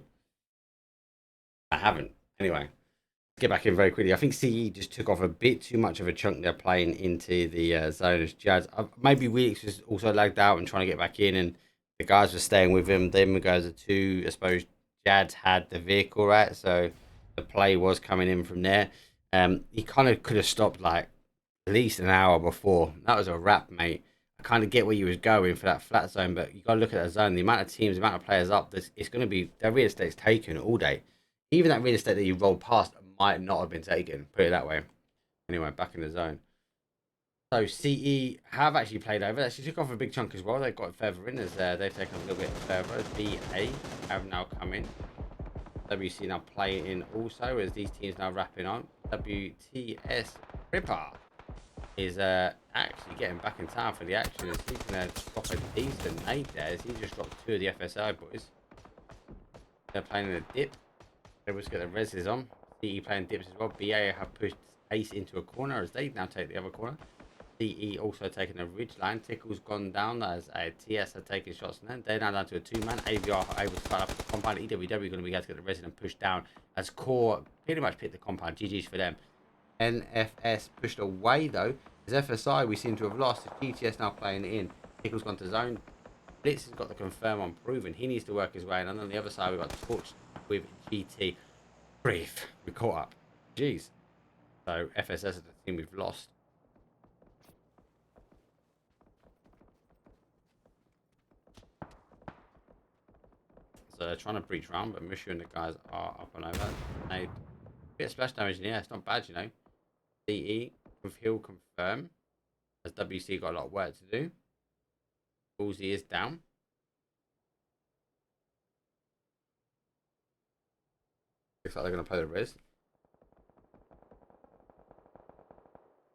I haven't. Anyway, let's get back in very quickly. I think CE just took off a bit too much of a chunk they're playing into the zone as Jazz. Maybe Weeks was also lagged out and trying to get back in, and the guys were staying with him. Them guys are two. I suppose Jazz had the vehicle, right? So the play was coming in from there. He kind of could have stopped like at least an hour before. That was a wrap, mate. I kind of get where you was going for that flat zone, but you got to look at that zone. The amount of teams, the amount of players up, it's going to be, their real estate's taken all day. Even that real estate that you rolled past might not have been taken, put it that way. Anyway, back in the zone. So CE have actually played over. They actually took off a big chunk as well. They've got further in as they've taken a little bit further. BA have now come in. WC now playing in also as these teams now wrapping on. WTS Ripper is actually getting back in time for the action as he's going to drop a decent nade there as he just dropped 2 of the FSI boys. They're playing in a dip. They just get the reses on. CE playing dips as well. BA have pushed Ace into a corner as they now take the other corner. CE also taking a ridge line. Tickle's gone down as TS are taking shots on them. They're now down to a 2-man. AVR able to start up the compound. EWW going to be able to get the resin and push down as Core pretty much picked the compound. GG's for them. NFS pushed away though. As FSI we seem to have lost. GTS now playing in. Tickle's gone to zone. Blitz has got the confirm on proven. He needs to work his way in. And on the other side we've got Torch with GT. Breathe. We caught up. Jeez. So FSS is the team we've lost. So they're trying to breach round, but Mushu and the guys are up and over. They bit of splash damage in the air. It's not bad, you know. DE with heal confirm. As WC got a lot of work to do. Ballsy is down. Looks like they're going to play the res.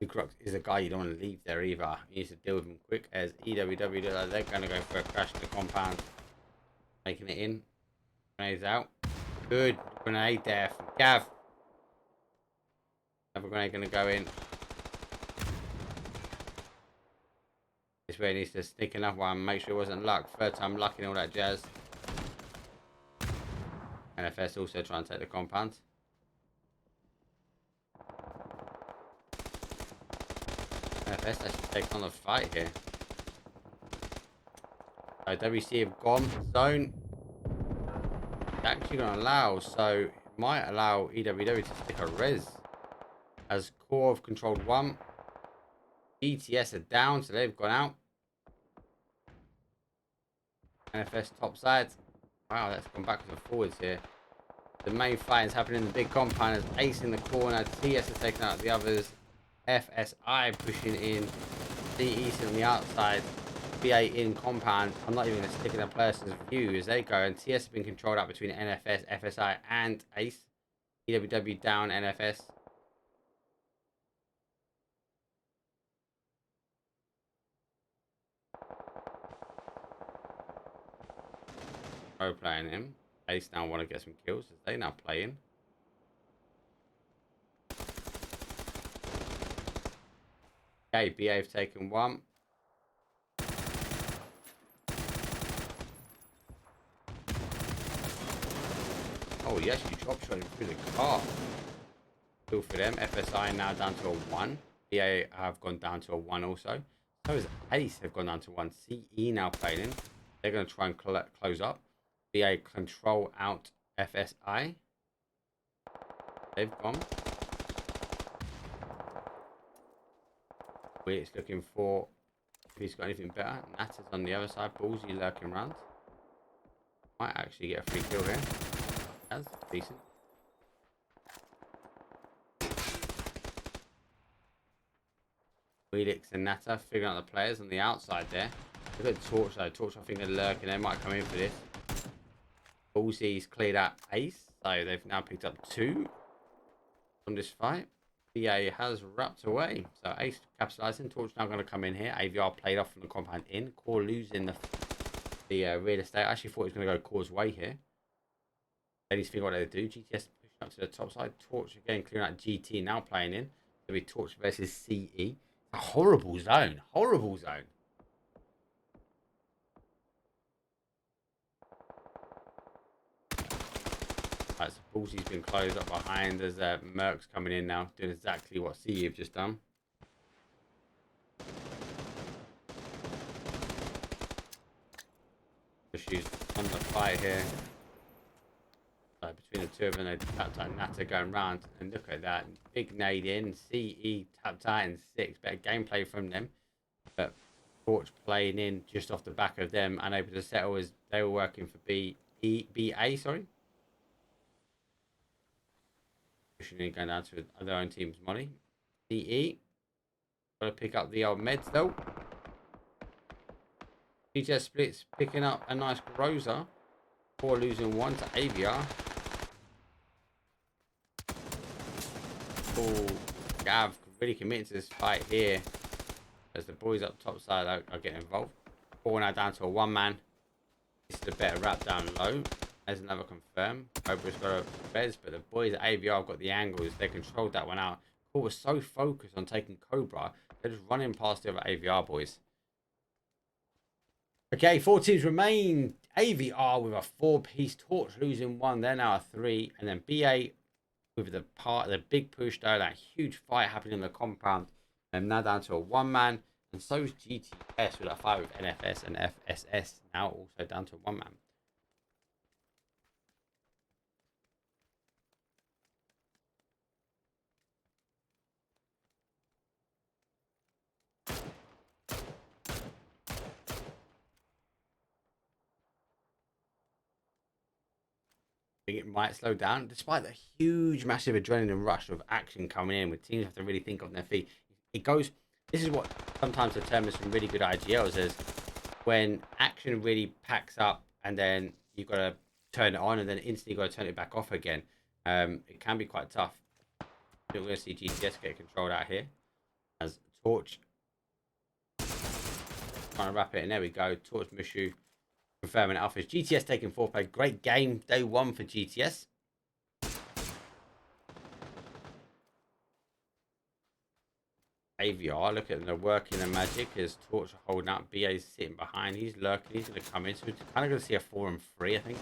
Crux is a guy you don't want to leave there either. You need to deal with him quick as EWW. They're going to go for a crash to the compound. Making it in. Grenades out. Good grenade there from Gav. Another grenade going to go in. This way he needs to sneak another one. Make sure it wasn't luck. Third time luck and all that jazz. NFS also trying to take the compound. NFS actually takes on the fight here. So WC have gone zone. It's actually going to allow, so it might allow EWW to stick a res. As Core have controlled 1. ETS are down, so they've gone out. NFS top side. Wow, that's gone backwards and forwards here. The main fight is happening in the big compound as Ace in the corner. TS is taking out the others. FSI pushing in. CE on the outside. BA in compound. I'm not even going to stick in a person's view as they go. And TS has been controlled out between NFS, FSI, and Ace. EWW down, NFS. Pro playing him. Ace now want to get some kills as they now playing. Okay, BA have taken 1. Oh, he actually drop shot him through the car. Cool for them. FSI now down to a 1. BA have gone down to a 1 also. So is Ace have gone down to 1. CE now playing in. They're going to try and close up. BA control out FSI. They've gone. It's looking for if he's got anything better. Natter's on the other side. Ballsy lurking around. Might actually get a free kill here. That's decent. Felix and Natter figuring out the players on the outside there. Look at Torch though. Torch I think they're lurking. They might come in for this. Ballsy's cleared out Ace. So they've now picked up 2 on this fight. BA has wrapped away. So Ace capitalizing. Torch now going to come in here. AVR played off from the compound in. Core losing the real estate. I actually thought he was going to go Causeway here. They need to figure out what they do. GTS pushing up to the top side. Torch again clearing out GT now playing in. It'll be Torch versus CE. It's a horrible zone. Horrible zone. Right, so Blissey's been closed up behind. There's Mercs coming in now, doing exactly what CE have just done. She's on the fight here. So between the two of them, they tapped out Nata going round. And look at that. Big nade in. CE tapped out in 6. Better gameplay from them. But Torch playing in just off the back of them, unable to settle as they were working for BA, sorry. Pushing in, going down to their own team's money. CE. Got to pick up the old meds though. GTS splits picking up a nice Groza. 4 losing 1 to AVR. Oh, Gav really committing to this fight here. As the boys up top side are getting involved. 4 now down to a 1-man. This is a better wrap down low. There's another confirm. Cobra's got a res, but the boys at AVR have got the angles. They controlled that one out. Core was so focused on taking Cobra, they're just running past the other AVR boys. Okay, 4 teams remain. AVR with a 4-piece. Torch losing 1. They're now a 3. And then BA with the big push though. That huge fight happening in the compound. And now down to a 1-man. And so is GTS with a fight with NFS and FSS. Now also down to a 1-man. It might slow down despite the huge massive adrenaline rush of action coming in with teams have to really think on their feet. This is what sometimes determines some really good IGLs is when action really packs up and then you've got to turn it on and then instantly got to turn it back off again. It can be quite tough. We're going to see GTS get controlled out here as Torch trying to wrap it, and there we go. Torch Mushu confirming alphas. GTS taking 4th place. Great game. Day 1 for GTS. AVR, look at them. They're working the magic as Torch are holding up. BA's sitting behind. He's lurking. He's going to come in. So we're kind of going to see a 4 and 3, I think.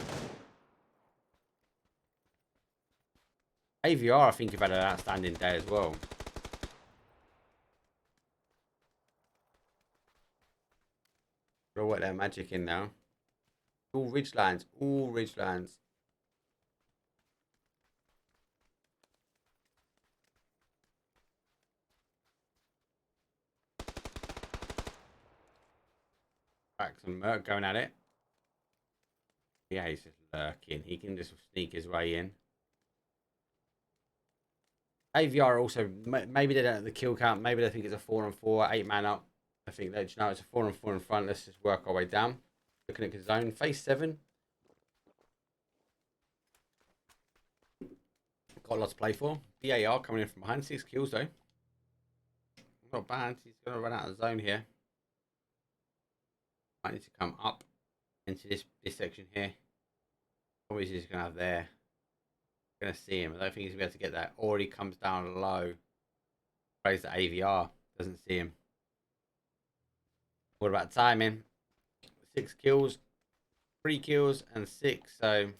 AVR, I think, have had an outstanding day as well. They'll work their magic in now. All ridgelands, all ridgelands. Cracks and Merc going at it. Yeah, he's just lurking. He can just sneak his way in. AVR also, maybe they don't have the kill count. Maybe they think it's a 4 and 4, 8-man up. I think they just know it's a 4 and 4 in front. Let's just work our way down. Looking at his zone. Phase 7. Got a lot to play for. BAR coming in from behind. 6 kills though. Not bad. He's going to run out of the zone here. Might need to come up into this section here. Probably he's going to have there. Going to see him. I don't think he's going to be able to get that. Or he comes down low. Plays the AVR. Doesn't see him. What about timing? 6 kills, 3 kills, and 6. So,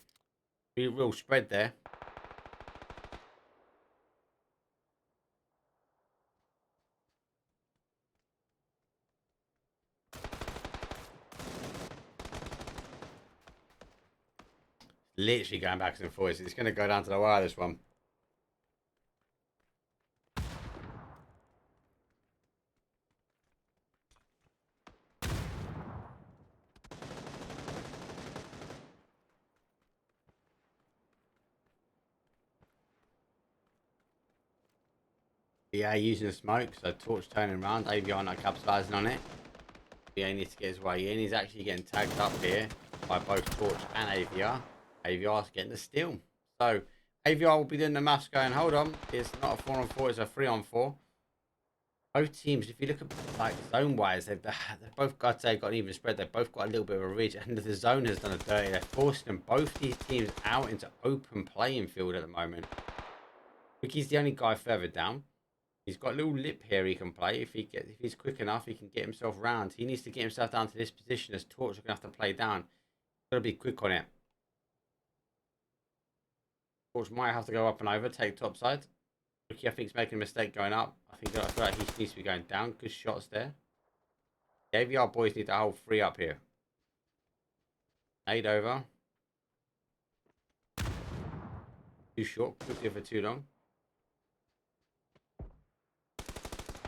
real spread there. Literally going backwards and forwards. It's going to go down to the wire, this one. BA using the smoke, so Torch turning around. AVR not capitalizing on it. BA needs to get his way in. He's actually getting tagged up here by both Torch and AVR. AVR's getting the steal. So AVR will be doing the maths going, hold on, it's not a 4-on-4, it's a 3-on-4. Both teams, if you look at like zone-wise, they've both got an even spread. They've both got a little bit of a ridge, and the zone has done a dirty. They're forcing them, both these teams out into open playing field at the moment. Ricky's the only guy further down. He's got a little lip here he can play. If he's quick enough, he can get himself round. He needs to get himself down to this position as Torch are going to have to play down. Got to be quick on it. Torch might have to go up and over, take top side. Ricky, I think, is making a mistake going up. I feel like he needs to be going down. Good shots there. The AVR boys need to hold 3 up here. Nade over. Too short. Quickly for too long.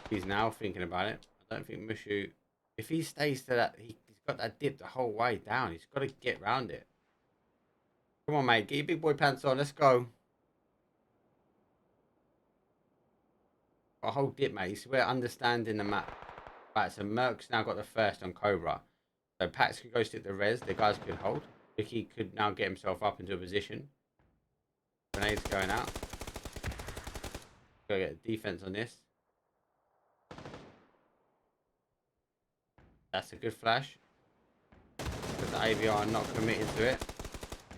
He's now thinking about it. I don't think Mushu, if he stays to that, he's got that dip the whole way down. He's got to get round it. Come on, mate. Get your big boy pants on. Let's go. A whole dip, mate. We're understanding the map. Right, so Merc's now got the first on Cobra. So Pax could go stick the res. The guys could hold. Ricky could now get himself up into a position. Grenades going out. Gotta get defense on this. That's a good flash. But the AVR are not committed to it.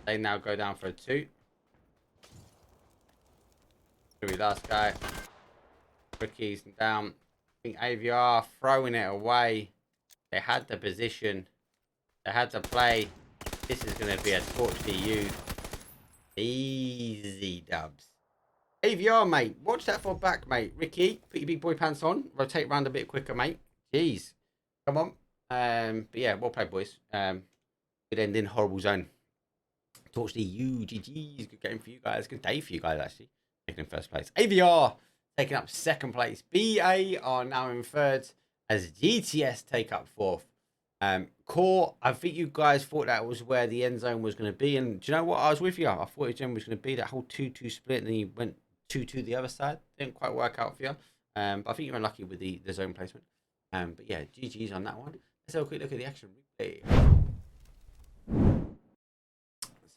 They now go down for a 2. Here we last guy. Ricky's down. I think AVR throwing it away. They had the position. They had to play. This is going to be a Torch EU. Easy dubs. AVR, mate. Watch that for back, mate. Ricky, put your big boy pants on. Rotate around a bit quicker, mate. Jeez. Come on. But yeah, well played, boys. Good ending, horrible zone. Torch EU, GG's. Good game for you guys. Good day for you guys, actually. Taking in first place. AVR taking up second place. BA are now in third as GTS take up fourth. Core, I think you guys thought that was where the end zone was going to be. And do you know what? I was with you. I thought it was going to be that whole 2-2 split. And then you went 2-2 the other side. Didn't quite work out for you. But I think you were unlucky with the zone placement. But yeah, GG's on that one. Let's have a quick look at the action replay.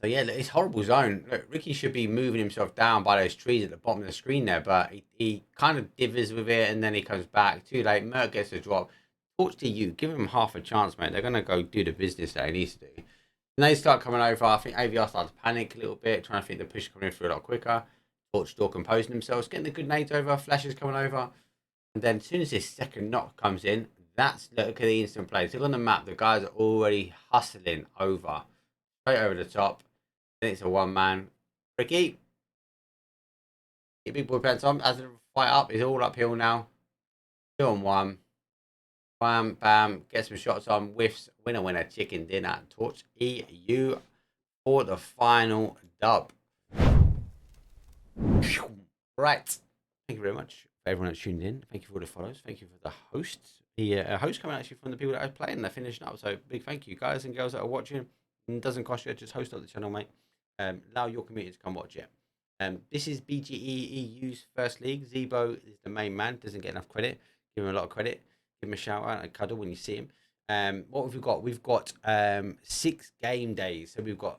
So yeah, it's horrible zone. Look, Ricky should be moving himself down by those trees at the bottom of the screen there, but he kind of divers with it and then he comes back. Too late. Merc gets a drop. Torch to you. Give him half a chance, mate. They're going to go do the business that he needs to do. And they start coming over. I think AVR starts to panic a little bit, trying to think the push coming through a lot quicker. Torch still composing themselves, getting the good nades over, flashes coming over. And then as soon as this second knock comes in, look at the instant play. Look on the map. The guys are already hustling over. Straight over the top. Then it's a one-man. Ricky. Get big boy pants on. As the fight up, it's all uphill now. 2-on-1. Bam, bam. Get some shots on. Whiffs. Winner, winner. Chicken dinner. Torch EU for the final dub. Right. Thank you very much for everyone that's tuned in. Thank you for all the follows. Thank you for the hosts. The host coming actually from the people that are playing. They're finishing up. So big thank you, guys and girls that are watching. It doesn't cost you. Just host up the channel, mate. Allow your community to come watch it. This is BGE EU's first league. Zebo is the main man. Doesn't get enough credit. Give him a lot of credit. Give him a shout out and a cuddle when you see him. What have we got? We've got 6 game days. So we've got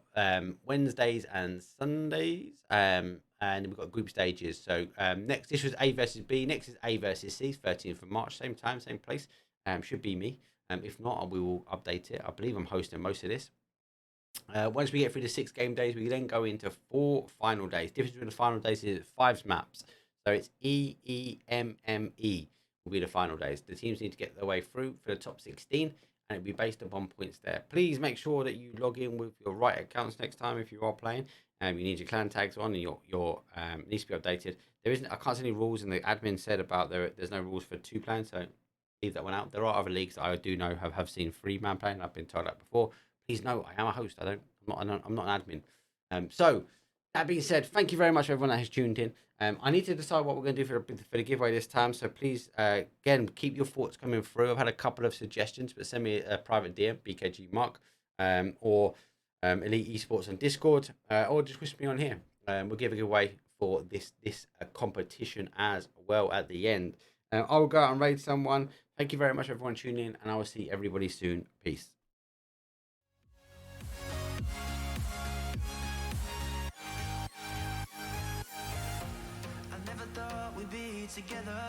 Wednesdays and Sundays. And we've got group stages. So next, this was A versus B. Next is A versus C. 13th of March. Same time, same place. Should be me. If not, we will update it. I believe I'm hosting most of this. Once we get through the 6 game days, we then go into 4 final days. Difference between the final days is 5 maps. So it's EEMME will be the final days. The teams need to get their way through for the top 16, and it'll be based upon points there. Please make sure that you log in with your right accounts next time if you are playing. You need your clan tags on, and your needs to be updated. I can't see any rules, and the admin said about there's no rules for 2 plans, so leave that one out. There are other leagues that I do know have seen 3-man playing. I've been told that before. Please know I am a host. I'm not an admin. So that being said, thank you very much everyone that has tuned in. I need to decide what we're going to do for the giveaway this time. So please, again, keep your thoughts coming through. I've had a couple of suggestions, but send me a private DM, BKG Mark, or Elite Esports on Discord, or just whisper me on here. We'll give a giveaway for this competition as well at the end. I will go out and raid someone. Thank you very much everyone tuning in, and I will see everybody soon. Peace. be together.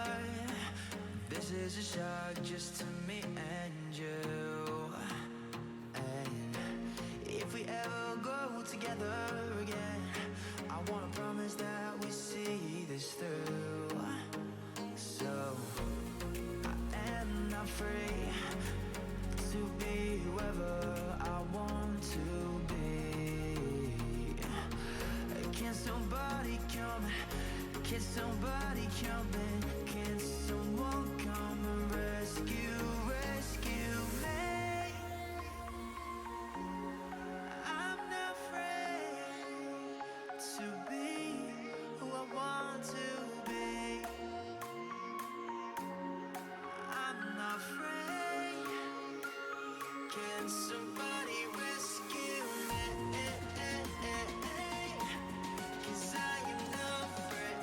This is a shot just to me and you. And if we ever go together again, I wanna promise that we see this through. So I am not free to be whoever I want to be. Can somebody come? Can somebody come in? Can someone come and rescue me? I'm not afraid to be who I want to be. I'm not afraid. Can somebody rescue me? 'Cause I am not afraid.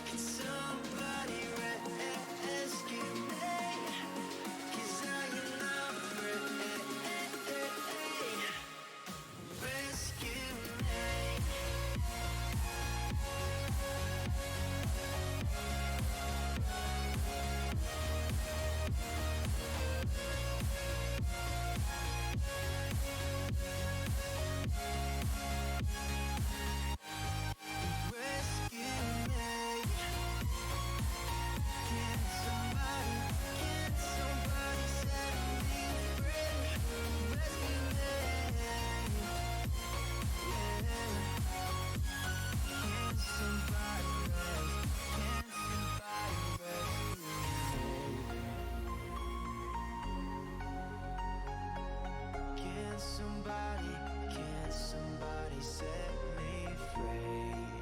Can somebody rescue me? 'Cause I am not afraid. Rescue me. Rescue me. Can somebody set me free? Rescue me. Yeah. Can somebody rescue me? Can somebody set me free?